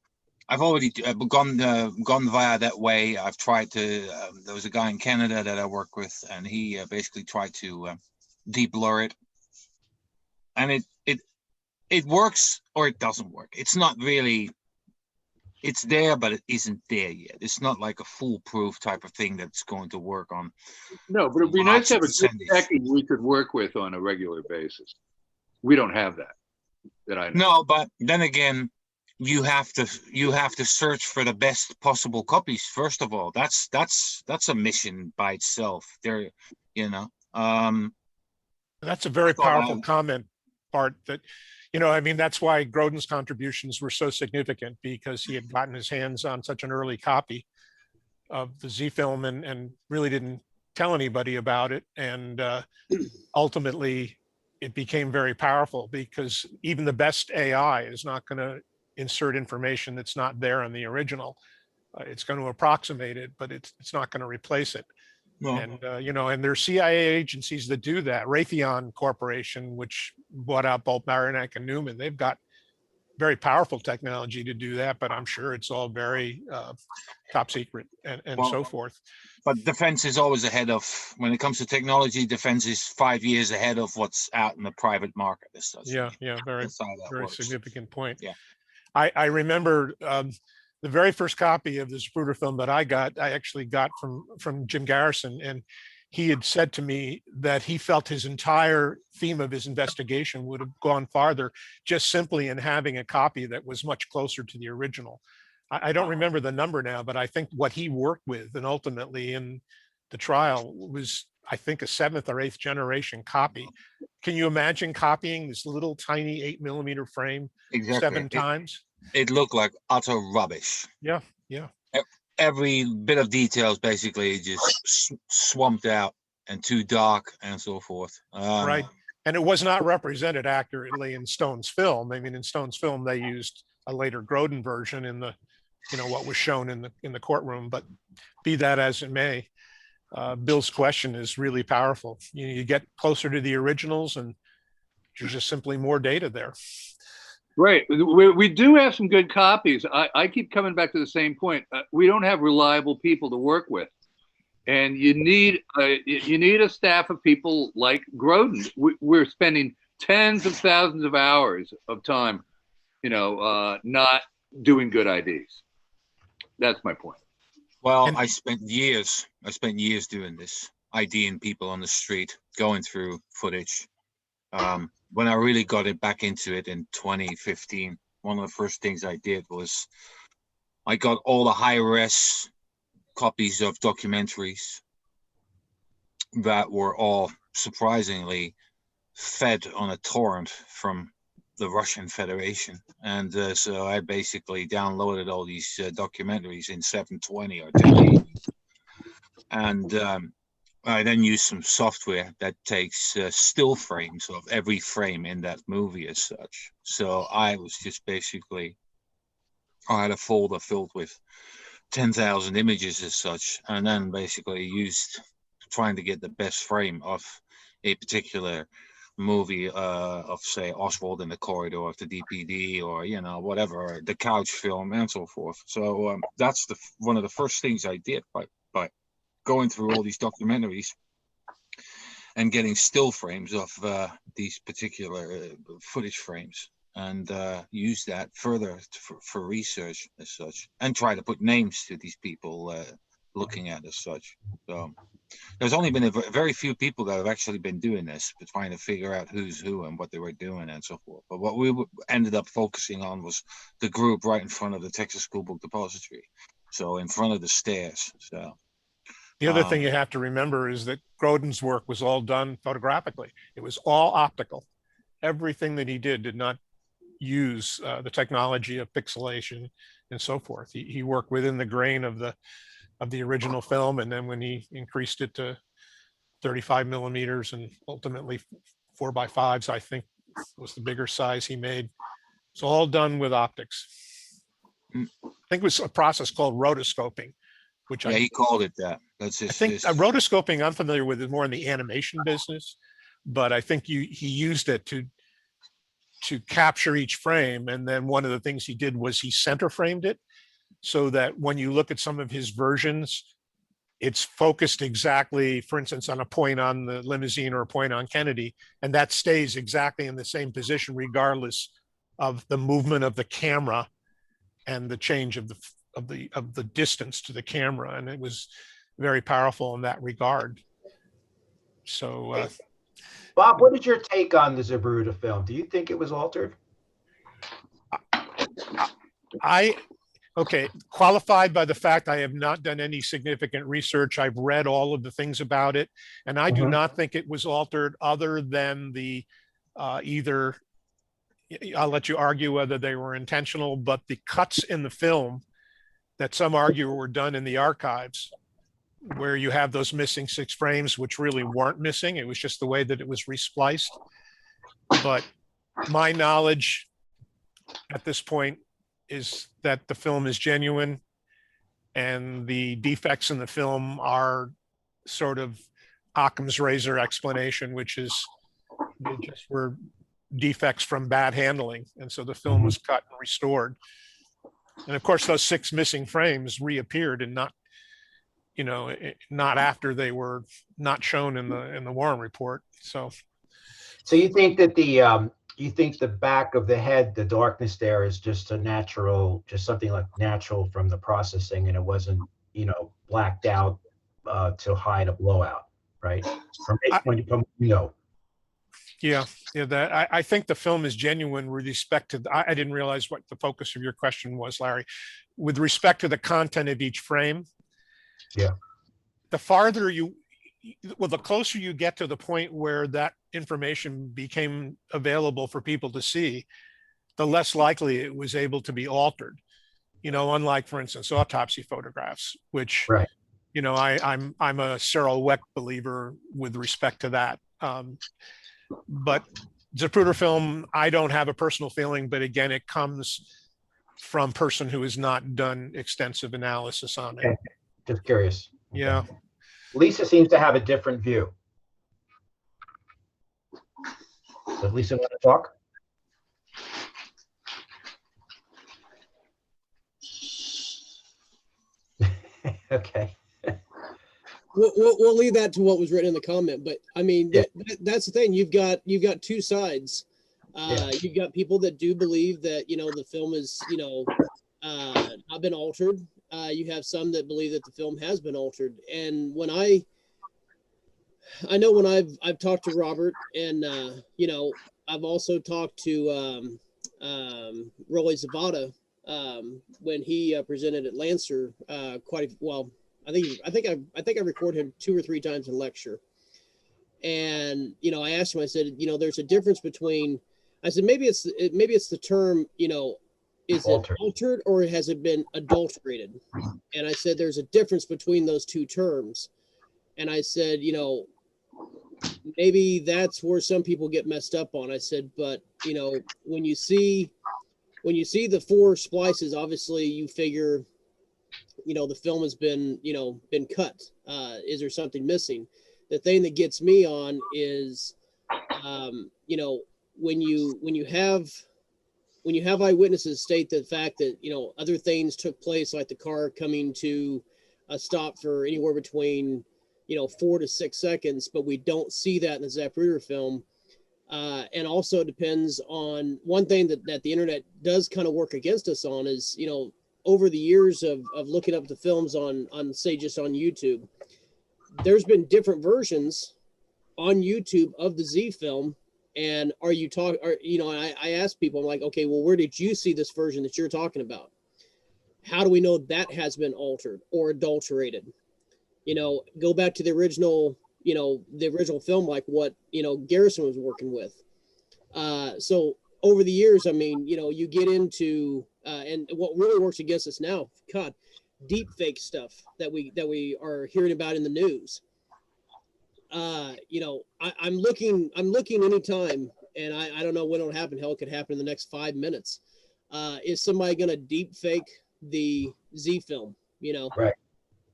I've already gone via that way. I've tried to. There was a guy in Canada that I work with, and he basically tried to de-blur it, and it works or it doesn't work. It's not really. It's there, but it isn't there yet. It's not like a foolproof type of thing that's going to work on. No, but it'd be nice to have a good techie we could work with on a regular basis. We don't have that I know. No, but then again, you have to search for the best possible copies first of all. That's a mission by itself. There, you know. That's a very thought powerful I- comment, Bart, that, I mean, that's why Grodin's contributions were so significant, because he had gotten his hands on such an early copy of the Z film and really didn't tell anybody about it. And ultimately, it became very powerful, because even the best AI is not going to insert information that's not there in the original. It's going to approximate it, but it's not going to replace it. No. And and there's CIA agencies that do that. Raytheon Corporation, which bought out both Baranek and Newman, they've got very powerful technology to do that, but I'm sure it's all very top secret and Well, so forth. But defense is always ahead of, when it comes to technology, defense is 5 years ahead of what's out in the private market as such. Yeah, very, That's how that very works. significant point. Yeah. I remember the very first copy of the Zapruder film that I actually got from Jim Garrison, and he had said to me that he felt his entire theme of his investigation would have gone farther just simply in having a copy that was much closer to the original. I don't remember the number now, but I think what he worked with and ultimately in the trial was, I think, a 7th or 8th generation copy. Can you imagine copying this little tiny 8mm frame Exactly. 7 times? It looked like utter rubbish. Yeah. Every bit of details basically just swamped out and too dark and so forth. Right. And it was not represented accurately in Stone's film. I mean, in Stone's film, they used a later Grodin version in the, what was shown in the courtroom. But be that as it may, Bill's question is really powerful. You get closer to the originals, and there's just simply more data there. Right. We do have some good copies. I keep coming back to the same point. We don't have reliable people to work with, and you need a staff of people like Grodin. We're spending tens of thousands of hours of time, not doing good IDs. That's my point. Well, I spent years doing this, IDing people on the street, going through footage. When I really got it back into it in 2015, one of the first things I did was I got all the high-res copies of documentaries that were all surprisingly fed on a torrent from the Russian Federation. And so I basically downloaded all these documentaries in 720 or 1080. And I then used some software that takes still frames of every frame in that movie as such. So I was just basically, I had a folder filled with 10,000 images as such, and then basically used trying to get the best frame of a particular movie of, say, Oswald in the Corridor of the DPD, or whatever, the couch film and so forth. So that's one of the first things I did by going through all these documentaries and getting still frames of these particular footage frames, and use that further for research as such, and try to put names to these people looking at as such. So there's only been very few people that have actually been doing this, but trying to figure out who's who and what they were doing and so forth. But what we ended up focusing on was the group right in front of the Texas School Book Depository, so in front of the stairs. So the other thing you have to remember is that Grodin's work was all done photographically. It was all optical. Everything that he did not use the technology of pixelation and so forth. He worked within the grain of the original film, and then when he increased it to 35mm and ultimately 4x5s, I think was the bigger size he made. It's all done with optics. I think it was a process called rotoscoping, which he called it that. That's his. I think rotoscoping I'm familiar with is more in the animation business, but I think he used it to capture each frame. And then one of the things he did was he center framed it, so that when you look at some of his versions, it's focused exactly, for instance, on a point on the limousine or a point on Kennedy, and that stays exactly in the same position regardless of the movement of the camera and the change of the distance to the camera. And it was very powerful in that regard. So Bob, what is your take on the Zapruder film? Do you think it was altered? Okay, qualified by the fact I have not done any significant research. I've read all of the things about it, and I do not think it was altered other than the either, I'll let you argue whether they were intentional, but the cuts in the film that some argue were done in the archives, where you have those missing 6 frames, which really weren't missing. It was just the way that it was respliced. But my knowledge at this point is that the film is genuine, and the defects in the film are sort of Occam's razor explanation, which is they just were defects from bad handling. And so the film was cut and restored. And of course, those 6 missing frames reappeared, and not, you know, not after they were not shown in the Warren report. So you think that you think the back of the head, the darkness there, is just a natural, just something like natural from the processing, and it wasn't, you know, blacked out to hide a blowout, right? Yeah, that I think the film is genuine with respect to. I didn't realize what the focus of your question was, Larry. With respect to the content of each frame, yeah, the farther the closer you get to the point where that information became available for people to see, the less likely it was able to be altered. You know, unlike, for instance, autopsy photographs, which, right, you know, I'm a Cyril Weck believer with respect to that. But Zapruder film, I don't have a personal feeling, but again, it comes from a person who has not done extensive analysis on it. Okay. Just curious. Yeah. Lisa seems to have a different view. Does Lisa want to talk? Okay. We'll leave that to what was written in the comment. But I mean, Yeah. that's the thing. You've got 2 sides. Yeah. You've got people that do believe that, you know, the film is, you know, not been altered. You have some that believe that the film has been altered. And when I know when I've talked to Robert, and you know, I've also talked to Rolly Zavada when he presented at Lancer I think I recorded him 2 or 3 times in lecture. And, you know, I asked him, I said, you know, there's a difference between, I said, maybe it's the term, you know, is it altered or has it been adulterated? And I said, there's a difference between those 2 terms. And I said, you know, maybe that's where some people get messed up on. I said, but, you know, when you see the 4 splices, obviously you figure, you know, the film has been cut. Is there something missing? The thing that gets me on is, you know, when you have eyewitnesses state the fact that, you know, other things took place, like the car coming to a stop for anywhere between, you know, 4 to 6 seconds, but we don't see that in the Zapruder film. And also it depends on one thing that the internet does kind of work against us on is, you know, over the years of looking up the films on say just on YouTube, there's been different versions on YouTube of the Z film. And you know, I ask people, I'm like, okay, well, where did you see this version that you're talking about? How do we know that has been altered or adulterated? You know, go back to the original film, like what, you know, Garrison was working with. So over the years, I mean, you know, you get into, and what really works against us now, God, deep fake stuff that we are hearing about in the news. You know, I'm looking anytime, and I don't know when it'll happen. Hell, it could happen in the next 5 minutes. Is somebody going to deep fake the Z film, you know? Right.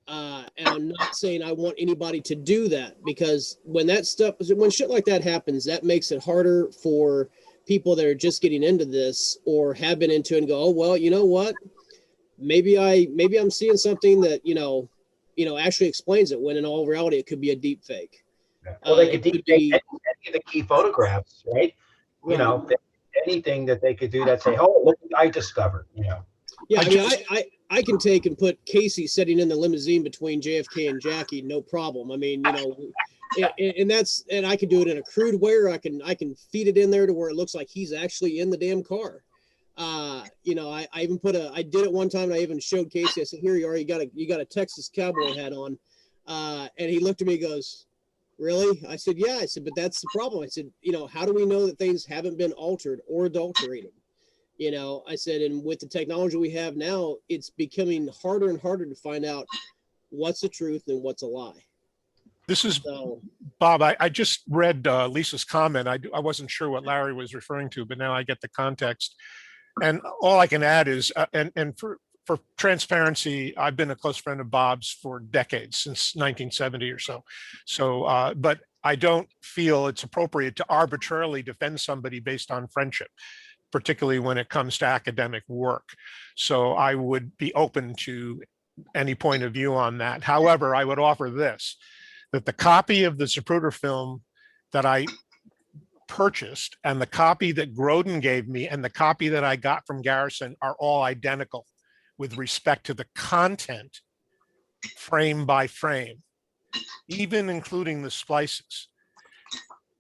And I'm not saying I want anybody to do that, because when shit like that happens, that makes it harder for people that are just getting into this or have been into it and go, oh, well, you know what? Maybe I'm seeing something that, you know, actually explains it, when in all reality, it could be a deep fake. Well, they could deep fake any of the key photographs, right? You know, anything that they could do that say, oh, look what I discovered, you know. Yeah, I mean, I can take and put Casey sitting in the limousine between JFK and Jackie, no problem. I mean, you know, and I can do it in a crude way, or I can feed it in there to where it looks like he's actually in the damn car. You know, I even I did it one time, and I even showed Casey. I said, "Here you are. You got a Texas cowboy hat on," and he looked at me, and goes, "Really?" I said, "Yeah." I said, "But that's the problem." I said, "You know, how do we know that things haven't been altered or adulterated?" You know, I said, and with the technology we have now, it's becoming harder and harder to find out what's the truth and what's a lie. This is So, Bob. I just read Lisa's comment. I wasn't sure what Larry was referring to, but now I get the context. And all I can add is, and for transparency, I've been a close friend of Bob's for decades, since 1970 or so. So, but I don't feel it's appropriate to arbitrarily defend somebody based on friendship, particularly when it comes to academic work. So I would be open to any point of view on that. However, I would offer this, that the copy of the Zapruder film that I purchased and the copy that Groden gave me and the copy that I got from Garrison are all identical with respect to the content, frame by frame, even including the splices.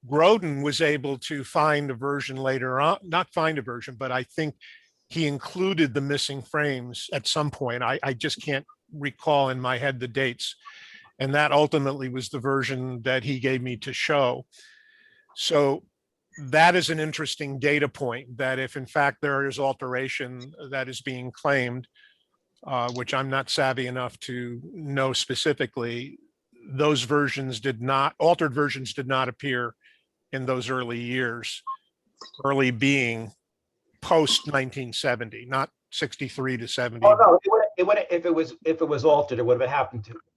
Groden was able to find a version later on, not find a version, but I think he included the missing frames at some point. I just can't recall in my head the dates. And that ultimately was the version that he gave me to show. So that is an interesting data point, that if in fact there is alteration that is being claimed, which I'm not savvy enough to know specifically, those versions did not, altered versions did not appear in those early years, early being post 1970, not 63 to 70. Oh no, it would if it was altered, it would have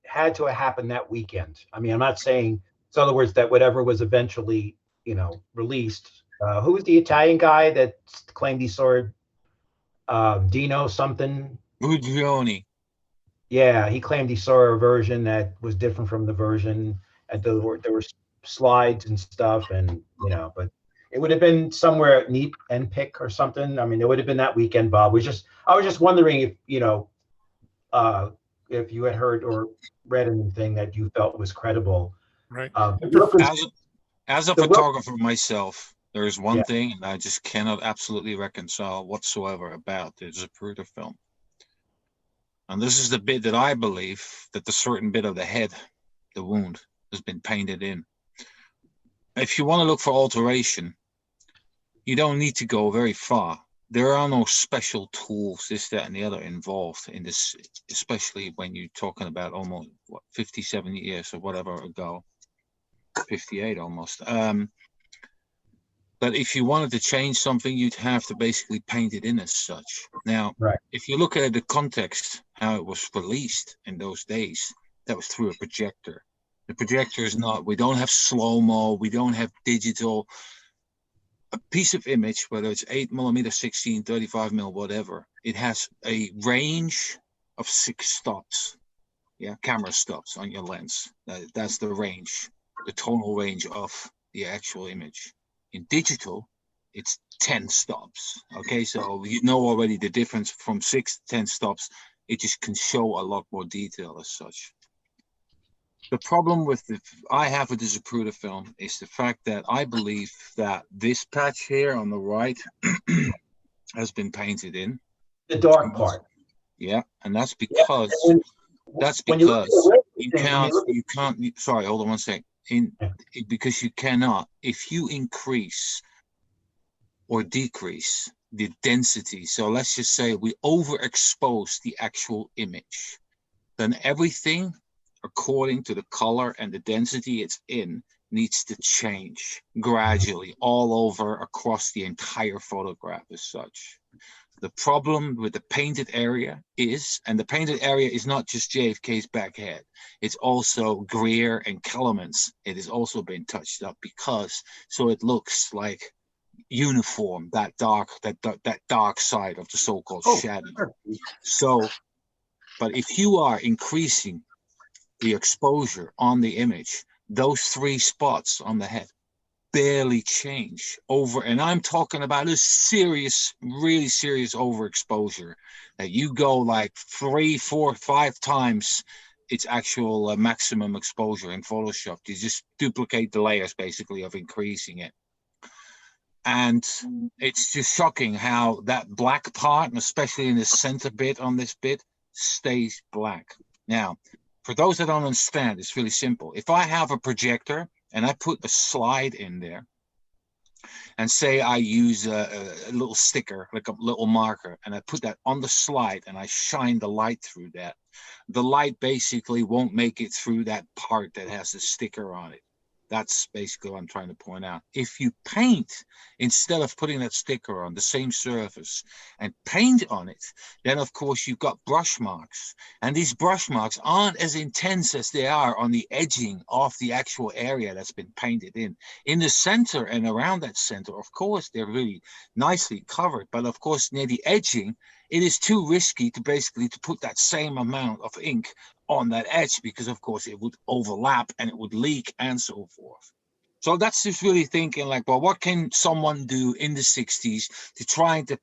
had to have happened that weekend. I mean, I'm not saying, so in other words, that whatever was eventually, you know, released. Who was the Italian guy that claimed he saw Dino something? Bugioni. Yeah, he claimed he saw a version that was different from the version, and there were slides and stuff, and you know, but it would have been somewhere at Neat and Pick or something. I mean, it would have been that weekend. Bob I was just wondering if, you know, if you had heard or read anything that you felt was credible. Right. As a photographer myself, there is one thing and I just cannot absolutely reconcile whatsoever about the Zapruder film. And this is the bit that I believe that the certain bit of the head, the wound, has been painted in. If you want to look for alteration, you don't need to go very far. There are no special tools, this, that, and the other involved in this, especially when you're talking about almost, what, 50, 70 years or whatever ago, 58 almost. But if you wanted to change something, you'd have to basically paint it in as such. Now, if you look at the context, how it was released in those days, that was through a projector. The projector is not, we don't have slow-mo, we don't have digital. A piece of image, whether it's 8mm, 16, 35mm, whatever, it has a range of 6 stops. Yeah, camera stops on your lens. That's the range, the tonal range of the actual image. In digital, it's 10 stops. Okay, so you know already the difference from 6 to 10 stops. It just can show a lot more detail as such. The problem with I have with the Zapruder film is the fact that I believe that this patch here on the right has been painted in. The dark part. Yeah, and that's because you can't. Sorry, hold on one second. Because you cannot, if you increase or decrease the density, so let's just say we overexpose the actual image, then everything according to the color and the density it's in needs to change gradually all over across the entire photograph as such. The problem with the painted area is, and the painted area is not just JFK's back head, it's also Greer and Kellerman's. It has also been touched up because, so it looks like uniform, that dark side of the so-called shadow. So, but if you are increasing the exposure on the image, those 3 spots on the head, barely change over, and I'm talking about a serious, really serious overexposure that you go like 3, 4, 5 times its actual maximum exposure in Photoshop. You just duplicate the layers basically of increasing it. And it's just shocking how that black part, and especially in the center bit on this bit, stays black. Now, for those that don't understand, it's really simple. If I have a projector and I put a slide in there, and say I use a little sticker, like a little marker, and I put that on the slide and I shine the light through that, the light basically won't make it through that part that has the sticker on it. That's basically what I'm trying to point out. If you paint, instead of putting that sticker on the same surface and paint on it, then of course you've got brush marks. And these brush marks aren't as intense as they are on the edging of the actual area that's been painted in. In the center and around that center, of course, they're really nicely covered. But of course, near the edging, it is too risky to basically to put that same amount of ink on that edge, because of course it would overlap and it would leak and so forth. So that's just really thinking like, well, what can someone do in the 60s to try to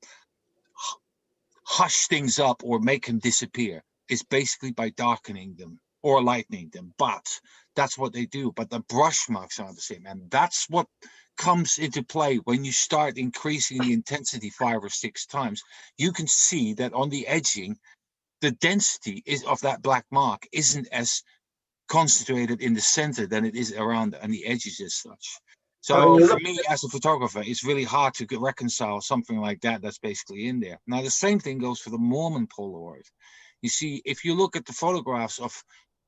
hush things up or make them disappear? Is basically by darkening them or lightening them. But that's what they do. But the brush marks are the same. And that's what comes into play when you start increasing the intensity 5 or 6 times. You can see that on the edging, the density is of that black mark isn't as concentrated in the center than it is around on the edges as such. So for me as a photographer, it's really hard to reconcile something like that that's basically in there. Now, the same thing goes for the Mormon Polaroid. You see, if you look at the photographs of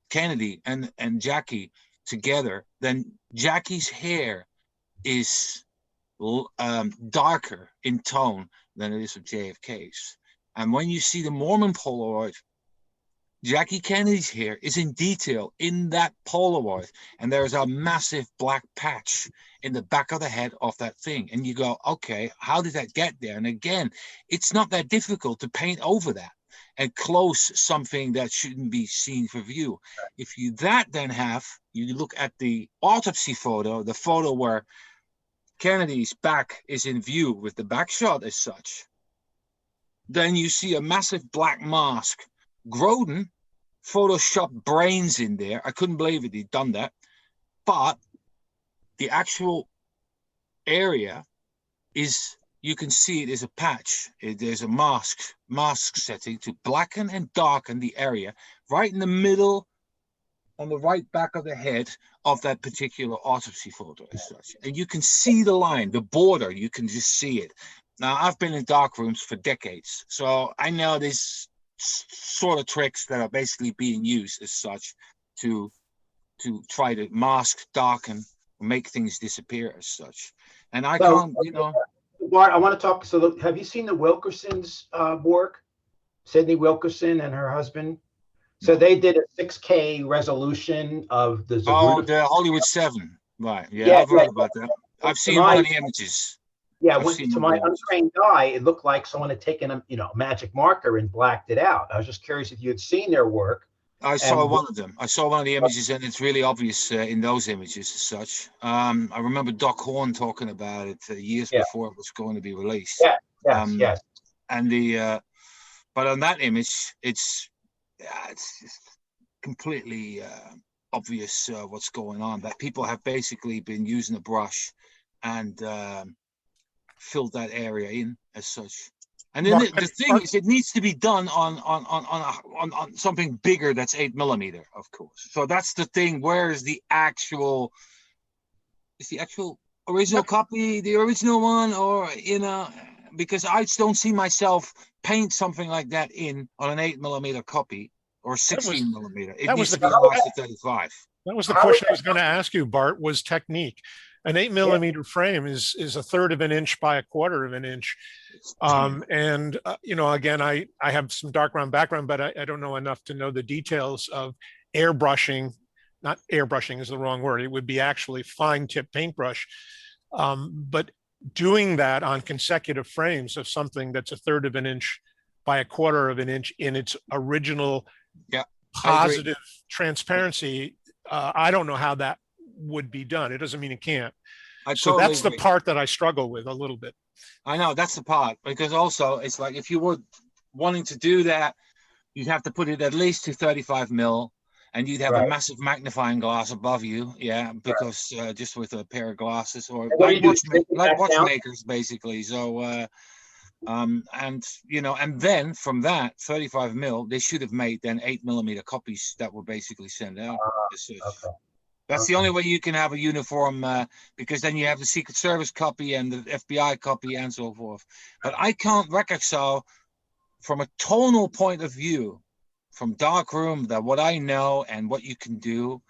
Kennedy and Jackie together, then Jackie's hair is darker in tone than it is of JFK's. And when you see the Mormon Polaroid, Jackie Kennedy's hair is in detail in that Polaroid. And there's a massive black patch in the back of the head of that thing. And you go, okay, how did that get there? And again, it's not that difficult to paint over that and close something that shouldn't be seen for view. If you you look at the autopsy photo, the photo where Kennedy's back is in view with the back shot as such, then you see a massive black mask. Grodin photoshopped brains in there. I couldn't believe it, he'd done that. But the actual area is, you can see it is a patch. There's a mask setting to blacken and darken the area right in the middle, on the right back of the head of that particular autopsy photo as such. And you can see the line, the border, you can just see it. Now, I've been in dark rooms for decades, so I know these sort of tricks that are basically being used as such to try to mask, darken, make things disappear as such. And I can't, Bart, I want to talk. So, look, have you seen the Wilkerson's work? Sidney Wilkerson and her husband. So they did a 6K resolution of the Zapruder. The Hollywood 7, right? Yeah, I've heard about that. I've seen one of the images. Yeah, to my untrained eye, it looked like someone had taken a magic marker and blacked it out. I was just curious if you had seen their work. I saw one of them. I saw one of the images, and it's really obvious in those images as such. I remember Doc Horn talking about it years before it was going to be released. Yes. And but on that image, it's just completely obvious what's going on. That people have basically been using a brush and filled that area in as such. And then the thing is, it needs to be done on something bigger that's 8mm, of course. So that's the thing. Where is the actual? Is the actual original copy the original one, or because I just don't see myself paint something like that on an 8mm copy or 16mm. It needs to be to 35. That was the question I was going to ask you, Bart. Was technique. An 8mm frame is 1/3 of an inch by 1/4 of an inch. Again, I have some dark brown background, but I don't know enough to know the details of airbrushing. Not airbrushing is the wrong word. It would be actually fine tip paintbrush. But doing that on consecutive frames of something that's 1/3 of an inch by 1/4 of an inch in its original positive transparency, I don't know how that would be done. It doesn't mean it can't. I So totally that's the agree. part that I struggle with a little bit. I know that's the part, because also it's like if you were wanting to do that, you'd have to put it at least to 35 mil, and you'd have a Right. massive magnifying glass above you. Yeah, because just with a pair of glasses, or And what do like you do? Take it back down? watchmakers basically. So and you know, and then from that 35 mil, they should have made then 8mm copies that were basically sent out as such. Okay. That's the only way you can have a uniform, because then you have the Secret Service copy and the FBI copy and so forth. But I can't reconcile from a tonal point of view, from darkroom, that what I know and what you can do,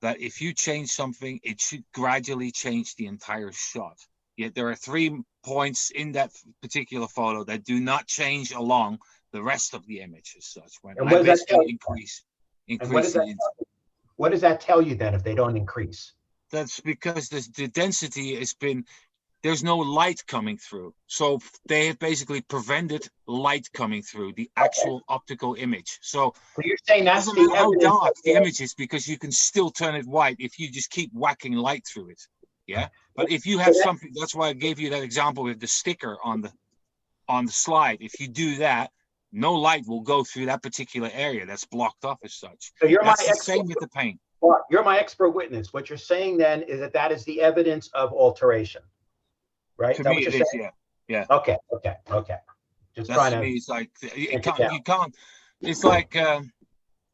that if you change something, it should gradually change the entire shot. Yet there are 3 points in that particular photo that do not change along the rest of the image as such. When And I what does that tell basically you? And what does that the tell you? What does that tell you then if they don't increase? that's because the density has been, there's no light coming through. So they have basically prevented light coming through the actual optical image. So you're saying it that's doesn't the matter how evidence dark of the image is, because you can still turn it white if you just keep whacking light through it. Yeah. But if you have something, that's why I gave you that example with the sticker on the slide. If you do that, no light will go through that particular area that's blocked off as such. So you're That's my the expert. same with the paint. You're my expert witness. What you're saying then is that that is the evidence of alteration, right? To Is that me, what you're it is, saying? yeah. Okay. Just That's trying to to. me, it's like you it can't. It's like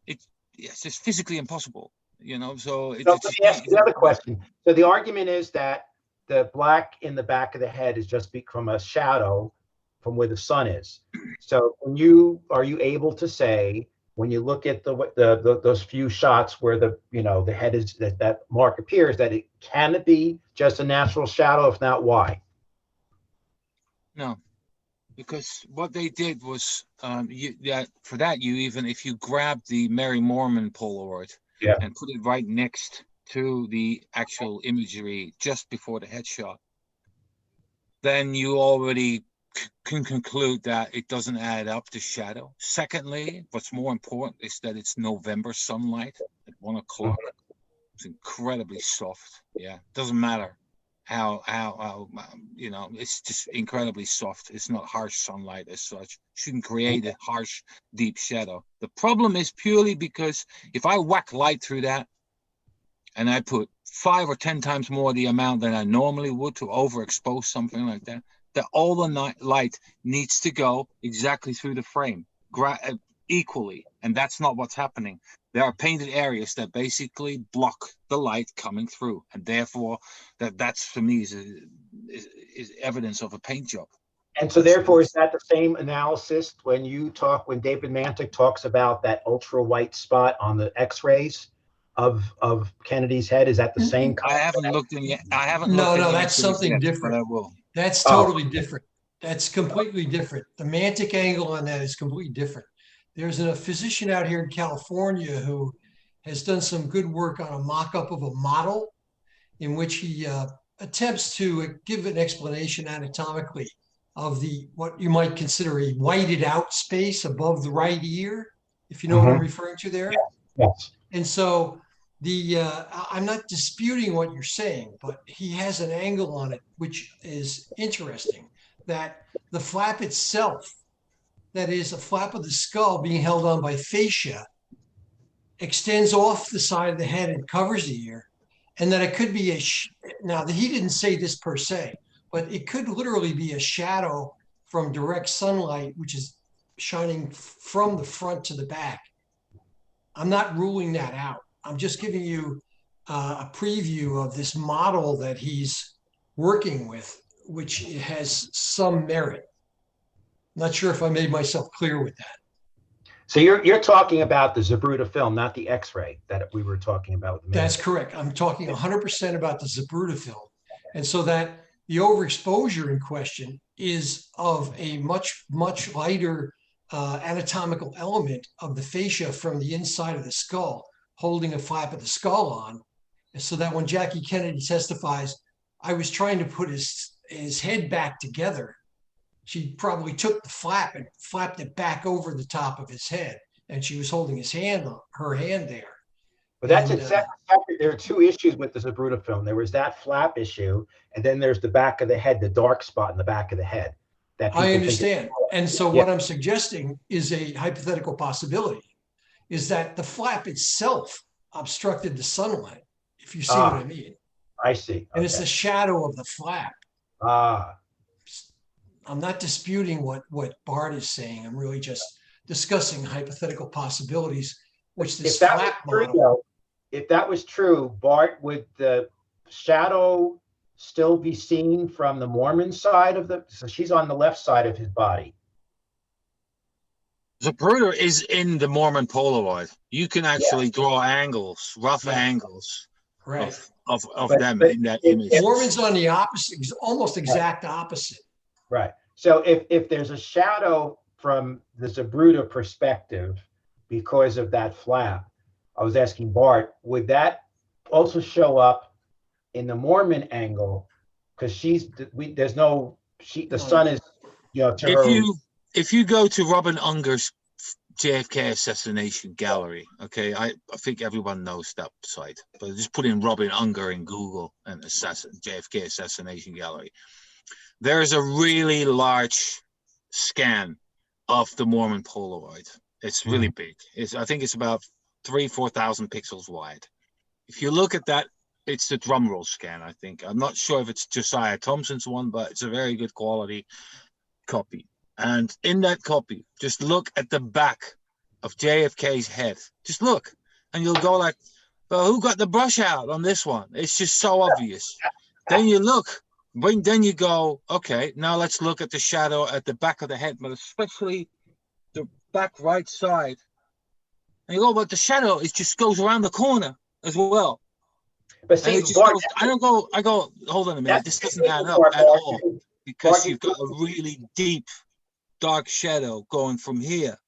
it's just physically impossible, you know. So So let me ask you the other question. So the argument is that the black in the back of the head is just from a shadow from where the sun is. So are you able to say, when you look at those few shots where the head is, that mark appears, that it can be just a natural shadow? If not, why? No, because what they did was for that, you even if you grab the Mary Mormon Polaroid and put it right next to the actual imagery just before the headshot, then you already can conclude that it doesn't add up to shadow. Secondly, what's more important is that it's November sunlight at 1 o'clock. It's incredibly soft. Yeah, doesn't matter how it's just incredibly soft. It's not harsh sunlight as such. Shouldn't create a harsh, deep shadow. The problem is purely because if I whack light through that and I put 5 or 10 times more the amount than I normally would to overexpose something like that, that all the light needs to go exactly through the frame equally, and that's not what's happening. There are painted areas that basically block the light coming through, and therefore that's for me is evidence of a paint job. And so therefore, is that the same analysis when David Mantic talks about that ultra white spot on the x-rays of Kennedy's head? Is that the same? I haven't looked in yet. I haven't looked. No, that's something different. But I will. That's totally different. That's completely different. The Mantic angle on that is completely different. There's a physician out here in California who has done some good work on a mock-up of a model in which he attempts to give an explanation anatomically of what you might consider a whited out space above the right ear, if you know what I'm referring to there. Yes. And so I'm not disputing what you're saying, but he has an angle on it which is interesting, that the flap itself, that is a flap of the skull being held on by fascia, extends off the side of the head and covers the ear, and that it could be now he didn't say this per se, but it could literally be a shadow from direct sunlight, which is shining from the front to the back. I'm not ruling that out. I'm just giving you a preview of this model that he's working with, which has some merit. Not sure if I made myself clear with that. So you're talking about the Zapruder film, not the X-ray that we were talking about. That's correct. I'm talking 100% about the Zapruder film. And so that the overexposure in question is of a much, much lighter anatomical element of the fascia from the inside of the skull, holding a flap of the skull on. And so that when Jackie Kennedy testifies, I was trying to put his head back together, she probably took the flap and flapped it back over the top of his head, and she was holding her hand there. But that's And, it. There are two issues with the Zapruder film. There was that flap issue, and then there's the back of the head, the dark spot in the back of the head. That people I think understand. And so Yeah. what I'm suggesting is a hypothetical possibility, is that the flap itself obstructed the sunlight, if you see what I mean. I see. And it's the Okay. shadow of the flap. Ah, I'm not disputing what Bart is saying. I'm really just discussing hypothetical possibilities, which this if that was flap true, model. though, if that was true, Bart, would the shadow still be seen from the Mormon side of the? So she's on the left side of his body. Zapruder is in the Mormon Polaroid. You can actually draw angles, rough Yeah. angles Right. of But- them but in that if- image. Mormon's on the opposite, almost exact opposite. Right. So if there's a shadow from the Zapruder perspective because of that flap, I was asking Bart, would that also show up in the Mormon angle? Because there's no, the sun is, to her. If you go to Robin Unger's JFK Assassination Gallery, okay, I think everyone knows that site, but just put in Robin Unger in Google and JFK Assassination Gallery. There is a really large scan of the Mormon Polaroid. It's really big. I think it's about 4,000 pixels wide. If you look at that, it's the drum roll scan, I think. I'm not sure if it's Josiah Thompson's one, but it's a very good quality copy. And in that copy, just look at the back of JFK's head. Just look, and you'll go like, well, who got the brush out on this one? It's just so obvious. Then you look, then you go, okay, now let's look at the shadow at the back of the head, but especially the back right side. And you go, but the shadow, it just goes around the corner as well. But see, Bart, I go, hold on a minute, this doesn't add up at all, because you've got a really deep, dark shadow going from here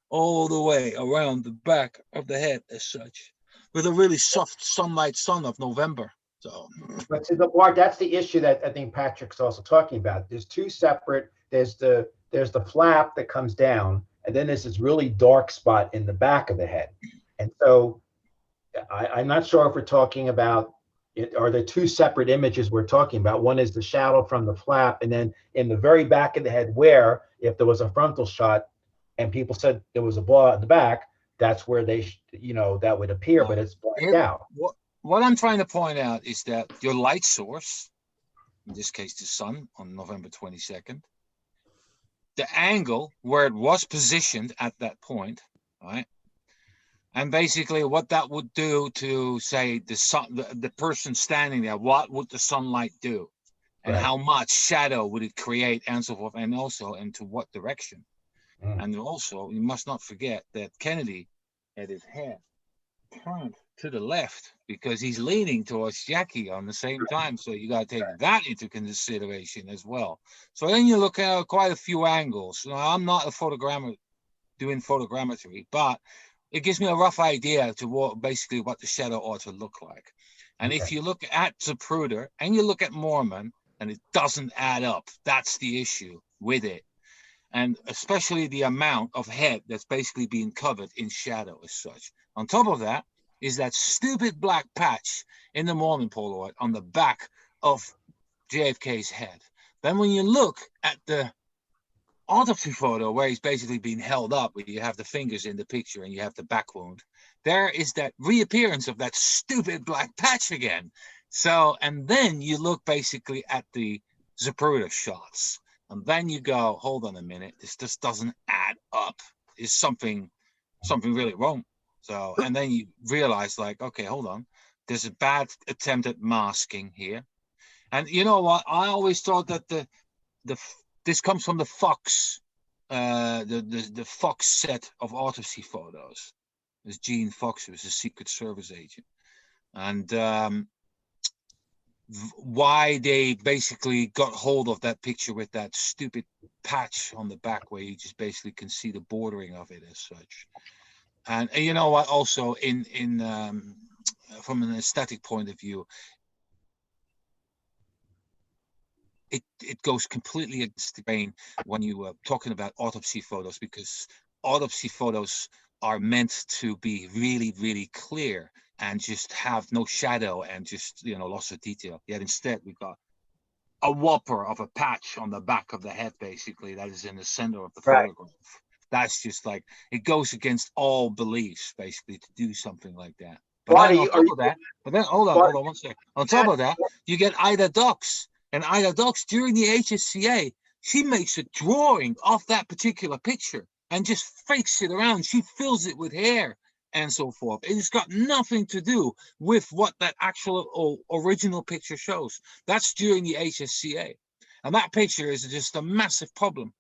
all the way around the back of the head as such, with a really soft sunlight sun of November. So, but to the Bart, that's the issue that I think Patrick's also talking about. There's two separate. There's the flap that comes down, and then there's this really dark spot in the back of the head. And so, I'm not sure if we're talking about it. Are there two separate images we're talking about? One is the shadow from the flap, and then in the very back of the head, where if there was a frontal shot, and people said there was a blowout in the back, that's where that would appear, but it's blacked out. What I'm trying to point out is that your light source, in this case the sun on November 22nd, the angle where it was positioned at that point, right? And basically what that would do to, say, the person standing there, what would the sunlight do? And how much shadow would it create, and so forth, and also into what direction? And also, you must not forget that Kennedy had his head turned to the left because he's leaning towards Jackie on the same time. So you got to take that into consideration as well. So then you look at quite a few angles. Now, I'm not a photogrammer doing photogrammetry, but it gives me a rough idea to what the shadow ought to look like. And if you look at Zapruder and you look at Mormon and it doesn't add up, that's the issue with it. And especially the amount of head that's basically being covered in shadow as such. On top of that is that stupid black patch in the Mormon Polaroid on the back of JFK's head. Then when you look at the autopsy photo where he's basically being held up, where you have the fingers in the picture and you have the back wound, there is that reappearance of that stupid black patch again. So, and then you look basically at the Zapruder shots. And then you go, hold on a minute, this just doesn't add up. Is something really wrong? So, and then you realize, like, okay, hold on, there's a bad attempt at masking here. And you know what? I always thought that this comes from the Fox, the Fox set of autopsy photos. There's Gene Fox, who was a Secret Service agent, and why they basically got hold of that picture with that stupid patch on the back where you just basically can see the bordering of it as such. And you know what, also from an aesthetic point of view, it goes completely against the grain when you are talking about autopsy photos, because autopsy photos are meant to be really, really clear and just have no shadow and just, lots of detail. Yet instead we got a whopper of a patch on the back of the head, basically, that is in the center of the Right. photograph. That's just like, it goes against all beliefs, basically, to do something like that. But Why then are on you- top of that, hold on one second. On top of that, What- you get Ida Dox. And Ida Dox, during the HSCA, she makes a drawing of that particular picture and just fakes it around. She fills it with hair and so forth. It's got nothing to do with what that actual original picture shows. That's during the HSCA. And that picture is just a massive problem.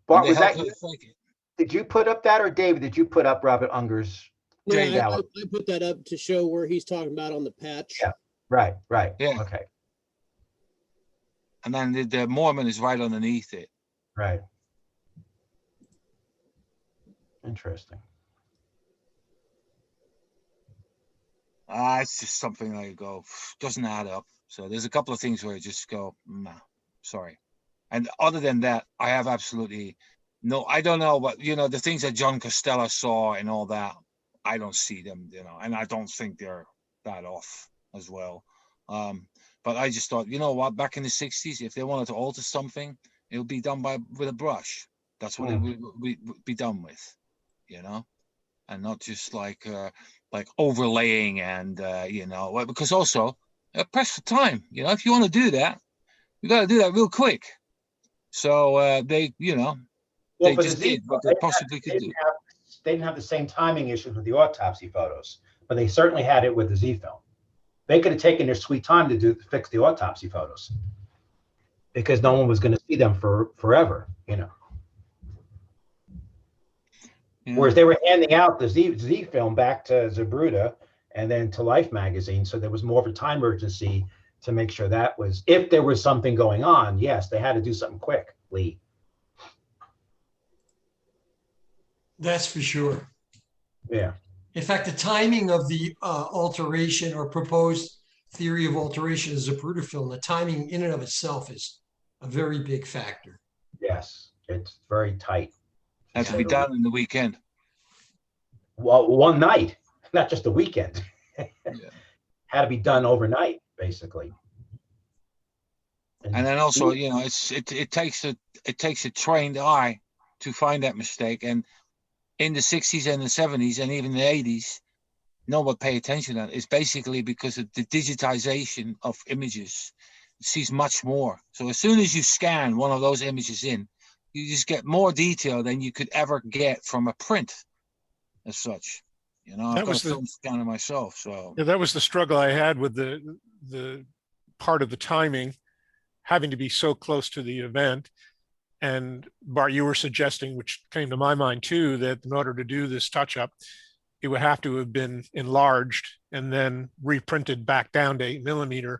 Bart, And they was help that her you? to fake it. Did you put up that, or David, did you put up Robert Unger's? No, Jane I Gallup? put that up to show where he's talking about on the patch. Yeah. Right. Yeah. Okay. And then the Mormon is right underneath it. Right. Interesting. It's just something I go, doesn't add up. So there's a couple of things where I just go, nah, sorry. And other than that, I have absolutely no, I don't know, but the things that John Costello saw and all that, I don't see them, and I don't think they're that off as well. But I just thought, what, back in the 60s, if they wanted to alter something, it would be done with a brush. That's what it would be done with, and not just like overlaying and because also press for time. If you want to do that, you got to do that real quick. So they they just did what they possibly could do. They didn't have the same timing issues with the autopsy photos, but they certainly had it with the Z film. They could have taken their sweet time to fix the autopsy photos, because no one was going to see them for forever, Yeah. Whereas they were handing out the Z film back to Zabruda and then to Life magazine, so there was more of a time urgency to make sure that was, if there was something going on, yes, they had to do something quickly. That's for sure. Yeah. In fact, the timing of the alteration or proposed theory of alteration of Zapruder film, the timing in and of itself is a very big factor. Yes, it's very tight. Had to be done in the weekend. Well, one night, not just a weekend. Yeah. Had to be done overnight, basically. And then also, it takes a trained eye to find that mistake. And in the 60s and the 70s and even the 80s, no one pay attention to that. It's basically because of the digitization of images. It sees much more. So as soon as you scan one of those images in, you just get more detail than you could ever get from a print as such. I've got a film scanner myself. So yeah, that was the struggle I had with the part of the timing having to be so close to the event. And Bart, you were suggesting, which came to my mind too, that in order to do this touch-up, it would have to have been enlarged and then reprinted back down to 8mm.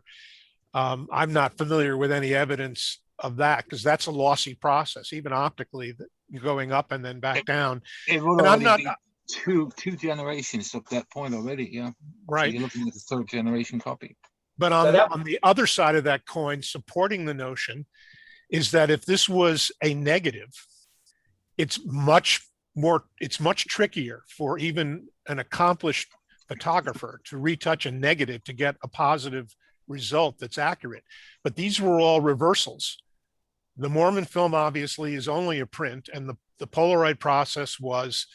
I'm not familiar with any evidence of that, because that's a lossy process, even optically, going up and then back down. It would And already be two generations at that point already, yeah. Right. So you're looking at the third generation copy. But on the other side of that coin, supporting the notion is that if this was a negative, it's much trickier for even an accomplished photographer to retouch a negative to get a positive result that's accurate. But these were all reversals. The Mormon film obviously is only a print, and the Polaroid process was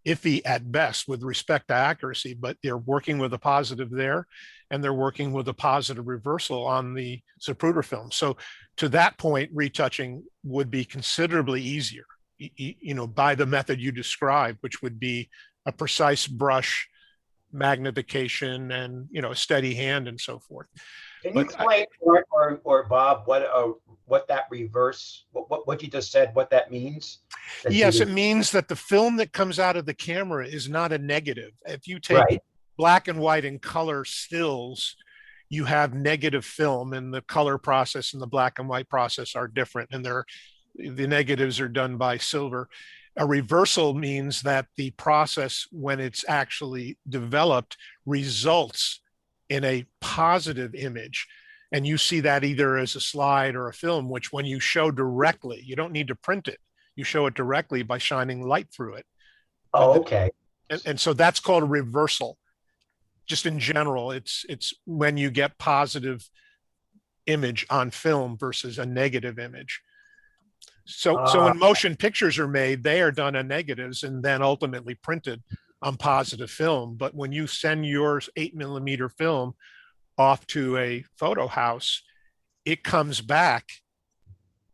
iffy at best with respect to accuracy, but they're working with a positive there, and they're working with a positive reversal on the Zapruder film. So to that point, retouching would be considerably easier, by the method you described, which would be a precise brush, magnification, and a steady hand and so forth. Can you explain, or Bob, what that reverse, what you just said, what that means? Yes, it means that the film that comes out of the camera is not a negative. If you take black and white and color stills, you have negative film, and the color process and the black and white process are different, and the negatives are done by silver. A reversal means that the process, when it's actually developed, results in a positive image. And you see that either as a slide or a film, which when you show directly, you don't need to print it. You show it directly by shining light through it. Oh, okay. And so that's called a reversal. just in general, it's when you get positive image on film versus a negative image. So when motion pictures are made, they are done on negatives and then ultimately printed on positive film. But when you send your 8mm film off to a photo house, it comes back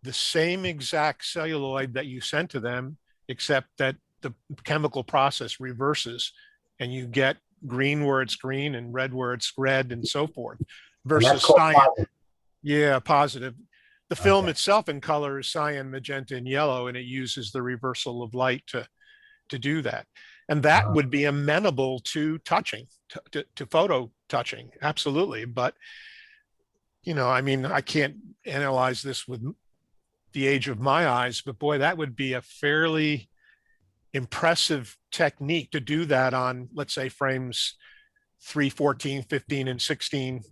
the same exact celluloid that you sent to them, except that the chemical process reverses and you get green where it's green and red where it's red and so forth, versus cyan. Yeah, positive. The film itself in color is cyan, magenta, and yellow, and it uses the reversal of light to do that. And that would be amenable to touching, to photo touching, absolutely. But, you know, I mean, I can't analyze this with the age of my eyes, but boy, that would be a fairly impressive technique to do that on, let's say, frames 3, 14, 15, and 16.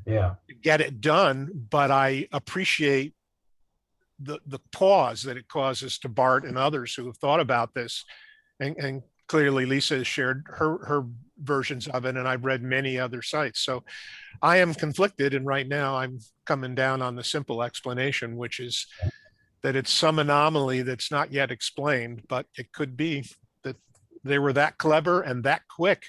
Yeah. Get it done, but I appreciate the pause that it causes to Bart and others who have thought about this, and clearly Lisa has shared her versions of it, and I've read many other sites. So I am conflicted, and right now I'm coming down on the simple explanation, which is that it's some anomaly that's not yet explained, but it could be that they were that clever and that quick.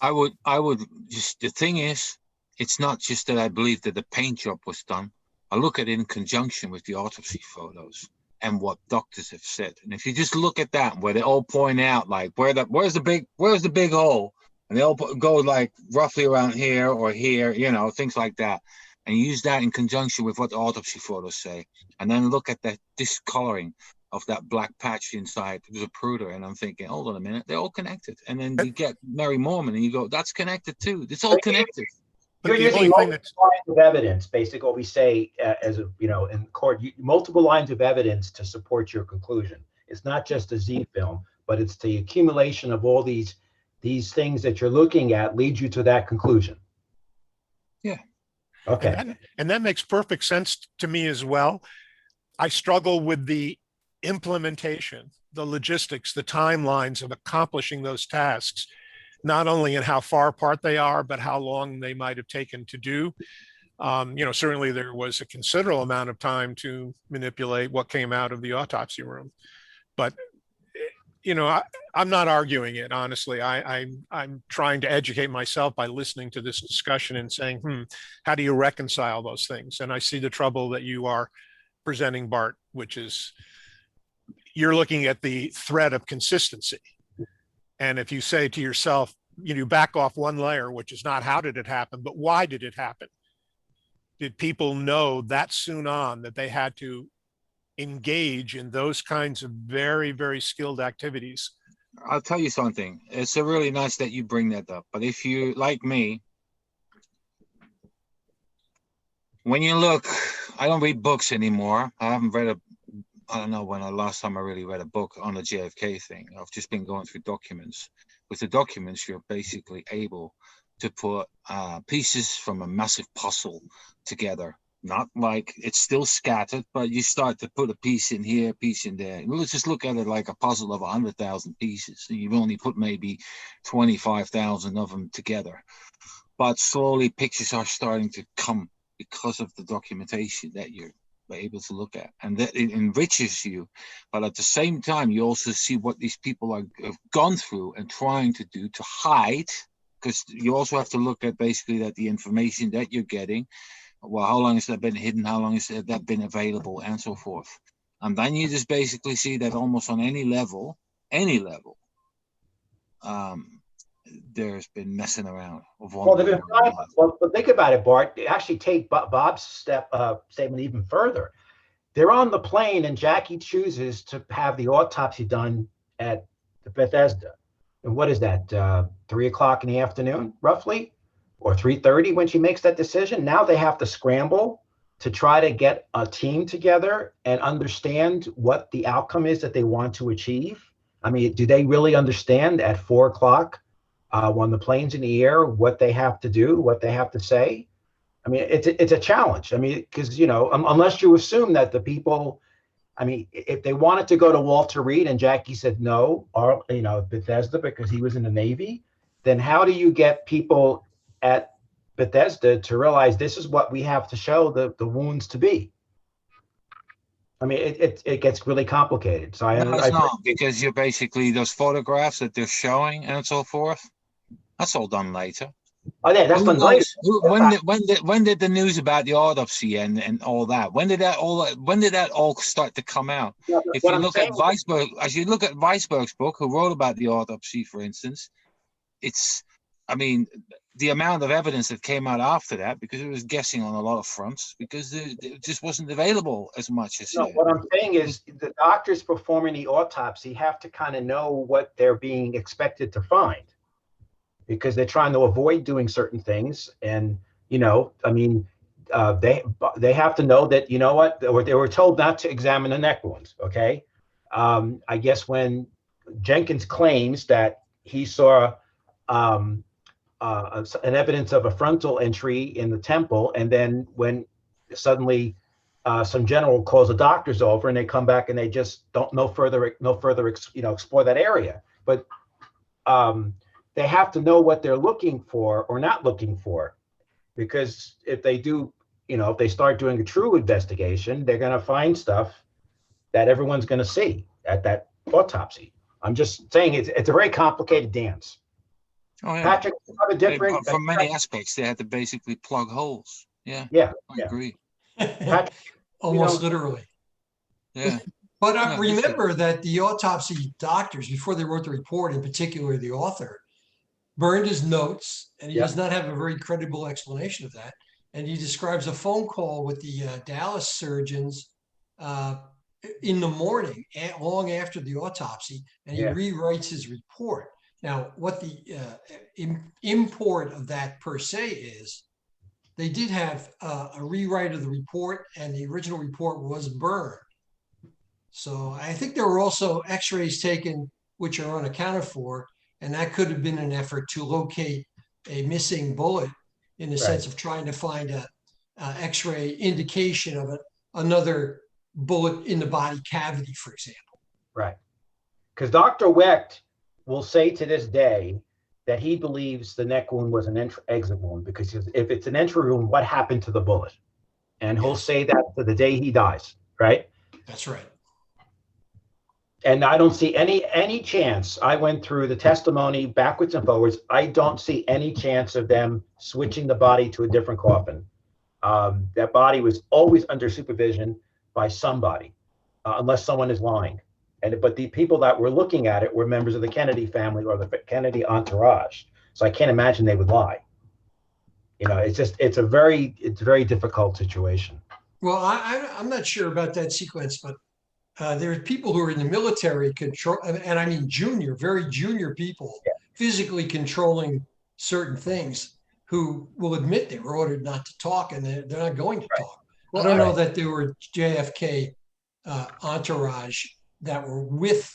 I would just, the thing is, it's not just that I believe that the paint job was done. I look at it in conjunction with the autopsy photos and what doctors have said. And if you just look at that, where they all point out, like, where's the big hole? And they all go like roughly around here or here, you know, things like that. And you use that in conjunction with what the autopsy photos say. And then look at that discoloring of that black patch inside the zapruder. And I'm thinking, hold on a minute, they're all connected. And then you get Mary Mormon and you go, that's connected too. It's all connected. You're using multiple lines of evidence, basically. We say, as a, you know, in court, multiple lines of evidence to support your conclusion. It's not just a Z film, but it's the accumulation of all these things that you're looking at leads you to that conclusion. Yeah. Okay. And that makes perfect sense to me as well. I struggle with the implementation, the logistics, the timelines of accomplishing those tasks, not only in how far apart they are, but how long they might have taken to do. You know, certainly there was a considerable amount of time to manipulate what came out of the autopsy room. But, you know, I'm not arguing it, honestly. I'm trying to educate myself by listening to this discussion and saying, how do you reconcile those things? And I see the trouble that you are presenting, Bart, which is you're looking at the thread of consistency. And if you say to yourself, you back off one layer, which is not how did it happen, but why did it happen? Did people know that soon on that they had to engage in those kinds of very, very skilled activities? I'll tell you something. It's a really nice that you bring that up. But if you, like me, when you look, I don't read books anymore. I haven't read I don't know when the last time I really read a book on the JFK thing. I've just been going through documents. With the documents, you're basically able to put pieces from a massive puzzle together. Not like it's still scattered, but you start to put a piece in here, a piece in there. Let's just look at it like a puzzle of 100,000 pieces. So you've only put maybe 25,000 of them together. But slowly pictures are starting to come because of the documentation that you're able to look at, and that it enriches you. But at the same time, you also see what these people have gone through and trying to do to hide, because you also have to look at basically that the information that you're getting, well, how long has that been hidden, how long has that been available, and so forth. And then you just basically see that almost on any level, there's been messing around. Well, but think about it, Bart. Actually, take Bob's statement even further. They're on the plane, and Jackie chooses to have the autopsy done at the Bethesda. And what is that? 3 o'clock in the afternoon, roughly, or 3:30 when she makes that decision. Now they have to scramble to try to get a team together and understand what the outcome is that they want to achieve. I mean, do they really understand at 4 o'clock? When the plane's in the air, what they have to do, what they have to say. I mean, it's a challenge. I mean, because, unless you assume that the people, I mean, if they wanted to go to Walter Reed and Jackie said no, or, Bethesda because he was in the Navy, then how do you get people at Bethesda to realize this is what we have to show the wounds to be. I mean, it gets really complicated. So No, it's not, because you're basically those photographs that they're showing and so forth. That's all done later. Oh yeah, that's done later. When did the news about the autopsy and all that? When did that all start to come out? Yeah, if you look at Weisberg, as you look at Weisberg's book, who wrote about the autopsy, for instance, it's, I mean, the amount of evidence that came out after that, because it was guessing on a lot of fronts, because it just wasn't available as much as. No, what I'm saying is the doctors performing the autopsy have to kind of know what they're being expected to find, because they're trying to avoid doing certain things. And, you know, I mean, they have to know that, you know what, they were told not to examine the neck wounds. Okay. I guess when Jenkins claims that he saw an evidence of a frontal entry in the temple, and then when suddenly some general calls the doctors over and they come back and they just don't no further explore that area. But they have to know what they're looking for or not looking for, because if they do, if they start doing a true investigation, they're going to find stuff that everyone's going to see at that autopsy. I'm just saying it's a very complicated dance. Oh, yeah. Patrick, you have a different. From many aspects, they had to basically plug holes. Yeah. Yeah. I agree. Patrick, Almost literally. Yeah. But remember that the autopsy doctors, before they wrote the report, in particular the author, burned his notes, and he does not have a very credible explanation of that. And he describes a phone call with the Dallas surgeons in the morning, long after the autopsy, and he rewrites his report. Now, what the import of that per se is, they did have a rewrite of the report, and the original report was burned. So I think there were also x-rays taken which are unaccounted for, and that could have been an effort to locate a missing bullet, in the sense of trying to find a x-ray indication of another bullet in the body cavity, for example. Right. Because Dr. Wecht will say to this day that he believes the neck wound was an exit wound, because if it's an entry wound, what happened to the bullet? And he'll say that to the day he dies, right? That's right. And I don't see any chance. I went through the testimony backwards and forwards. I don't see any chance of them switching the body to a different coffin. That body was always under supervision by somebody, unless someone is lying. But the people that were looking at it were members of the Kennedy family or the Kennedy entourage. So I can't imagine they would lie. It's a very difficult situation. Well, I'm not sure about that sequence, but there are people who are in the military control, and I mean very junior people, physically controlling certain things, who will admit they were ordered not to talk, and they're not going to talk. Well, I don't know that there were JFK entourage that were with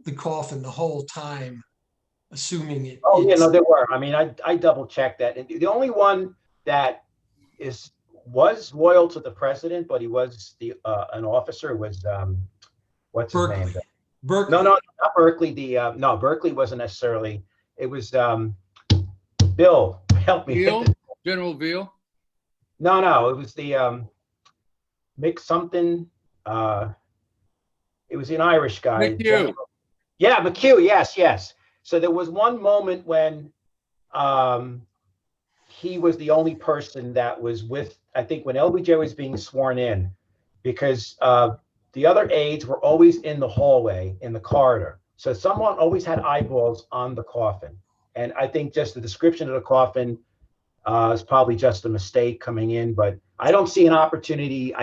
the coffin the whole time, assuming it. Oh, yeah, no, there were. I mean, I double checked that. And the only one that was loyal to the president, but he was an officer, was what's his name? Berkeley. No, not Berkeley. No, Berkeley wasn't necessarily. It was Bill. Help me. Veal? General Veal? No, it was the Mick something. It was an Irish guy. McHugh. Yeah, McHugh. Yes. So there was one moment when he was the only person that was with, I think, when LBJ was being sworn in, because the other aides were always in the hallway, in the corridor. So someone always had eyeballs on the coffin. And I think just the description of the coffin is probably just a mistake coming in, but I don't see an opportunity.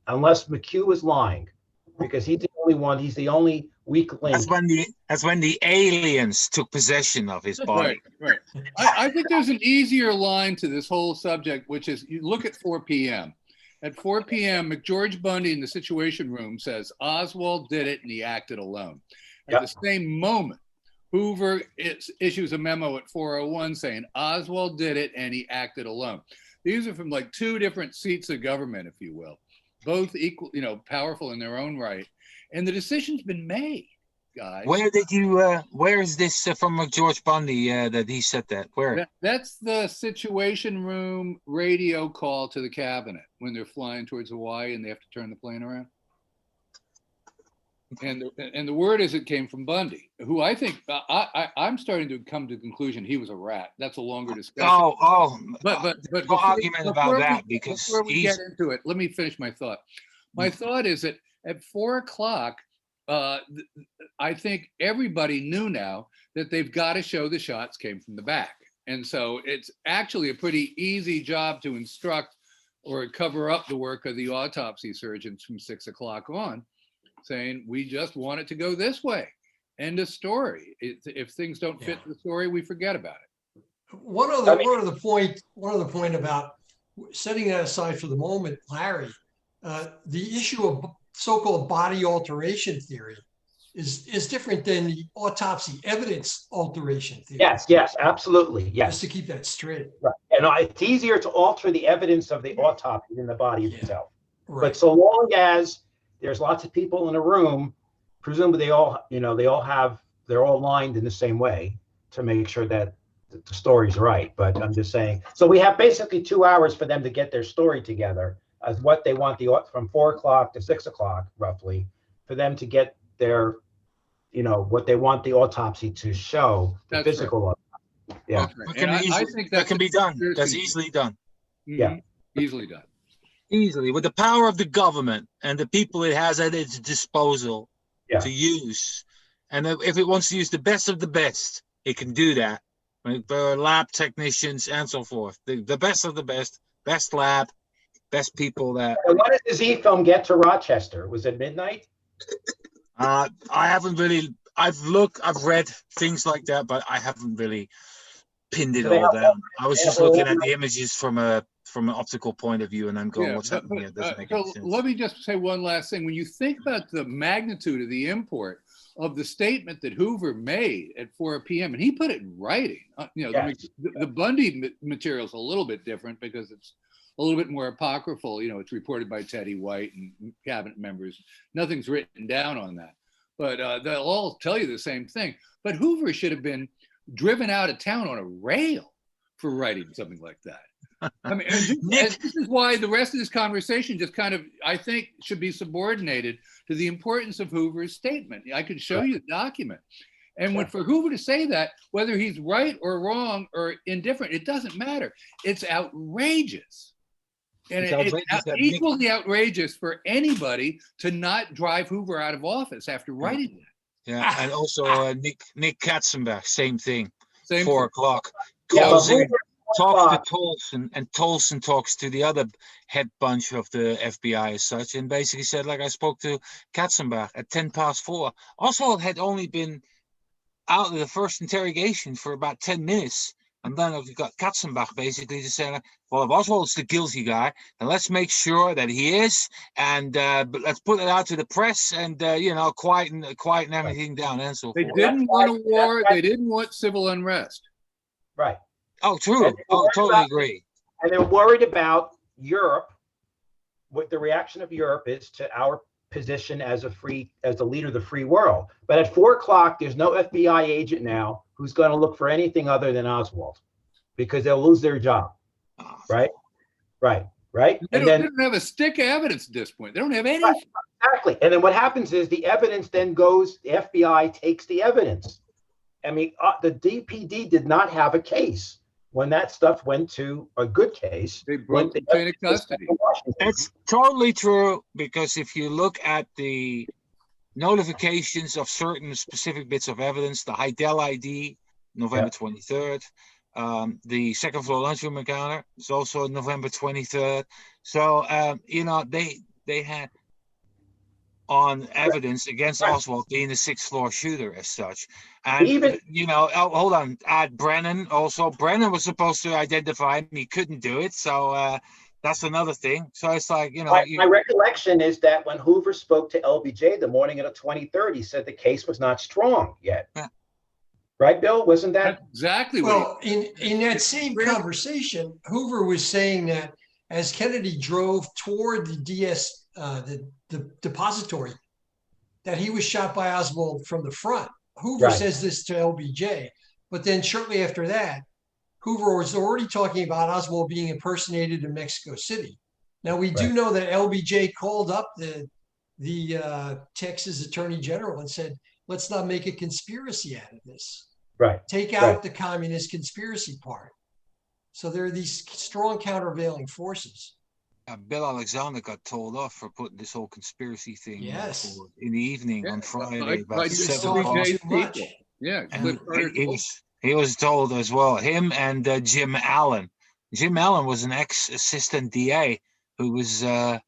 Unless McHugh was lying, because he's the only one, he's the only weak link. That's when the aliens took possession of his body. Right. I think there's an easier line to this whole subject, which is, you look at 4 p.m. At 4 p.m., McGeorge Bundy in the Situation Room says Oswald did it and he acted alone. At the same moment, Hoover issues a memo at 4:01 saying Oswald did it and he acted alone. These are from like two different seats of government, if you will, both equal, powerful in their own right. And the decision's been made. guys. Where did you? Where is this from George Bundy that he said that? Where? That's the Situation Room radio call to the cabinet when they're flying towards Hawaii and they have to turn the plane around. And the word is it came from Bundy, who I think I'm starting to come to the conclusion he was a rat. That's a longer discussion. But no argument about that because before we get into it, let me finish my thought. My thought is that at 4 o'clock, I think everybody knew now that they've got to show the shots came from the back, and so it's actually a pretty easy job to instruct or cover up the work of the autopsy surgeons from 6 o'clock on, saying we just want it to go this way. End of story. If things don't fit the story, we forget about it. One other point about setting that aside for the moment, Larry. The issue of so-called body alteration theory is different than the autopsy evidence alteration theory. Yes, absolutely. Yes. Just to keep that straight. Right. And it's easier to alter the evidence of the autopsy than the body itself. Right. But so long as there's lots of people in a room, presumably they're all lined in the same way to make sure that the story's right. But I'm just saying, so we have basically 2 hours for them to get their story together as what they want from 4 o'clock to 6 o'clock, roughly, for them to get their, what they want the autopsy to show, the physical autopsy. Yeah. I think that can be done. That's easily done. Yeah. Easily done. Easily, with the power of the government and the people it has at its disposal to use. And if it wants to use the best of the best, it can do that. There are lab technicians and so forth. The best of the best lab, best people that. And what did the Z film get to Rochester? Was it midnight? I haven't really. I've read things like that, but I haven't really pinned it all down. I was just looking at the images from an optical point of view, and I'm going, "What's happening here? It doesn't make any sense." Let me just say one last thing. When you think about the magnitude of the import of the statement that Hoover made at 4 p.m., and he put it in writing. The Bundy material is a little bit different because it's a little bit more apocryphal. It's reported by Teddy White and cabinet members. Nothing's written down on that, but they'll all tell you the same thing. But Hoover should have been driven out of town on a rail for writing something like that. I mean, this is why the rest of this conversation just kind of, I think, should be subordinated to the importance of Hoover's statement. I could show you the document. And for Hoover to say that, whether he's right or wrong or indifferent, it doesn't matter. It's outrageous. And it's equally outrageous for anybody to not drive Hoover out of office after writing that. Yeah, and also Nick Katzenbach, same thing. 4 o'clock. Calls in, talks to Tolson, and Tolson talks to the other head bunch of the FBI as such, and basically said, like, I spoke to Katzenbach at 4:10. Oswald had only been out of the first interrogation for about 10 minutes. And then we got Katzenbach basically to say, well, if Oswald's the guilty guy, then let's make sure that he is, and let's put it out to the press, and quieten everything down and so forth. They didn't want a war. They didn't want civil unrest. Right. Oh, true. Oh, totally agree. And they're worried about Europe, what the reaction of Europe is to our position as the leader of the free world. But at 4 o'clock, there's no FBI agent now who's going to look for anything other than Oswald, because they'll lose their job. Right. They don't have a stick of evidence at this point. They don't have anything. Right, exactly. And then what happens is the evidence then goes, the FBI takes the evidence. I mean, the DPD did not have a case when that stuff went to a good case. They broke the chain of custody. That's totally true, because if you look at the notifications of certain specific bits of evidence, the Heidel ID, November 23rd, the second floor lunchroom encounter is also November 23rd. So, they had on evidence against Oswald being the sixth floor shooter as such. And, hold on, Brennan also. Brennan was supposed to identify him. He couldn't do it. So that's another thing. So it's like, My recollection is that when Hoover spoke to LBJ the morning of the 23rd, he said the case was not strong yet. Yeah. Right, Bill? Wasn't that? That's exactly well, in that same conversation, Hoover was saying that as Kennedy drove toward the the depository, that he was shot by Oswald from the front. Hoover Right. says this to LBJ, but then shortly after that, Hoover was already talking about Oswald being impersonated in Mexico City. Now we do Right. know that LBJ called up the Texas Attorney General and said, let's not make a conspiracy out of this. Right. Take out Right. the communist conspiracy part. So there are these strong countervailing forces. Bill Alexander got told off for putting this whole conspiracy thing Yes. forward in the evening on Friday by about He was 7 told o'clock. too people. much. Yeah, And Cliff Carter told he was told as well, him and Jim Allen. Jim Allen was an ex-assistant DA who was a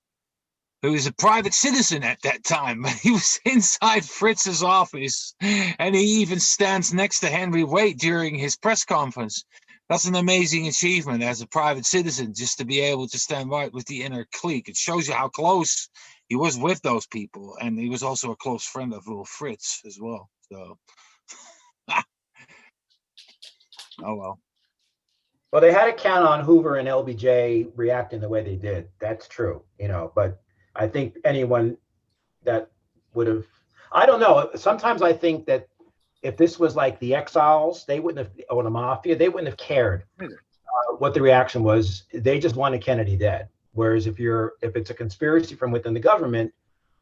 private citizen at that time. He was inside Fritz's office, and he even stands next to Henry Waite during his press conference. That's an amazing achievement as a private citizen, just to be able to stand right with the inner clique. It shows you how close he was with those people, and he was also a close friend of Will Fritz as well. So, oh well. Well, they had to count on Hoover and LBJ reacting the way they did. That's true, but I think anyone that would have, I don't know. Sometimes I think that if this was like the Exiles, they wouldn't have, or the Mafia, they wouldn't have cared what the reaction was. They just wanted Kennedy dead. Whereas if it's a conspiracy from within the government,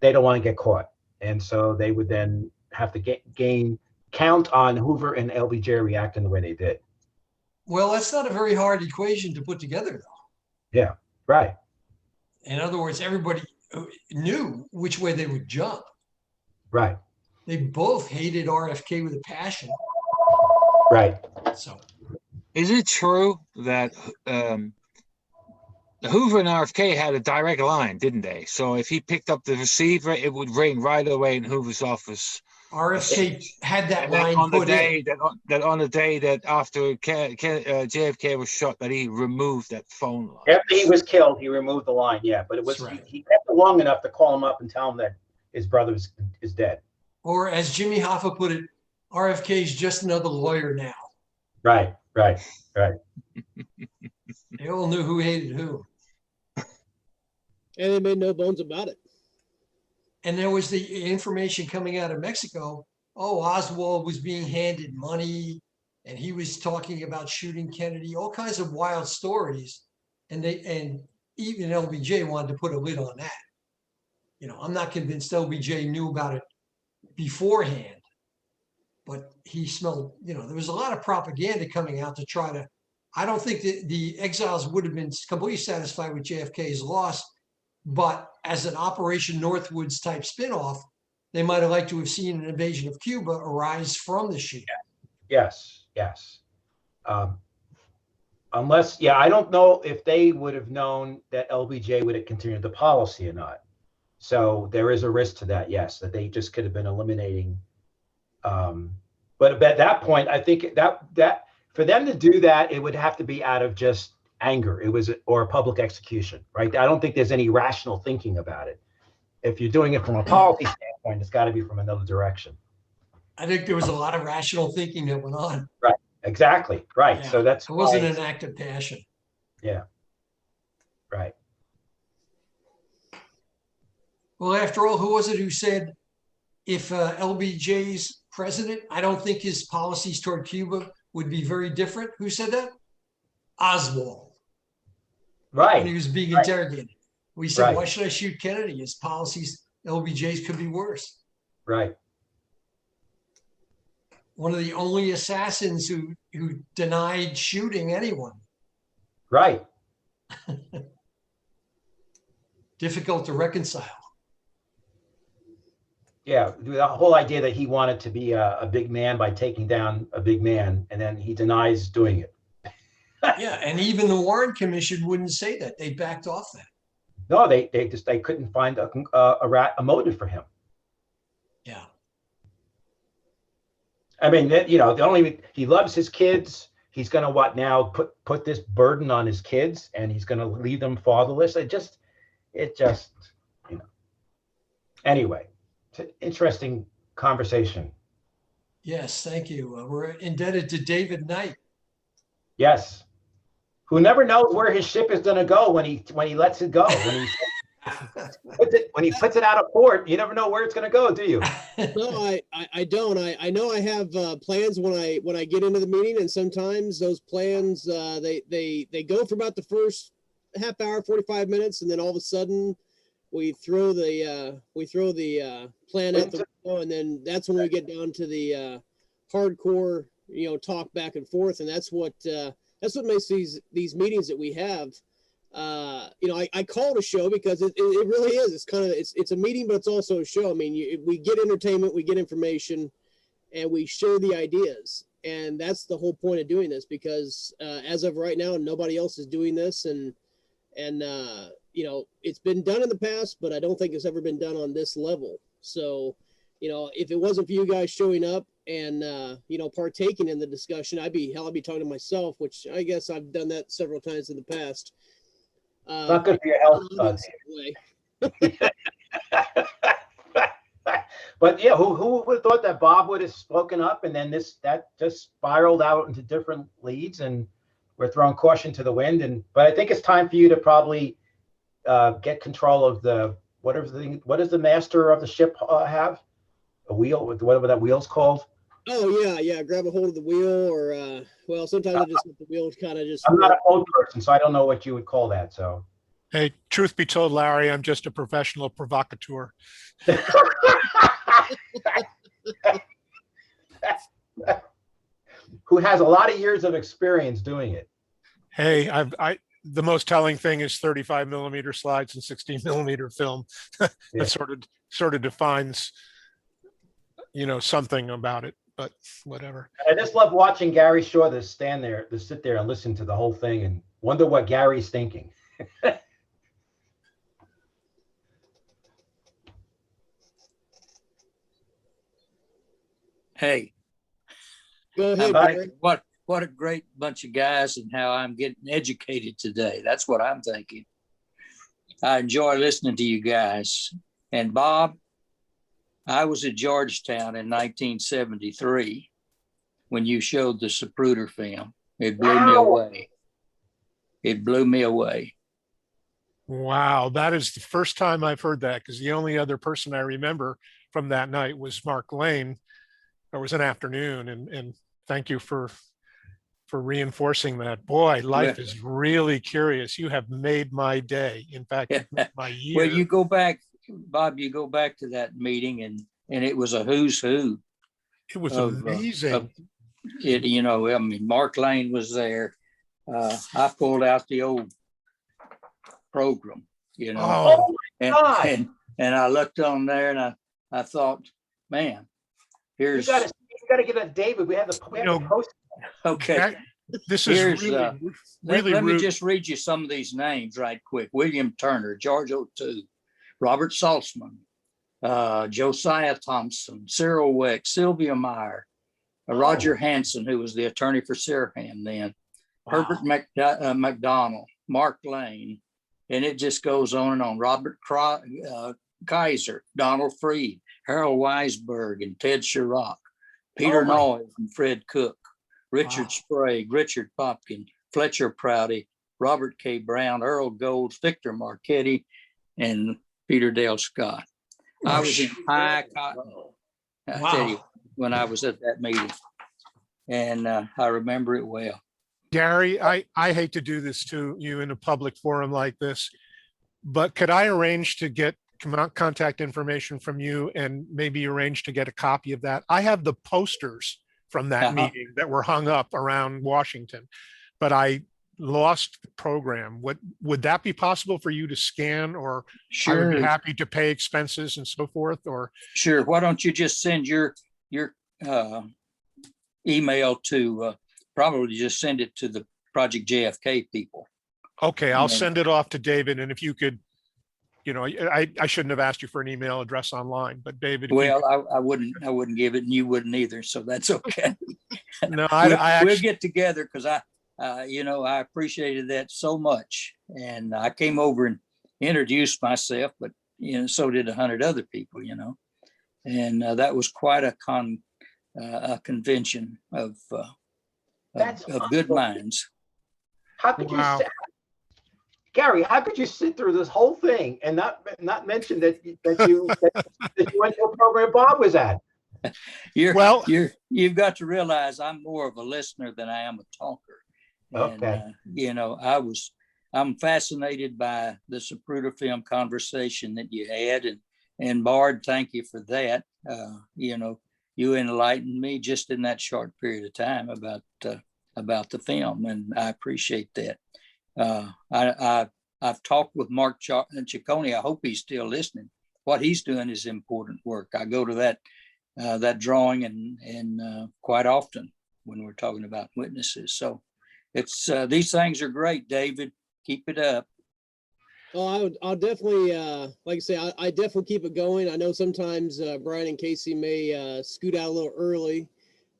they don't want to get caught. And so they would then have to count on Hoover and LBJ reacting the way they did. Well, that's not a very hard equation to put together, though. Yeah, right. In other words, everybody knew which way they would jump. Right. They both hated RFK with a passion. Right. So, is it true that Hoover and RFK had a direct line, didn't they? So if he picked up the receiver, it would ring right away in Hoover's office. RFK had that And line on the put day in. on the day that after JFK was shot, that he removed that phone line. After he was killed, he removed the line. Yeah, but it was Right. he kept it long enough to call him up and tell him that his brother is dead. Or as Jimmy Hoffa put it, RFK is just another lawyer now. Right. They all knew who hated who. And they made no bones about it. And there was the information coming out of Mexico. Oh, Oswald was being handed money and he was talking about shooting Kennedy, all kinds of wild stories. And even LBJ wanted to put a lid on that. I'm not convinced LBJ knew about it beforehand, but he smelled, there was a lot of propaganda coming out to try to, I don't think that the exiles would have been completely satisfied with JFK's loss, but as an Operation Northwoods type spinoff, they might have liked to have seen an invasion of Cuba arise from the shooting. Yes. Unless, I don't know if they would have known that LBJ would have continued the policy or not. So there is a risk to that, yes, that they just could have been eliminating. But at that point, I think that for them to do that, it would have to be out of just anger. Or a public execution, right? I don't think there's any rational thinking about it. If you're doing it from a policy standpoint, it's got to be from another direction. I think there was a lot of rational thinking that went on. Right. Exactly. Right. Yeah. So that's it wasn't an act of passion. Yeah. Right. Well, after all, who was it who said, if LBJ's president, I don't think his policies toward Cuba would be very different? Who said that? Oswald. Right. When he was being interrogated. We said, Right. Why should I shoot Kennedy? His policies, LBJ's, could be worse. Right. One of the only assassins who denied shooting anyone. Right. Difficult to reconcile. Yeah, the whole idea that he wanted to be a big man by taking down a big man, and then he denies doing it. Yeah, and even the Warren Commission wouldn't say that. They backed off that. No, they couldn't find a motive for him. Yeah. I mean, he loves his kids. He's going to put this burden on his kids, and he's going to leave them fatherless. It just, anyway, it's an interesting conversation. Yes, thank you. We're indebted to David Knight. Yes. Who never knows where his ship is going to go when he lets it go. When he puts it out of port, you never know where it's going to go, do you? No, I don't. I know I have plans when I get into the meeting, and sometimes those plans they go for about the first half hour, 45 minutes, and then all of a sudden we throw the plan out the window, and then that's when we get down to the hardcore, talk back and forth, and that's what makes these meetings that we have. I call it a show because it really is. It's kind of it's a meeting, but it's also a show. I mean, we get entertainment, we get information, and we share the ideas, and that's the whole point of doing this. Because as of right now, nobody else is doing this, and it's been done in the past, but I don't think it's ever been done on this level. So, if it wasn't for you guys showing up and partaking in the discussion, I'd be talking to myself, which I guess I've done that several times in the past. Not good for your health, But yeah, who would have thought that Bob would have spoken up, and then that just spiraled out into different leads, and we're throwing caution to the wind. But I think it's time for you to probably get control of what does the master of the ship have? A wheel, whatever that wheel's called. Oh yeah. Grab a hold of the wheel, or sometimes I just let the wheel kind of just. I'm not an old person, so I don't know what you would call that. So. Hey, truth be told, Larry, I'm just a professional provocateur. Who has a lot of years of experience doing it. Hey, the most telling thing is 35 millimeter slides and 16 millimeter film. That Yeah. sort of defines, something about it, but whatever. I just love watching Gary Shaw to sit there and listen to the whole thing and wonder what Gary's thinking. Hey, Go ahead, Barry. what a great bunch of guys, and how I'm getting educated today. That's what I'm thinking. I enjoy listening to you guys. And Bob, I was at Georgetown in 1973 when you showed the Zapruder film. It blew me away. It blew me away. Wow, that is the first time I've heard that, because the only other person I remember from that night was Mark Lane. It was an afternoon, and thank you for reinforcing that. Boy, life is really curious. You have made my day. In fact, my year. Well, you go back, Bob, you go back to that meeting, and it was a who's who. It was amazing. I mean, Mark Lane was there. I pulled out the old program, Oh my God. And I looked on there, and I thought, man, here's. You got to give that David. We have the post. Okay. This is really let me just read you some of these names right quick. William Turner, George O'Toole, Robert Saltzman, Josiah Thompson, Cyril Weck, Sylvia Meyer, Roger Hanson, who was the attorney for Sirhan then, Herbert McDonald, Mark Lane, and it just goes on and on. Robert Kaiser, Donald Freed, Harold Weisberg, and Ted Chirac, Peter Noyes and Fred Cook, Richard Sprague, Richard Popkin, Fletcher Prouty, Robert K. Brown, Earl Golds, Victor Marchetti, and Peter Dale Scott. I was in high cotton, I tell you, when I was at that meeting, and I remember it well. Gary, I hate to do this to you in a public forum like this, but could I arrange to get contact information from you and maybe arrange to get a copy of that? I have the posters from that meeting that were hung up around Washington, but I lost the program. Would that be possible for you to scan, or sure, I would be happy to pay expenses and so forth? Or sure, why don't you just send your email to probably just send it to the Project JFK people. Okay, I'll send it off to David, and if you could, I shouldn't have asked you for an email address online, but David. Well, I wouldn't give it, and you wouldn't either, so that's okay. No, we'll get together, because I appreciated that so much, and I came over and introduced myself, but so did 100 other people, and that was quite a convention of good minds. How could you say? Gary, how could you sit through this whole thing and not mention that you went to a program Bob was at? You've got to realize I'm more of a listener than I am a talker. And, Okay. I'm fascinated by the Zapruder film conversation that you had, and Bard, thank you for that. You enlightened me just in that short period of time about the film, and I appreciate that. I've talked with Mark Ciccone. I hope he's still listening. What he's doing is important work. I go to that drawing and quite often when we're talking about witnesses. So it's these things are great, David. Keep it up. Well, I'll definitely, like I say, I definitely keep it going. I know sometimes Brian and Casey may scoot out a little early.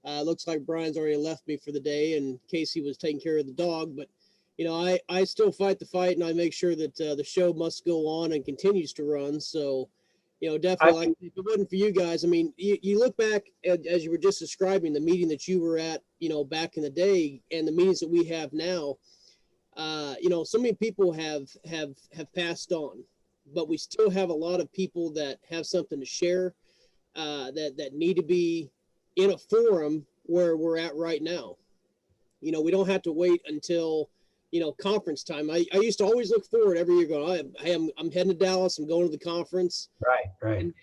Looks like Brian's already left me for the day, and Casey was taking care of the dog. But I still fight the fight, and I make sure that the show must go on and continues to run. So, definitely, if it wasn't for you guys, I mean, you look back as you were just describing the meeting that you were at, back in the day, and the meetings that we have now. So many people have passed on, but we still have a lot of people that have something to share, that need to be in a forum where we're at right now. We don't have to wait until, conference time. I used to always look forward every year going, I'm heading to Dallas. I'm going to the conference. Right. And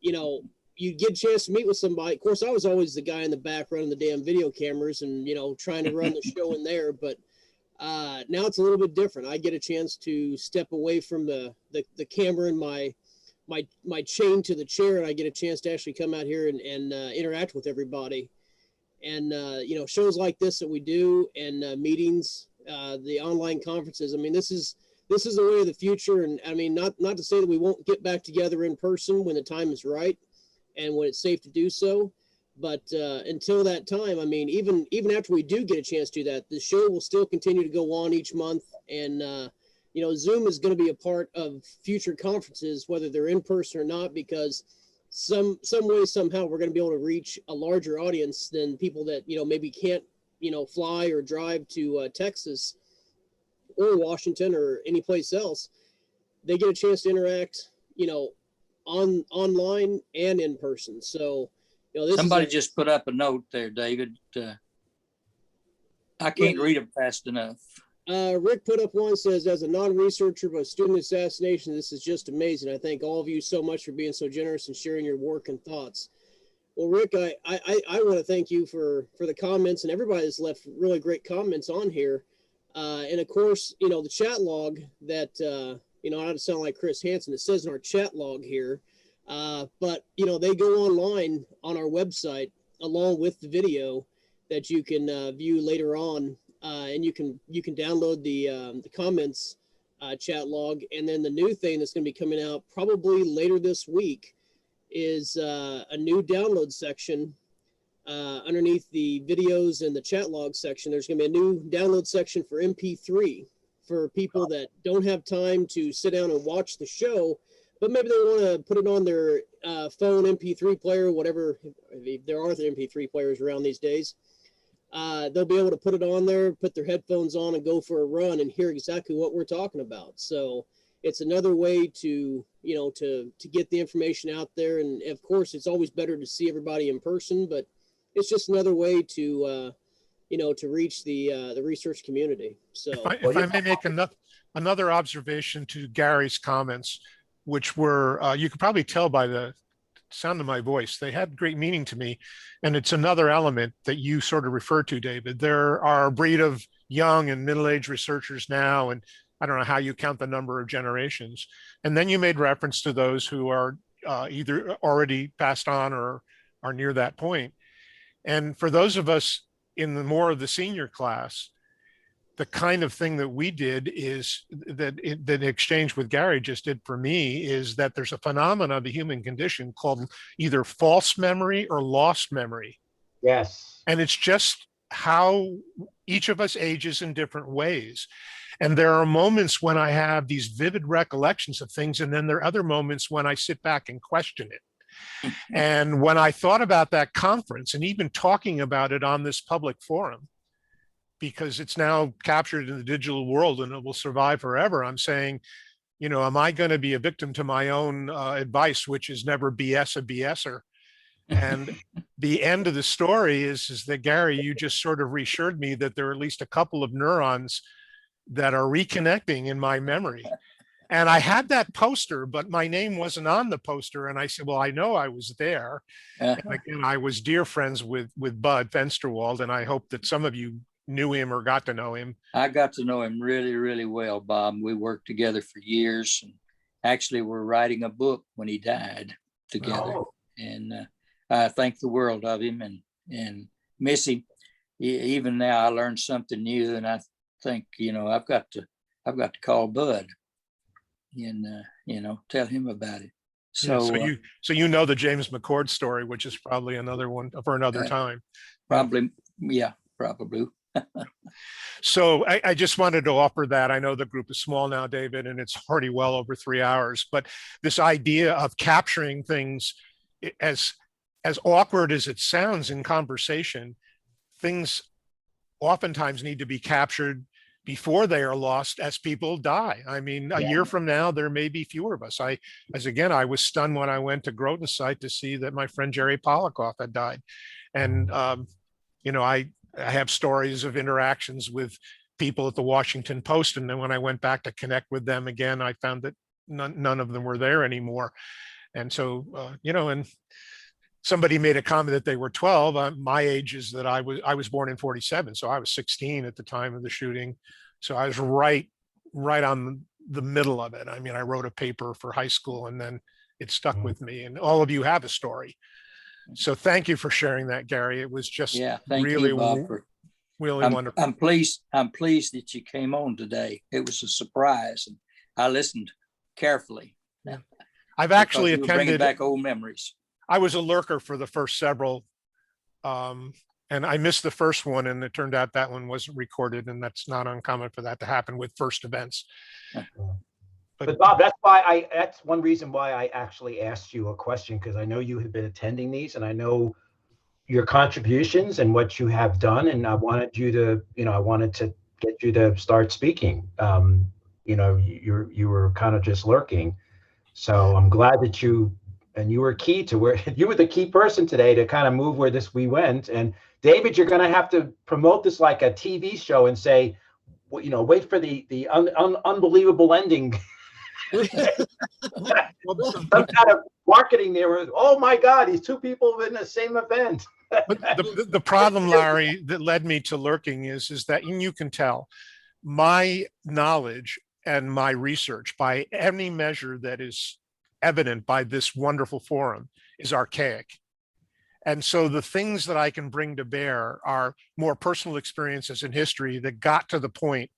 you get a chance to meet with somebody. Of course, I was always the guy in the back running the damn video cameras and, trying to run the show in there. But now it's a little bit different. I get a chance to step away from the camera and my chain to the chair, and I get a chance to actually come out here and interact with everybody. And shows like this that we do, and meetings, the online conferences. I mean, this is the way of the future. And I mean, not to say that we won't get back together in person when the time is right and when it's safe to do so. But until that time, I mean, even after we do get a chance to do that, the show will still continue to go on each month. And, Zoom is going to be a part of future conferences, whether they're in person or not, because some way, somehow, we're going to be able to reach a larger audience than people that, maybe can't, fly or drive to Texas or Washington or any place else. They get a chance to interact, online and in person. So, somebody just put up a note there, David. I can't read it fast enough. Rick put up one, says, as a non-researcher but student assassination, this is just amazing. I thank all of you so much for being so generous and sharing your work and thoughts. Well, Rick, I want to thank you for the comments, and everybody has left really great comments on here. And of course, the chat log that, I don't sound like Chris Hansen. It says in our chat log here, but they go online on our website along with the video that you can view later on, and you can download the comments chat log. And then the new thing that's going to be coming out probably later this week is a new download section underneath the videos and the chat log section. There's going to be a new download section for MP3 for people that don't have time to sit down and watch the show, but maybe they want to put it on their phone MP3 player, whatever. If there are MP3 players around these days, they'll be able to put it on there, put their headphones on, and go for a run and hear exactly what we're talking about. So it's another way to get the information out there. And of course, it's always better to see everybody in person, but it's just another way to to reach the research community. So if I may make another observation to Gary's comments, which were, you could probably tell by the sound of my voice, they had great meaning to me. And it's another element that you sort of referred to, David. There are a breed of young and middle-aged researchers now, and I don't know how you count the number of generations. And then you made reference to those who are either already passed on or are near that point. And for those of us in the more of the senior class, the kind of thing that we did is that the exchange with Gary just did for me is that there's a phenomenon of the human condition called either false memory or lost memory. Yes. And it's just how each of us ages in different ways. And there are moments when I have these vivid recollections of things, and then there are other moments when I sit back and question it. And when I thought about that conference and even talking about it on this public forum, because it's now captured in the digital world and it will survive forever. I'm saying, you know, am I going to be a victim to my own advice, which is never BS a BSer? And the end of the story is that, Gary, you just sort of reassured me that there are at least a couple of neurons that are reconnecting in my memory. And I had that poster, but my name wasn't on the poster. And I said, well, I know I was there. And again, I was dear friends with Bud Fensterwald, and I hope that some of you knew him or got to know him. I got to know him really, really well, Bob. We worked together for years, and actually we're writing a book when he died together. Oh. And I think the world of him and miss him. Even now, I learned something new, and I think, you know, I've got to call Bud and you know, tell him about it. So, yeah, so you know the James McCord story, which is probably another one for another time. Probably, yeah, probably. So I just wanted to offer that. I know the group is small now, David, and it's already well over 3 hours, but this idea of capturing things, as awkward as it sounds in conversation, things oftentimes need to be captured before they are lost as people die. I mean, a year from now, there may be fewer of us. I was stunned when I went to Groton site to see that my friend Jerry Polikoff had died. And, you know, I have stories of interactions with people at the Washington Post. And then when I went back to connect with them again, I found that none of them were there anymore. And so, you know, and somebody made a comment that they were 12. My age is that I was born in 47. So I was 16 at the time of the shooting. So I was right on the middle of it. I mean, I wrote a paper for high school and then it stuck with me, and all of you have a story. So thank you for sharing that, Gary. It was just really, you, Bob, really wonderful. I'm pleased that you came on today. It was a surprise, and I listened carefully. I've actually attended, bringing back old memories. I was a lurker for the first several, and I missed the first one, and it turned out that one wasn't recorded, and that's not uncommon for that to happen with first events. But Bob, that's one reason why I actually asked you a question, because I know you have been attending these, and I know your contributions and what you have done, and I wanted to get you to start speaking. You know, you were kind of just lurking, so I'm glad that you were key to where you were the key person today to kind of move where we went. And David, you're going to have to promote this like a TV show and say, you know, wait for the unbelievable ending. Some kind of marketing there was, oh my God, these two people in the same event. But the problem, Larry, that led me to lurking is that, and you can tell, my knowledge and my research by any measure that is evident by this wonderful forum is archaic. And so the things that I can bring to bear are more personal experiences in history that got to the point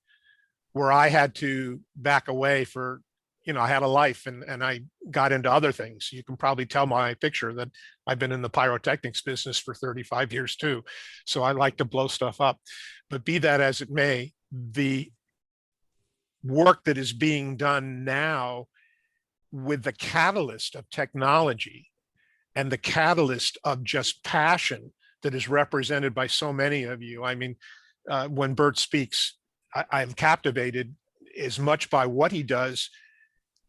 where I had to back away for, you know, I had a life and I got into other things. You can probably tell my picture that I've been in the pyrotechnics business for 35 years too. So I like to blow stuff up. But be that as it may, the work that is being done now with the catalyst of technology and the catalyst of just passion that is represented by so many of you. I mean, when Bert speaks, I'm captivated as much by what he does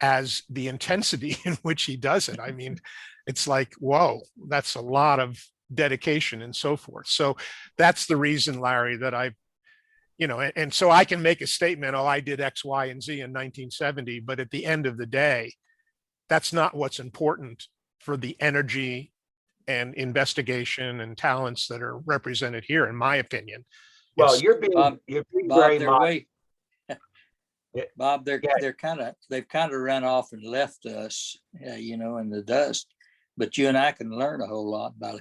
as the intensity in which he does it. I mean, it's like, whoa, that's a lot of dedication and so forth. So that's the reason, Larry, that I, you know, and so I can make a statement, oh, I did X, Y, and Z in 1970, but at the end of the day, that's not what's important for the energy and investigation and talents that are represented here, in my opinion. Well, you're being very much. Bob, they've kind of run off and left us, you know, in the dust. But you and I can learn a whole lot by,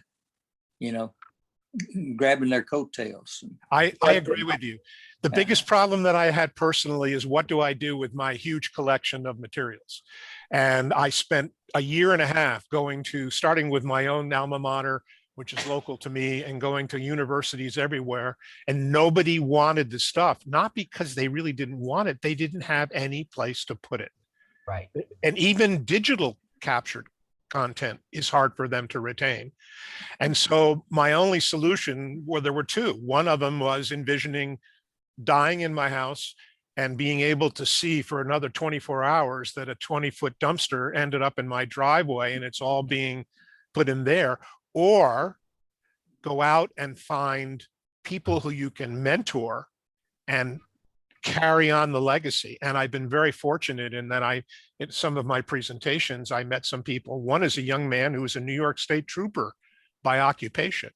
you know, grabbing their coattails. I agree with you. The biggest problem that I had personally is, what do I do with my huge collection of materials? And I spent a year and a half starting with my own alma mater, which is local to me, and going to universities everywhere. And nobody wanted the stuff, not because they really didn't want it. They didn't have any place to put it. Right. And even digital captured content is hard for them to retain. And so my only solution, well, there were two. One of them was envisioning dying in my house and being able to see for another 24 hours that a 20-foot dumpster ended up in my driveway and it's all being put in there, or go out and find people who you can mentor and carry on the legacy. And I've been very fortunate in that in some of my presentations, I met some people. One is a young man who is a New York State trooper by occupation,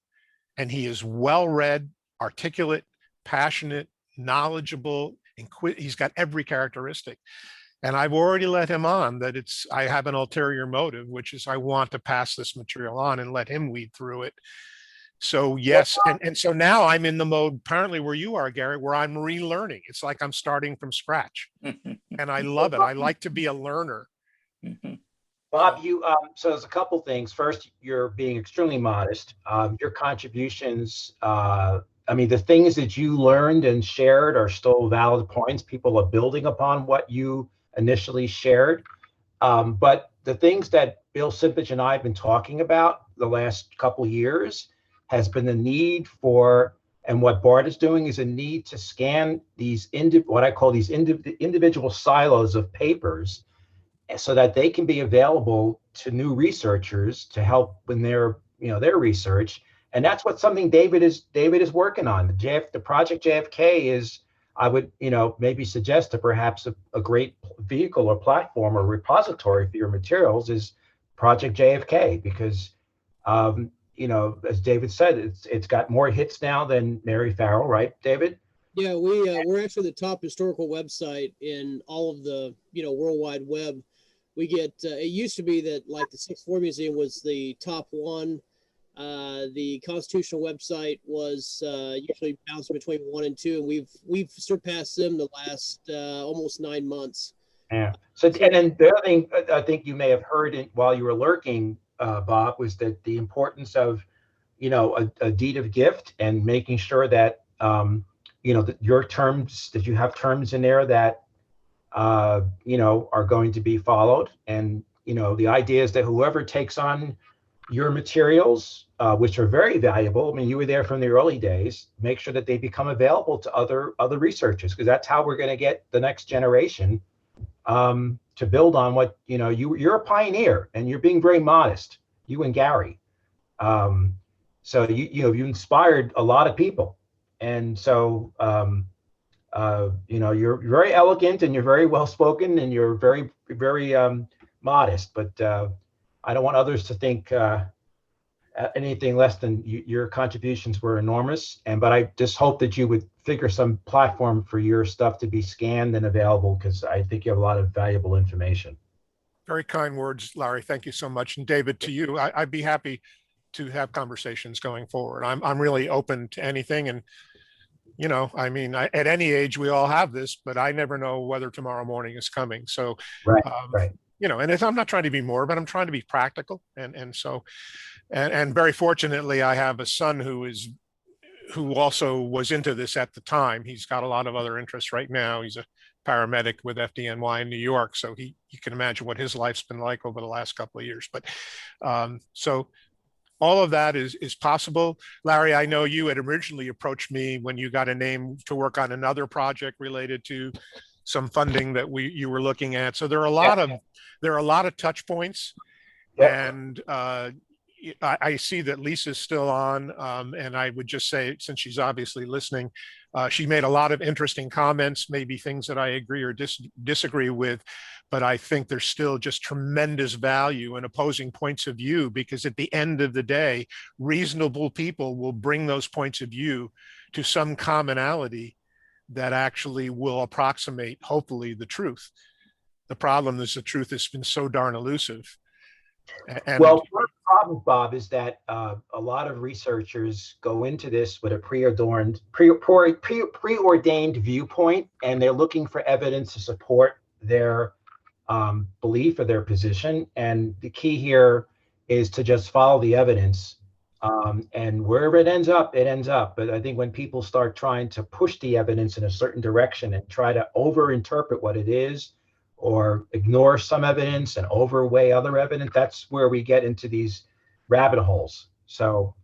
and he is well-read, articulate, passionate, knowledgeable, he's got every characteristic. And I've already let him on that I have an ulterior motive, which is I want to pass this material on and let him weed through it. So yes, and so now I'm in the mode apparently where you are, Gary, where I'm relearning. It's like I'm starting from scratch, and I love it. I like to be a learner. Bob, so there's a couple things. First, you're being extremely modest. Your contributions, I mean, the things that you learned and shared are still valid points. People are building upon what you initially shared. But the things that Bill Simpich and I have been talking about the last couple of years has been the need for, and what Bart is doing is a need to scan these, what I call these individual silos of papers, so that they can be available to new researchers to help in their research. And that's something David is working on. The Project JFK is, I would maybe suggest to perhaps a great vehicle or platform or repository for your materials is Project JFK, because as David said, it's got more hits now than Mary Farrell, right, David? Yeah, we're actually the top historical website in all of the World Wide Web. We get it used to be that like the Sixth Floor Museum was the top one. The Constitutional website was usually bouncing between 1 and 2, and we've surpassed them the last almost 9 months. Yeah. So and then the other thing I think you may have heard while you were lurking, Bob, was that the importance of a deed of gift and making sure that that your terms, that you have terms in there that are going to be followed. And the idea is that whoever takes on your materials, which are very valuable, I mean, you were there from the early days, make sure that they become available to other researchers, because that's how we're going to get the next generation to build on what you're a pioneer, and you're being very modest, you and Gary. So you inspired a lot of people, and so you're very elegant and you're very well spoken and you're very, very modest, but I don't want others to think anything less than your contributions were enormous. But I just hope that you would figure some platform for your stuff to be scanned and available, because I think you have a lot of valuable information. Very kind words, Larry. Thank you so much. And David, to you, I'd be happy to have conversations going forward. I'm really open to anything. And I mean, at any age, we all have this, but I never know whether tomorrow morning is coming. So, right. And I'm not trying to be morbid, but I'm trying to be practical. And very fortunately, I have a son who also was into this at the time. He's got a lot of other interests right now. He's a paramedic with FDNY in New York. So you can imagine what his life's been like over the last couple of years. But so all of that is possible. Larry, I know you had originally approached me when you got a name to work on another project related to some funding that you were looking at. So there are a lot of touch points, and I see that Lisa's still on, and I would just say, since she's obviously listening, she made a lot of interesting comments, maybe things that I agree or disagree with, but I think there's still just tremendous value in opposing points of view, because at the end of the day, reasonable people will bring those points of view to some commonality that actually will approximate, hopefully, the truth. The problem is the truth has been so darn elusive. Well, one of the problems, Bob, is that a lot of researchers go into this with a preordained viewpoint, and they're looking for evidence to support their belief or their position. And the key here is to just follow the evidence, and wherever it ends up, it ends up. But I think when people start trying to push the evidence in a certain direction and try to overinterpret what it is, or ignore some evidence and overweigh other evidence. That's where we get into these rabbit holes. So,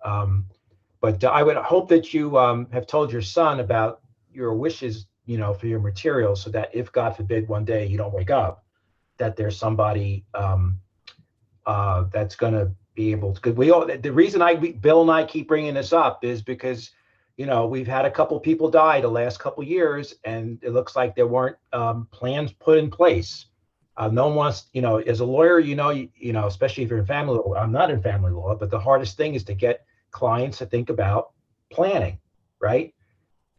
but I would hope that you have told your son about your wishes, you know, for your materials, so that if God forbid one day you don't wake up, that there's somebody that's going to be able to. Because we all, the reason Bill and I keep bringing this up is because, you know, we've had a couple people die the last couple years, and it looks like there weren't plans put in place. No one wants, you know, as a lawyer, you know, especially if you're in family law. I'm not in family law, but the hardest thing is to get clients to think about planning, right?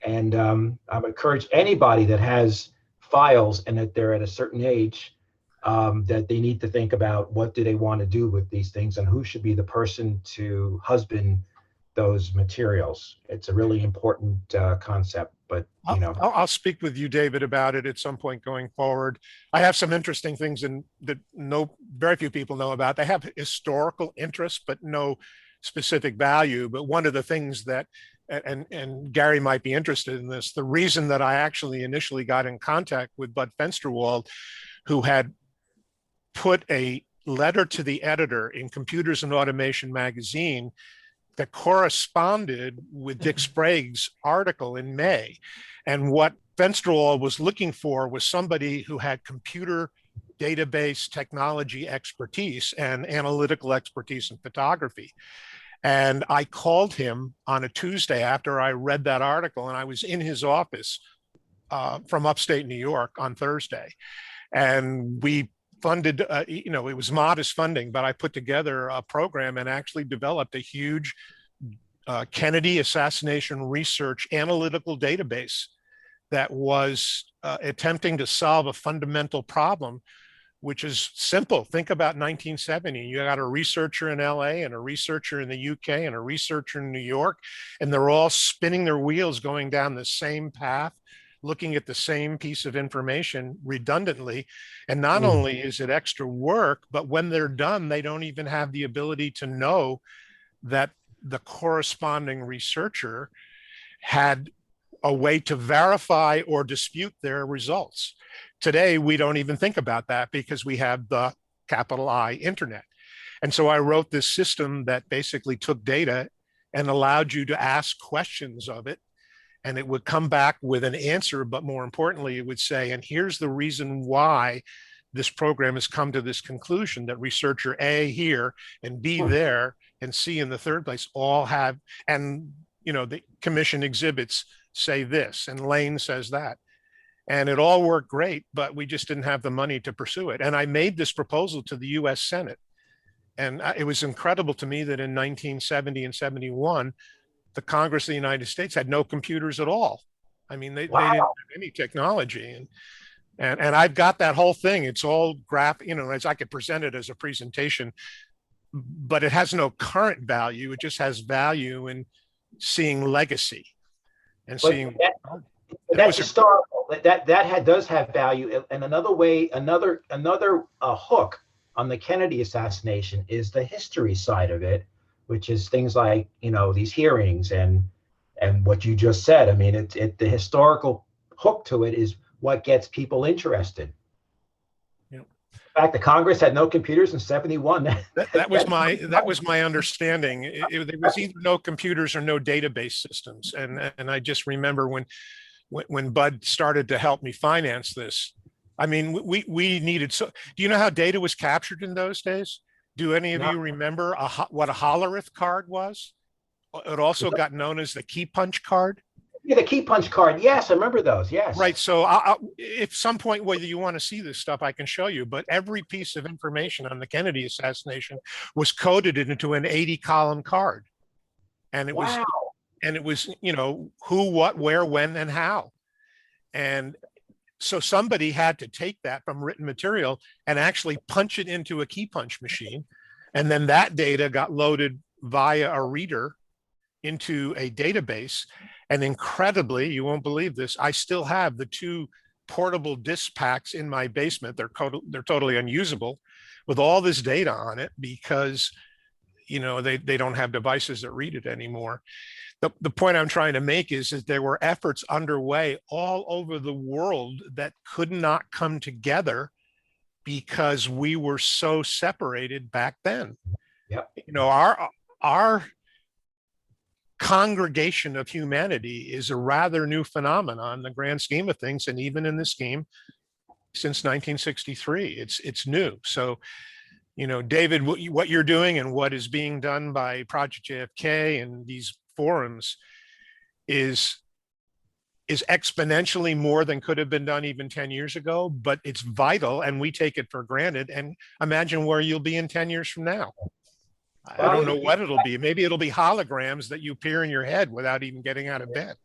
And I would encourage anybody that has files and that they're at a certain age, that they need to think about what do they want to do with these things and who should be the person to husband those materials. It's a really important concept, but you know. I'll speak with you, David, about it at some point going forward. I have some interesting things that very few people know about. They have historical interest, but no specific value. But one of the things that, and Gary might be interested in this, the reason that I actually initially got in contact with Bud Fensterwald, who had put a letter to the editor in Computers and Automation magazine that corresponded with Dick Sprague's article in May. And what Fensterwald was looking for was somebody who had computer database technology expertise and analytical expertise in photography. And I called him on a Tuesday after I read that article, and I was in his office from upstate New York on Thursday. And we funded, you know, it was modest funding, but I put together a program and actually developed a huge Kennedy Assassination research analytical database that was attempting to solve a fundamental problem, which is simple. Think about 1970. You got a researcher in LA and a researcher in the UK and a researcher in New York, and they're all spinning their wheels going down the same path, looking at the same piece of information redundantly. And not only is it extra work, but when they're done, they don't even have the ability to know that the corresponding researcher had a way to verify or dispute their results. Today, we don't even think about that because we have the capital I internet. And so I wrote this system that basically took data and allowed you to ask questions of it, and it would come back with an answer, but more importantly, it would say, and here's the reason why this program has come to this conclusion, that researcher A here and B there and C in the third place all have, and you know, the commission exhibits say this and Lane says that. And it all worked great, but we just didn't have the money to pursue it. And I made this proposal to the US Senate. And it was incredible to me that in 1970 and 71, the Congress of the United States had no computers at all. I mean, they didn't have any technology. And I've got that whole thing. It's all you know, as I could present it as a presentation, but it has no current value. It just has value in seeing legacy and seeing. That's historical. That does have value. And another way, another hook on the Kennedy assassination is the history side of it, which is things like, you know, these hearings and what you just said. I mean, the historical hook to it is what gets people interested. Yeah. In fact, the Congress had no computers in 71. That was my understanding. There was either no computers or no database systems. And I just remember when Bud started to help me finance this, I mean, we needed, so do you know how data was captured in those days? Do any of you remember what a Hollerith card was? It also got known as the key punch card. Yeah, the key punch card. Yes, I remember those. Yes. Right. So if some point, whether you want to see this stuff, I can show you. But every piece of information on the Kennedy assassination was coded into an 80-column card. And it was, you know, who, what, where, when, and how. And so somebody had to take that from written material and actually punch it into a key punch machine. And then that data got loaded via a reader into a database. And incredibly, you won't believe this, I still have the 2 portable disk packs in my basement. They're totally unusable with all this data on it because, you know, they don't have devices that read it anymore. The point I'm trying to make is that there were efforts underway all over the world that could not come together because we were so separated back then. Yep. You know, our congregation of humanity is a rather new phenomenon in the grand scheme of things, and even in this scheme since 1963, it's new. So, you know, David, what you're doing and what is being done by Project JFK and these forums is exponentially more than could have been done even 10 years ago, but it's vital and we take it for granted. And imagine where you'll be in 10 years from now. I don't know what it'll be. Maybe it'll be holograms that you appear in your head without even getting out of bed.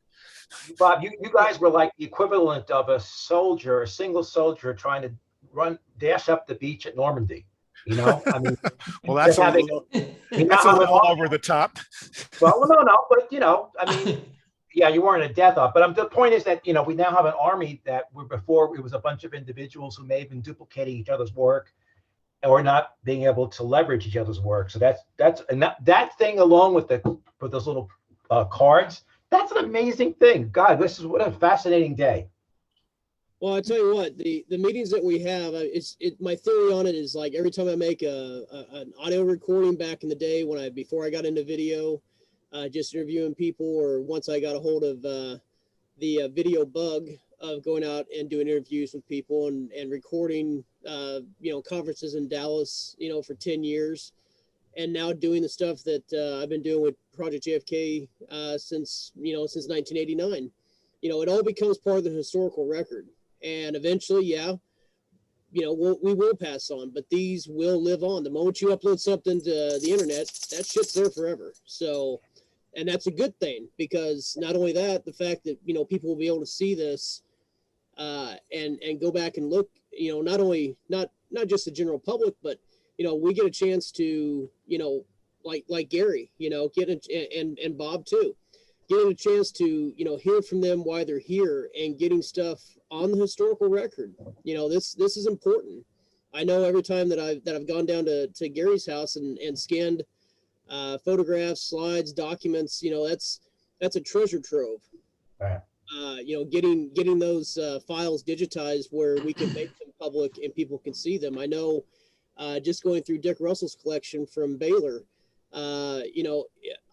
Bob, you guys were like the equivalent of a soldier, a single soldier trying to dash up the beach at Normandy. You know, I mean, well, that's a little over the top. Well, no, but you know, I mean, yeah, you weren't a death op, but the point is that, you know, we now have an army that before it was a bunch of individuals who may have been duplicating each other's work or not being able to leverage each other's work. So that thing, along with those little cards, that's an amazing thing. God, what a fascinating day. Well, I tell you what, the meetings that we have, my theory on it is like every time I make an audio recording back in the day before I got into video, just interviewing people, or once I got a hold of the video bug of going out and doing interviews with people and recording, you know, conferences in Dallas, you know, for 10 years. And now doing the stuff that I've been doing with Project JFK since 1989. You know, it all becomes part of the historical record. And eventually, yeah, you know, we will pass on, but these will live on. The moment you upload something to the internet, that shit's there forever. So, and that's a good thing, because not only that, the fact that, you know, people will be able to see this and go back and look, you know, not just the general public, but, you know, we get a chance to, you know, like Gary, you know, and Bob too, getting a chance to, you know, hear from them why they're here and getting stuff on the historical record. You know, this is important. I know every time that I've gone down to Gary's house and scanned photographs, slides, documents, you know, that's a treasure trove. Right. You know, getting those files digitized where we can make them public and people can see them. I know just going through Dick Russell's collection from Baylor, you know,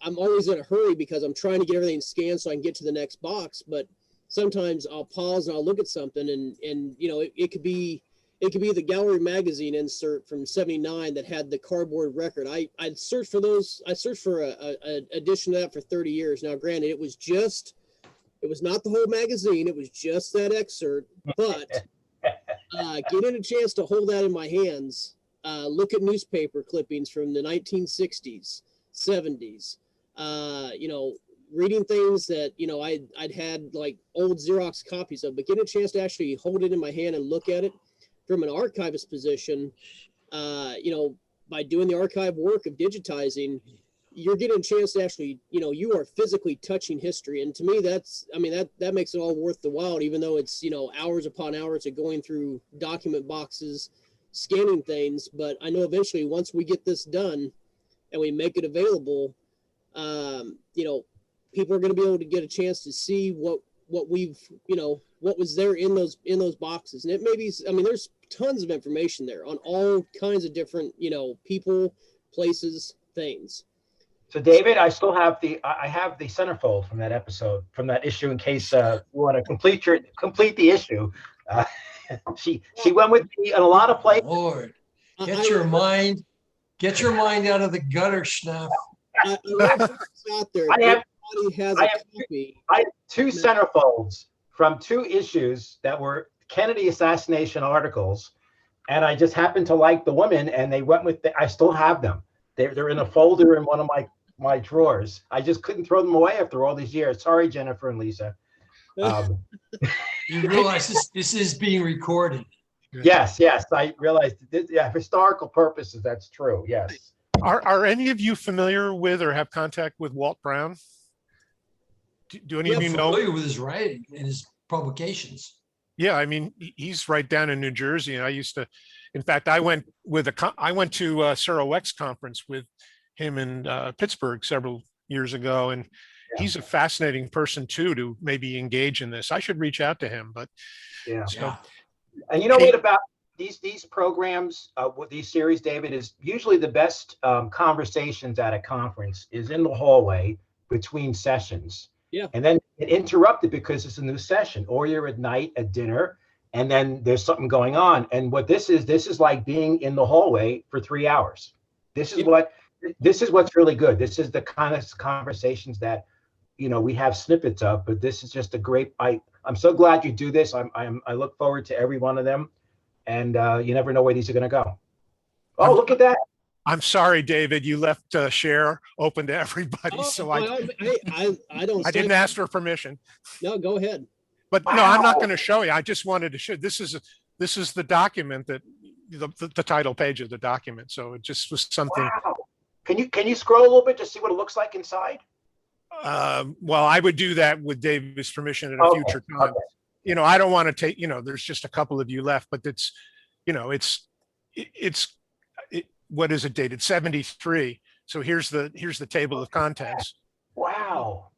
I'm always in a hurry because I'm trying to get everything scanned so I can get to the next box. But sometimes I'll pause and I'll look at something and you know, it could be the Gallery magazine insert from '79 that had the cardboard record. I'd searched for those. I searched for a edition of that for 30 years. Now, granted, it was not the whole magazine. It was just that excerpt. But getting a chance to hold that in my hands, look at newspaper clippings from the 1960s, 70s, you know, reading things that, you know, I'd had like old Xerox copies of, but getting a chance to actually hold it in my hand and look at it from an archivist position, you know, by doing the archive work of digitizing, you're getting a chance to actually, you know, you are physically touching history. And to me, that makes it all worth the while, even though it's, you know, hours upon hours of going through document boxes, scanning things. But I know eventually once we get this done and we make it available, you know, people are going to be able to get a chance to see what we've, you know, what was there in those boxes. And it may be, I mean, there's tons of information there on all kinds of different, you know, people, places, things. So David, I still have I have the centerfold from that episode, from that issue, in case you want to complete the issue. She went with me in a lot of places. Lord, get your mind out of the gutter, Schnapp. I have two centerfolds from two issues that were Kennedy assassination articles, and I just happened to like the women, and they went with I still have them. They're in a folder in one of my drawers. I just couldn't throw them away after all these years. Sorry, Jennifer and Lisa. You realize this is being recorded. Yes, I realized. Yeah, for historical purposes, that's true. Yes. Are any of you familiar with or have contact with Walt Brown? Do any of you know? Familiar with his writing and his publications. Yeah, I mean, he's right down in New Jersey, and I used to. In fact, I went to Cyril Weck's conference with him in Pittsburgh several years ago, and he's a fascinating person too to maybe engage in this. I should reach out to him, but And you know what about these programs, with these series, David, is usually the best conversations at a conference is in the hallway between sessions. Yeah. And then it interrupted because it's a new session, or you're at night at dinner, and then there's something going on. And what this is like being in the hallway for 3 hours. This is what's really good. This is the kind of conversations that, you know, we have snippets of, but this is just a great. I'm so glad you do this. I look forward to every one of them, and you never know where these are going to go. Oh, look at that. I'm sorry, David, you left share open to everybody. So I don't. I didn't ask for permission. No, go ahead. But no, I'm not going to show you. I just wanted to show. This is the document that the title page of the document. So it just was something. Wow. Can you scroll a little bit to see what it looks like inside? Well, I would do that with David's permission at a future time. Okay. You know, I don't want to take, you know, there's just a couple of you left, but it's, you know, what is it dated? 73. So here's the table of contents. Wow.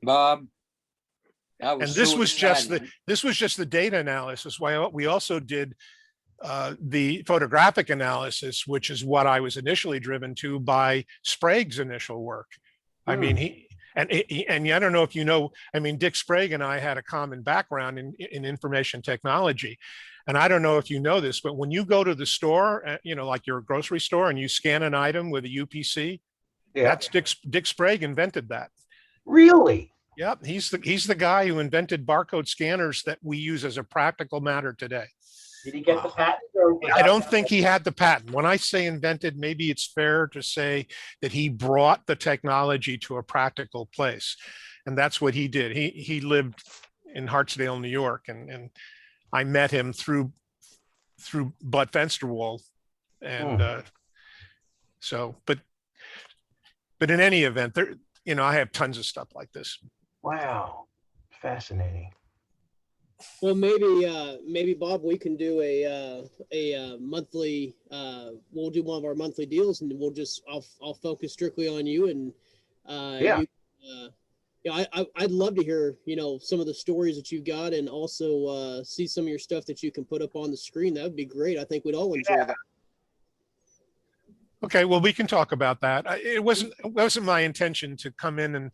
Bob. And this was just the data analysis. Why we also did the photographic analysis, which is what I was initially driven to by Sprague's initial work. I mean, I don't know if you know, I mean, Dick Sprague and I had a common background in information technology. And I don't know if you know this, but when you go to the store, you know, like your grocery store, and you scan an item with a UPC, that's Dick Sprague invented that. Really? Yep. He's the guy who invented barcode scanners that we use as a practical matter today. Did he get the patent? I don't think he had the patent. When I say invented, maybe it's fair to say that he brought the technology to a practical place. And that's what he did. He lived in Hartsdale, New York, and I met him through Bud Fensterwald. And so, but in any event, there, you know, I have tons of stuff like this. Wow. Fascinating. Well, maybe Bob, we can do a monthly. We'll do one of our monthly deals, and I'll focus strictly on you, and I'd love to hear, you know, some of the stories that you've got, and also see some of your stuff that you can put up on the screen. That would be great. I think we'd all enjoy that. Okay, well, we can talk about that. It wasn't my intention to come in and,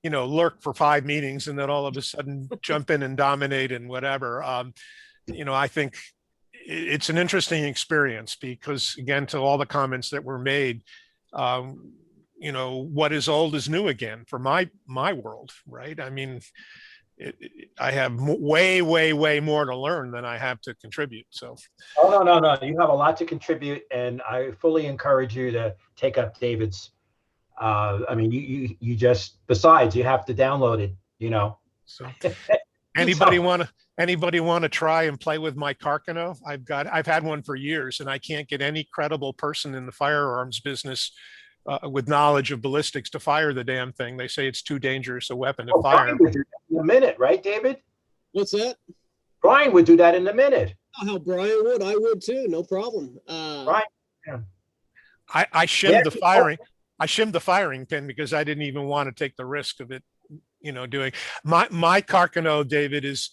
you know, lurk for 5 meetings and then all of a sudden jump in and dominate and whatever. You know, I think it's an interesting experience because, again, to all the comments that were made, you know, what is old is new again for my world, right? I mean, I have way more to learn than I have to contribute. So. Oh, no. You have a lot to contribute, and I fully encourage you to take up David's. I mean, you just, besides, you have to download it, you know. So anybody want to try and play with my Carcano? I've had one for years, and I can't get any credible person in the firearms business with knowledge of ballistics to fire the damn thing. They say it's too dangerous a weapon to fire. In a minute, right, David? What's that? Brian would do that in a minute. Oh, how Brian would, I would too, no problem. Right. Yeah. I shimmed the firing. I shimmed the firing pin because I didn't even want to take the risk of it, you know, doing my Carcano, David, is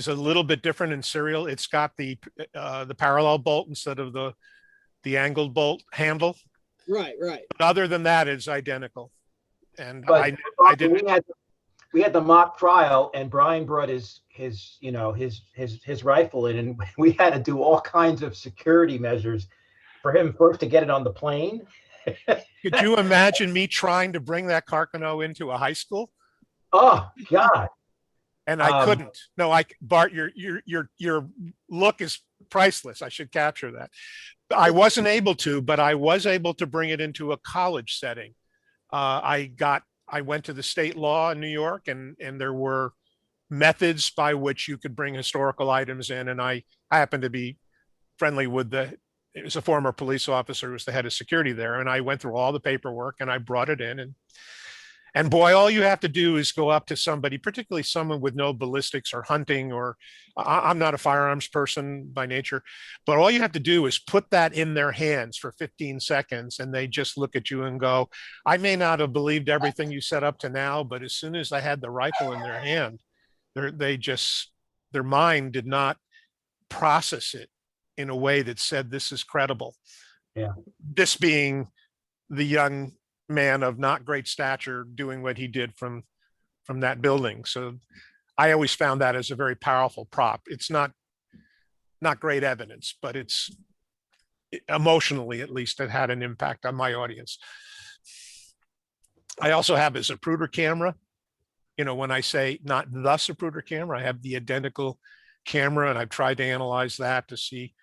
a little bit different in serial. It's got the parallel bolt instead of the angled bolt handle. Right. But other than that, it's identical. And but I didn't. We had the mock trial, and Brian brought his rifle in, and we had to do all kinds of security measures for him first to get it on the plane. Could you imagine me trying to bring that Carcano into a high school? Oh God! And I couldn't. No, Bart, your look is priceless. I should capture that. I wasn't able to, but I was able to bring it into a college setting. I went to the state law in New York, and there were methods by which you could bring historical items in. And I happened to be friendly with it was a former police officer who was the head of security there. And I went through all the paperwork and I brought it in. And boy, all you have to do is go up to somebody, particularly someone with no ballistics or hunting, or I'm not a firearms person by nature, but all you have to do is put that in their hands for 15 seconds and they just look at you and go, I may not have believed everything you said up to now, but as soon as I had the rifle in their hand, their mind did not process it in a way that said, this is credible. Yeah. This being the young man of not great stature doing what he did from that building. So I always found that as a very powerful prop. It's not great evidence, but it's emotionally, at least, it had an impact on my audience. I also have a Zapruder camera. You know, when I say not the Zapruder camera, I have the identical camera, and I've tried to analyze that to see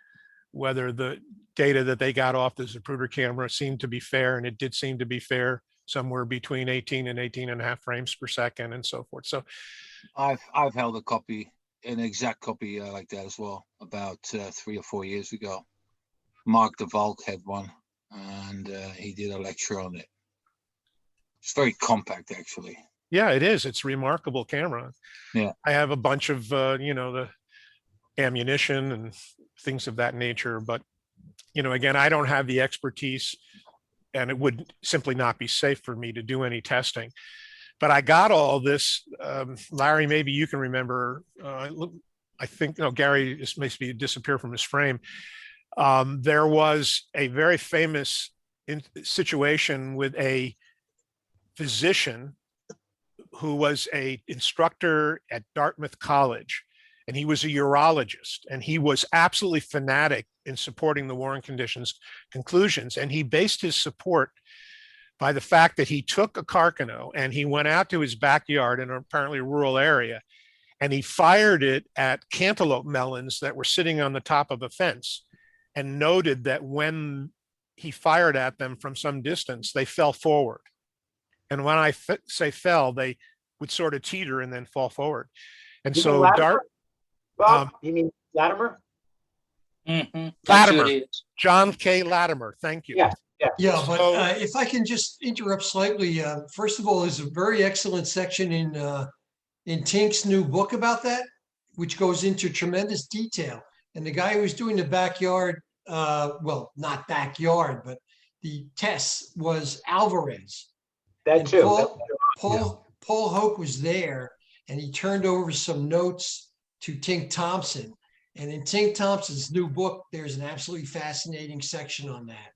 whether the data that they got off the Zapruder camera seemed to be fair, and it did seem to be fair, somewhere between 18 and 18 and a half frames per second and so forth. So I've held a copy, an exact copy like that as well, about 3 or 4 years ago. Mark de Valk had one, and he did a lecture on it. It's very compact, actually. yeah, it is. It's a remarkable camera. Yeah. I have a bunch of, you know, the ammunition and things of that nature, but, you know, again, I don't have the expertise, and it would simply not be safe for me to do any testing. But I got all this. Larry, maybe you can remember. I think, no, Gary just makes me disappear from his frame. There was a very famous situation with a physician who was an instructor at Dartmouth College, and he was a urologist, and he was absolutely fanatic in supporting the Warren Commission's conclusions. And he based his support by the fact that he took a Carcano and he went out to his backyard in an apparently rural area, and he fired it at cantaloupe melons that were sitting on the top of a fence, and noted that when he fired at them from some distance, they fell forward. And when I say fell, they would sort of teeter and then fall forward. And so Bob, you mean Latimer? Mm-hmm. Latimer, John K. Latimer. Thank you. Yes. Yeah, but if I can just interrupt slightly, first of all, there's a very excellent section in Tink's new book about that, which goes into tremendous detail. And the guy who was doing the backyard, well, not backyard, but the tests was Alvarez. That too. Paul Hoke was there, and he turned over some notes to Tink Thompson. And in Tink Thompson's new book, there's an absolutely fascinating section on that.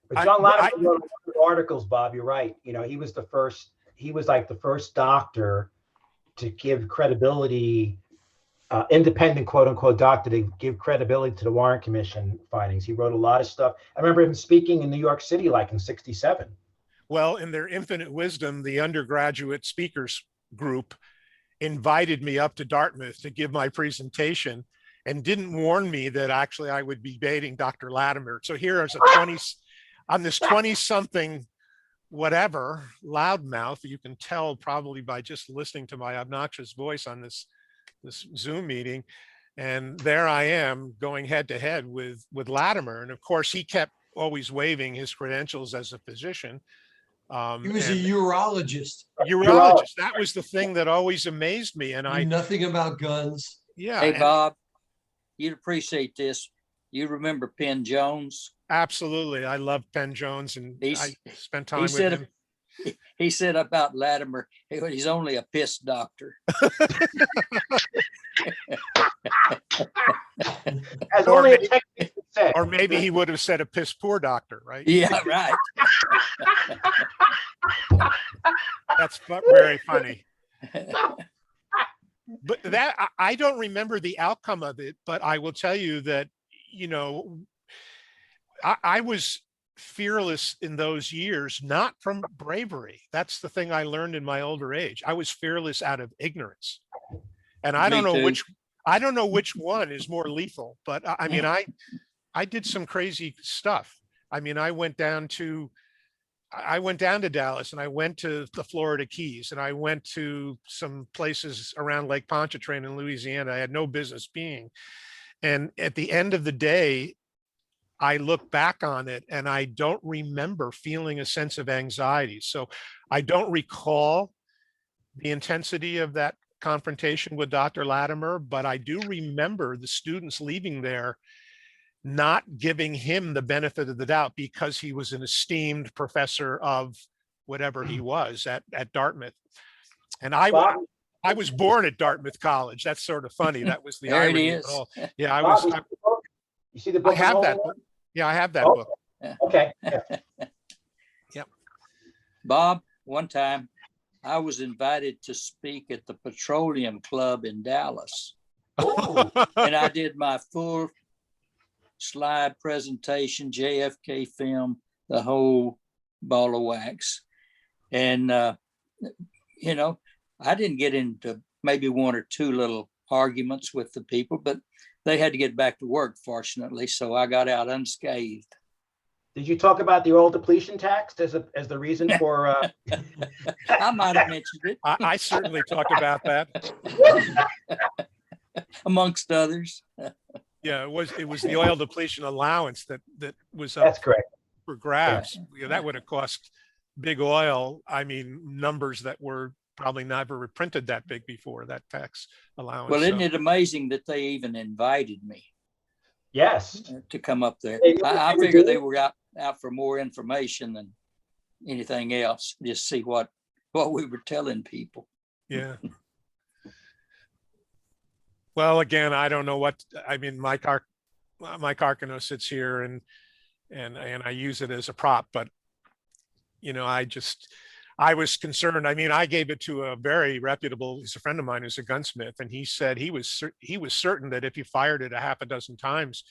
But John Latimer wrote articles, Bob, you're right. You know, he was like the first doctor to give credibility, independent quote unquote doctor to give credibility to the Warren Commission findings. He wrote a lot of stuff. I remember him speaking in New York City like in '67. Well, in their infinite wisdom, the undergraduate speakers group invited me up to Dartmouth to give my presentation, and didn't warn me that actually I would be debating Dr. Latimer. So here is I'm this 20-something whatever loudmouth. You can tell probably by just listening to my obnoxious voice on this Zoom meeting. And there I am going head to head with Latimer. And of course, he kept always waving his credentials as a physician. He was a urologist. Urologist. That was the thing that always amazed me. And I knew nothing about guns. Yeah. Hey, Bob, you'd appreciate this. You remember Penn Jones? Absolutely. I love Penn Jones, and I spent time with him. He said about Latimer, he's only a piss doctor. Or maybe he would have said a piss poor doctor, right? Yeah, right. That's very funny. But that, I don't remember the outcome of it, but I will tell you that, you know, I was fearless in those years, not from bravery. That's the thing I learned in my older age. I was fearless out of ignorance. And I don't know which one is more lethal, but I mean, I did some crazy stuff. I mean, I went down to Dallas, and I went to the Florida Keys, and I went to some places around Lake Pontchartrain in Louisiana I had no business being. And at the end of the day, I look back on it and I don't remember feeling a sense of anxiety. So I don't recall the intensity of that confrontation with Dr. Latimer, but I do remember the students leaving there not giving him the benefit of the doubt because he was an esteemed professor of whatever he was at Dartmouth. And I was born at Dartmouth College. That's sort of funny. That was the There it irony of it is. all. Yeah, I Bob, was. you see the I book? have that book. Yeah, I have that Oh, book. okay. Yep. Bob, one time I was invited to speak at the Petroleum Club in Dallas. And I did my full slide presentation, JFK film, the whole ball of wax. And, you know, I didn't get into maybe one or two little arguments with the people, but they had to get back to work, fortunately. So I got out unscathed. Did you talk about the oil depletion tax as the reason for? I might have mentioned it. I certainly talked about that. Amongst others. Yeah, it was the oil depletion allowance that was up That's correct. for grabs. Yeah, that would have cost big oil. I mean, numbers that were probably never reprinted that big before, that tax allowance. Well, isn't it amazing that they even invited me? Yes. To come up there. I figured they were out for more information than anything else, just see what we were telling people. Yeah. Well, again, I don't know what, I mean, Mike Arkano sits here and I use it as a prop, but you know, I was concerned. I mean, I gave it to a very reputable, he's a friend of mine who's a gunsmith, and he said he was certain that if you fired it a half a dozen times,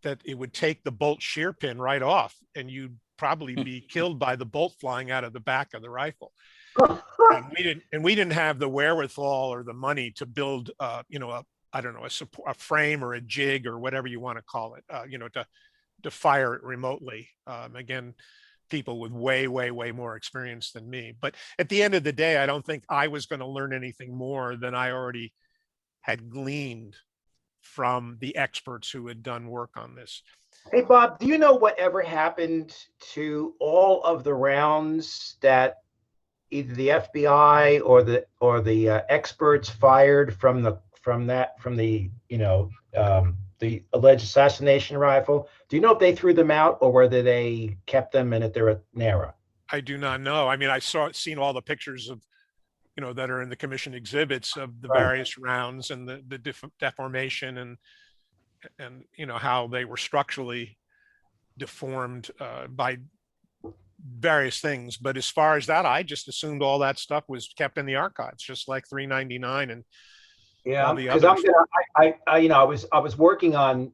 that it would take the bolt shear pin right off and you'd probably be killed by the bolt flying out of the back of the rifle. And we didn't have the wherewithal or the money to build, you know, a frame or a jig or whatever you want to call it, you know, to fire it remotely. Again, people with way more experience than me. But at the end of the day, I don't think I was going to learn anything more than I already had gleaned from the experts who had done work on this. Hey, Bob, do you know whatever happened to all of the rounds that either the FBI or the experts fired from the the alleged assassination rifle? Do you know if they threw them out or whether they kept them and at their NARA? I do not know. I mean, I seen all the pictures of, you know, that are in the commission exhibits of the various rounds and the deformation and you know how they were structurally deformed by various things. But as far as that, I just assumed all that stuff was kept in the archives, just like 399 and yeah. Because I was working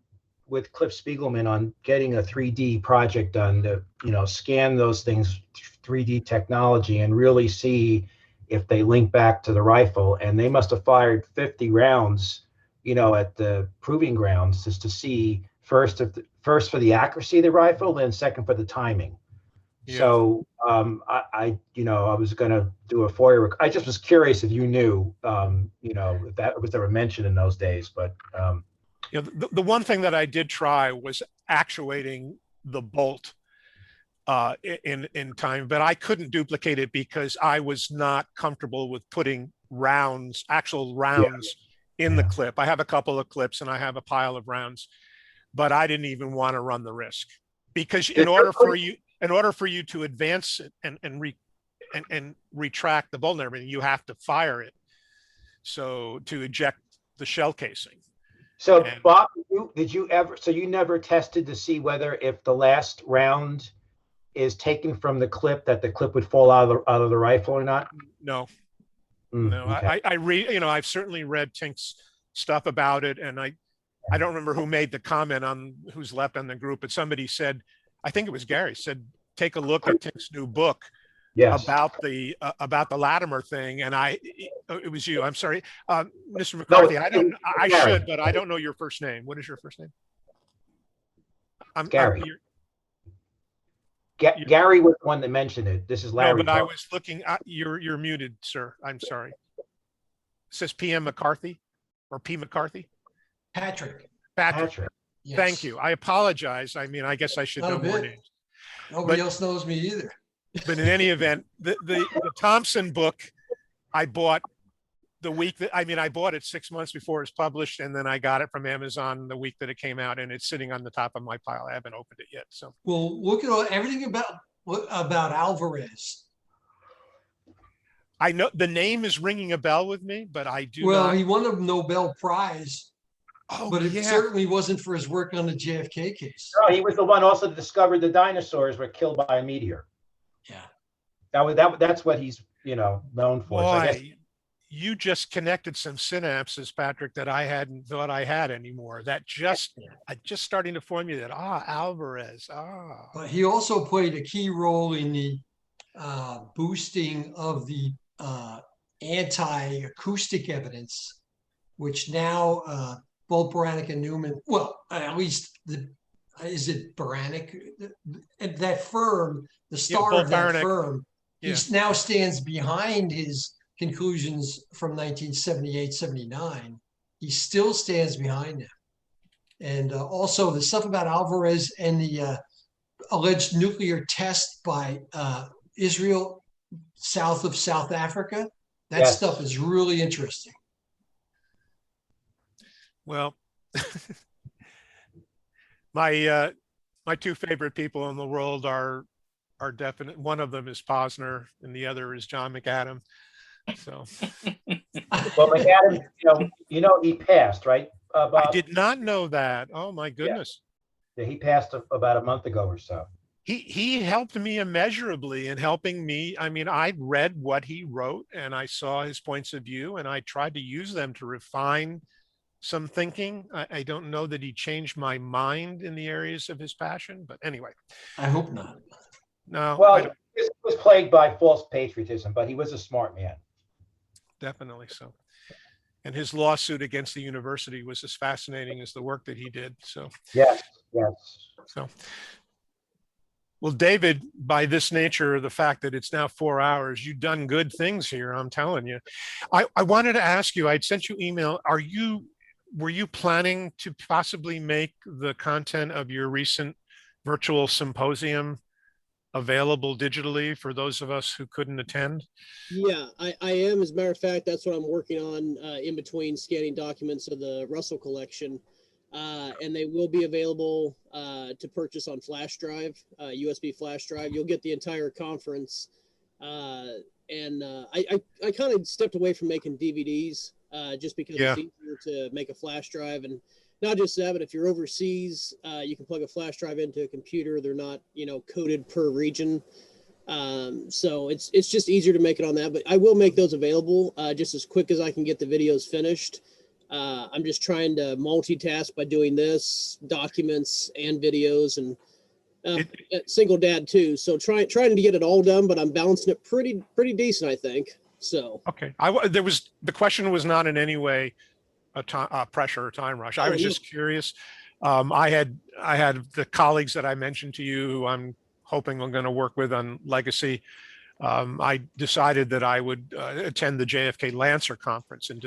with Cliff Spiegelman on getting a 3D project done to, you know, scan those things, 3D technology, and really see if they link back to the rifle. And they must have fired 50 rounds, you know, at the proving grounds, just to see first for the accuracy of the rifle, then second for the timing. Yeah. So I was going to do a FOIA. I just was curious if you knew, you know, if that was ever mentioned in those days. But you know, the one thing that I did try was actuating the bolt in time, but I couldn't duplicate it because I was not comfortable with putting actual rounds in the clip. I have a couple of clips and I have a pile of rounds, but I didn't even want to run the risk, because in order for you to advance it and retract the bolt and everything, you have to fire it. So to eject the shell casing. So Bob, you never tested to see whether if the last round is taken from the clip, that the clip would fall out of the rifle or not? No. No, okay. I read, you know, I've certainly read Tink's stuff about it, and I don't remember who made the comment on who's left on the group, but somebody said, I think it was Gary, said, take a look at Tink's new book about the Latimer thing. And it was you, I'm sorry, Mr. McCarthy. I should, but I don't know your first name. What is your first name? Gary. Gary was the one that mentioned it. This is Larry. No, but I was looking. You're muted, sir. I'm sorry. It says PM McCarthy or P McCarthy. Patrick. Yes. Thank you. I apologize. I mean, I guess I should know more names. Nobody else knows me either. But in any event, the Thompson book I bought the week that, I bought it 6 months before it was published, and then I got it from Amazon the week that it came out, and it's sitting on the top of my pile. I haven't opened it yet. So, well, look at everything about Alvarez. I know the name is ringing a bell with me, but I do Well, not. he won a Nobel Prize, Oh, but it yeah. certainly wasn't for his work on the JFK case. No, he was the one also that discovered the dinosaurs were killed by a meteor. Yeah. That's what he's, known for. So I guess Boy, you just connected some synapses, Patrick, that I hadn't thought I had anymore. That I just starting to formulate that. Alvarez. But he also played a key role in the boosting of the anti-acoustic evidence, which now both Baranek and Newman, well, at least is it Baranek? That firm, the star of that firm, he now stands behind his conclusions from 1978, 79. He still stands behind them. And also the stuff about Alvarez and the alleged nuclear test by Israel south of South Africa, that stuff is really interesting. Well, my two favorite people in the world are definite. One of them is Posner, and the other is John McAdam. So, well, McAdam, he passed, right? Bob? I did not know that. Oh my goodness! Yeah, he passed about a month ago or so. He helped me immeasurably in helping me. I mean, I read what he wrote and I saw his points of view, and I tried to use them to refine some thinking. I don't know that he changed my mind in the areas of his passion, but anyway. I hope not. No. Well, he was plagued by false patriotism, but he was a smart man. Definitely so. And his lawsuit against the university was as fascinating as the work that he did. So yes. So, well, David, by this nature, the fact that it's now 4 hours, you've done good things here. I'm telling you. I wanted to ask you. I'd sent you email. Were you planning to possibly make the content of your recent virtual symposium available digitally for those of us who couldn't attend? Yeah, I am. As a matter of fact, that's what I'm working on in between scanning documents of the Russell collection. And they will be available to purchase on flash drive, USB flash drive. You'll get the entire conference. I kind of stepped away from making DVDs just because it's easier to make a flash drive. And not just that, but if you're overseas, you can plug a flash drive into a computer. They're not, coded per region. So it's just easier to make it on that, but I will make those available just as quick as I can get the videos finished. I'm just trying to multitask by doing this, documents and videos, and single dad too. So trying to get it all done, but I'm balancing it pretty decent, I think. So okay, the question was not in any way a pressure or time rush. I was just curious. I had the colleagues that I mentioned to you who I'm hoping I'm going to work with on Legacy. I decided that I would attend the JFK Lancer conference in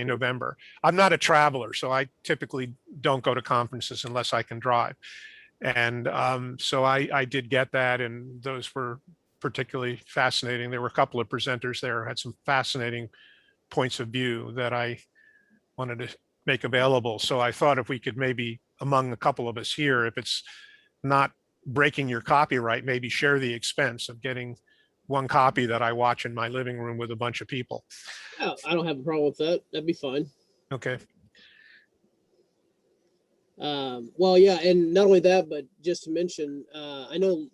November. I'm not a traveler, so I typically don't go to conferences unless I can drive. And so I did get that, and those were particularly fascinating. There were a couple of presenters there who had some fascinating points of view that I wanted to make available. So I thought if we could maybe, among a couple of us here, if it's not breaking your copyright, maybe share the expense of getting one copy that I watch in my living room with a bunch of people. Oh, I don't have a problem with that. That'd be fine. Okay. Well, yeah, and not only that, but just to mention, I know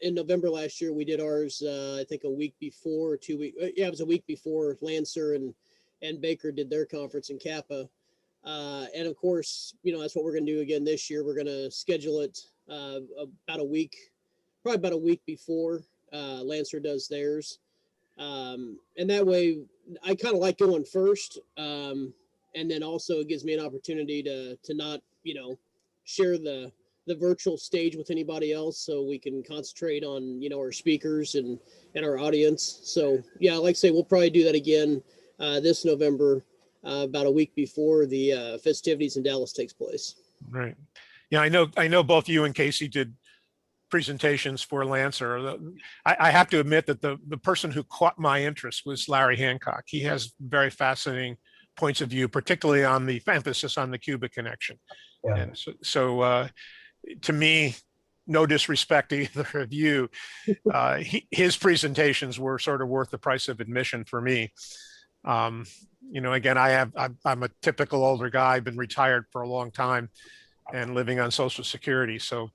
in November last year we did ours. I think a week before, or 2 weeks. Yeah, it was a week before Lancer and Baker did their conference in Kappa. And of course, that's what we're going to do again this year. We're going to schedule it about a week before Lancer does theirs. And that way I kind of like going first. And then also it gives me an opportunity to not, share the virtual stage with anybody else, so we can concentrate on, our speakers and our audience. So yeah, like I say, we'll probably do that again this November, about a week before the festivities in Dallas takes place. Right. Yeah, I know both you and Casey did presentations for Lancer. I have to admit that the person who caught my interest was Larry Hancock. He has very fascinating points of view, particularly on the emphasis on the Cuba connection. Yeah. And so to me, no disrespect to either of you, his presentations were sort of worth the price of admission for me. Again, I'm a typical older guy. I've been retired for a long time and living on Social Security. So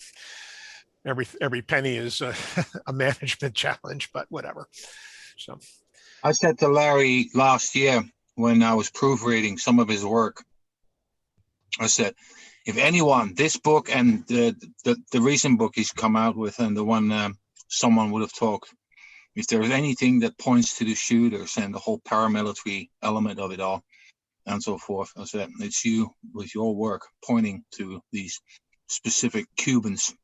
every penny is a management challenge, but whatever. So I said to Larry last year when I was proofreading some of his work, I said, if anyone, this book and the recent book he's come out with, and the one someone would have talked, if there's anything that points to the shooters and the whole paramilitary element of it all and so forth, I said, it's you with your work pointing to these specific Cubans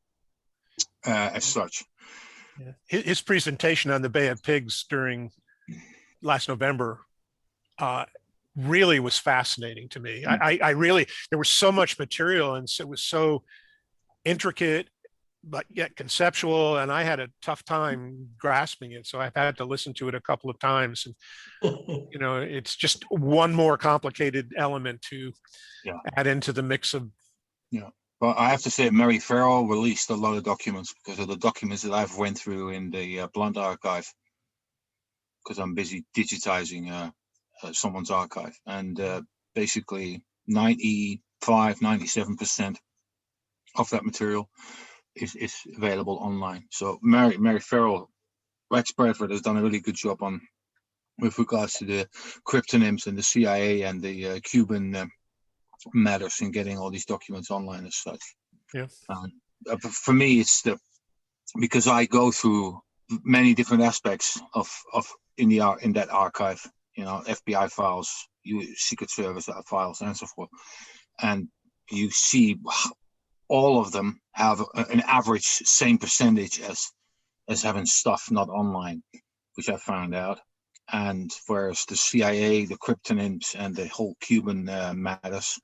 as such. Yeah. His presentation on the Bay of Pigs during last November really was fascinating to me. I really, there was so much material and it was so intricate, but yet conceptual. And I had a tough time grasping it. So I've had to listen to it a couple of times. And, it's just one more complicated element to add into the mix of. Yeah. Well, I have to say, Mary Farrell released a lot of documents because of the documents that I've went through in the Blunt archive, because I'm busy digitizing someone's archive, and basically 97% of that material is available online. So Mary Farrell, Rex Bradford has done a really good job with regards to the cryptonyms and the CIA and the Cuban matters in getting all these documents online as such. Yeah. For me, it's because I go through many different aspects of in that archive. FBI files, Secret Service files, and so forth. And you see all of them have an average same percentage as having stuff not online, which I found out. And whereas the CIA, the cryptonyms, and the whole Cuban matters,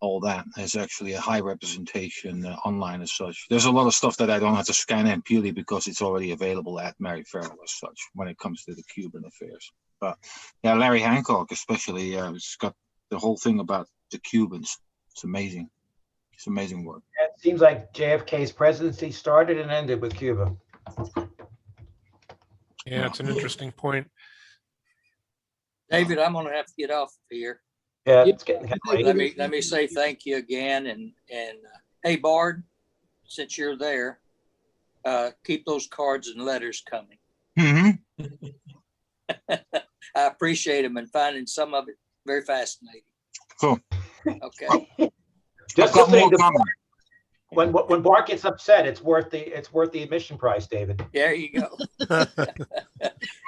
all that has actually a high representation online as such. There's a lot of stuff that I don't have to scan in purely because it's already available at Mary Farrell as such when it comes to the Cuban affairs. But yeah, Larry Hancock especially, it's got the whole thing about the Cubans. It's amazing. It's amazing work. It seems like JFK's presidency started and ended with Cuba. Yeah, it's an interesting point. David, I'm gonna have to get off here. Yeah, it's getting kind of late. Let me say thank you again, and hey, Bard, since you're there, keep those cards and letters coming. Mm-hmm. I appreciate them and finding some of it very fascinating. Cool. Okay. Just listening to when Bart gets upset, it's worth the admission price, David. There you go.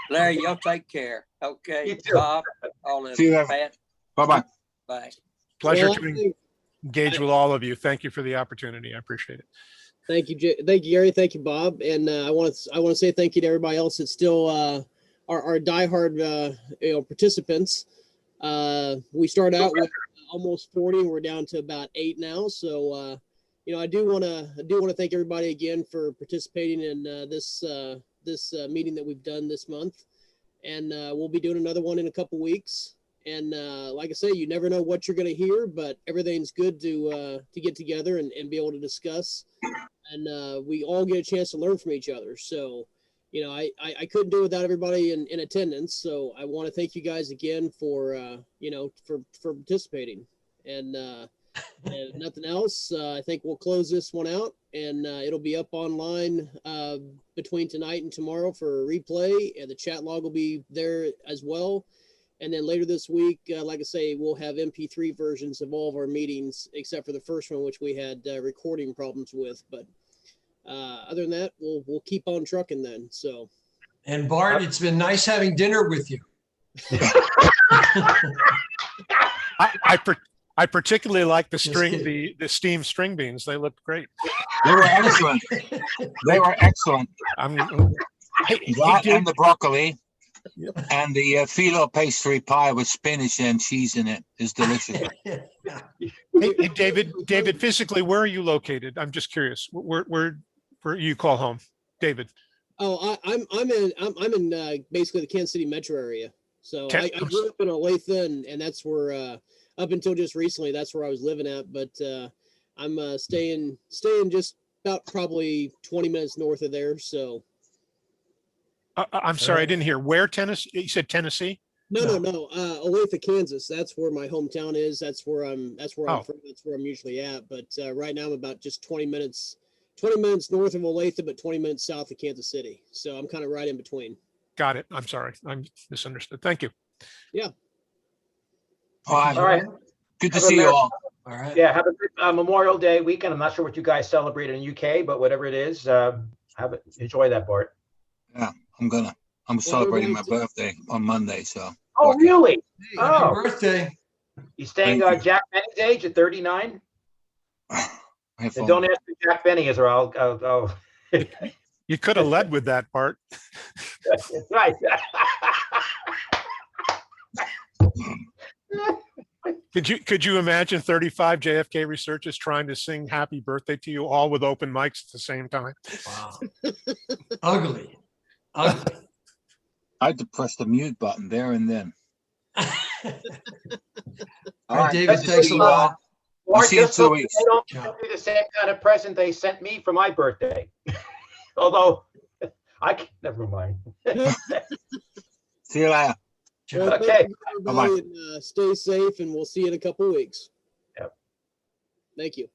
Larry, y'all take care. Okay. You too. Bob, all of See you you. later. Pat. Bye-bye. Bye. Pleasure to engage with all of you. Thank you for the opportunity. I appreciate it. Thank you, Gary. Thank you, Bob. And I want to say thank you to everybody else that's still our diehard participants. We started out with almost 40, and we're down to about 8 now. So I do want to thank everybody again for participating in this meeting that we've done this month, and we'll be doing another one in a couple weeks. And like I say, you never know what you're going to hear, but everything's good to get together and be able to discuss, and we all get a chance to learn from each other. So I couldn't do it without everybody in attendance. So I want to thank you guys again for participating, and nothing else. I think we'll close this one out, and it'll be up online between tonight and tomorrow for a replay, and the chat log will be there as well. And then later this week, like I say, we'll have MP3 versions of all of our meetings, except for the first one, which we had recording problems with. But other than that, we'll keep on trucking then. So. And Bart, it's been nice having dinner with you. I particularly like the steamed string beans. They look great. They were excellent. They were excellent. And the broccoli. Yep. And the phyllo pastry pie with spinach and cheese in it is delicious. Hey, David, physically, where are you located? I'm just curious. Where you call home, David? Oh, I'm in basically the Kansas City metro area. So I grew up in Olathe, and that's where up until just recently, that's where I was living at. But I'm staying just about probably 20 minutes north of there. So I'm sorry, I didn't hear where Tennessee. You said Tennessee. no. Olathe, Kansas. That's where my hometown is. That's where I'm Oh. from. That's where I'm usually at. But right now I'm about just 20 minutes north of Olathe, but 20 minutes south of Kansas City. So I'm kind of right in between. Got it. I'm sorry. I'm misunderstood. Thank you. Yeah. All right. All right. Good to Have a see you Merry- all. All right. Yeah, have a good Memorial Day weekend. I'm not sure what you guys celebrate in the UK, but whatever it is, enjoy that, Bart. I'm celebrating my birthday on Monday, so. Oh, really? Happy Oh, birthday. you staying Thank you. Jack Benny's age at 39? Have And fun. don't ask who Jack Benny is, or I'll You could have led with that part. right. Could you imagine 35 JFK researchers trying to sing happy birthday to you all with open mics at the same time? Wow. Ugly. Ugly. I had to press the mute button there and then. All All right, right, David, good to thanks see a you all. lot. I'll see you in Just 2 hope weeks. they don't Ciao. do the same kind of present they sent me for my birthday. Although never mind. See you later. Well, thank Okay. you, everybody, and stay safe, and we'll see you in a couple of weeks. Yep. Thank you.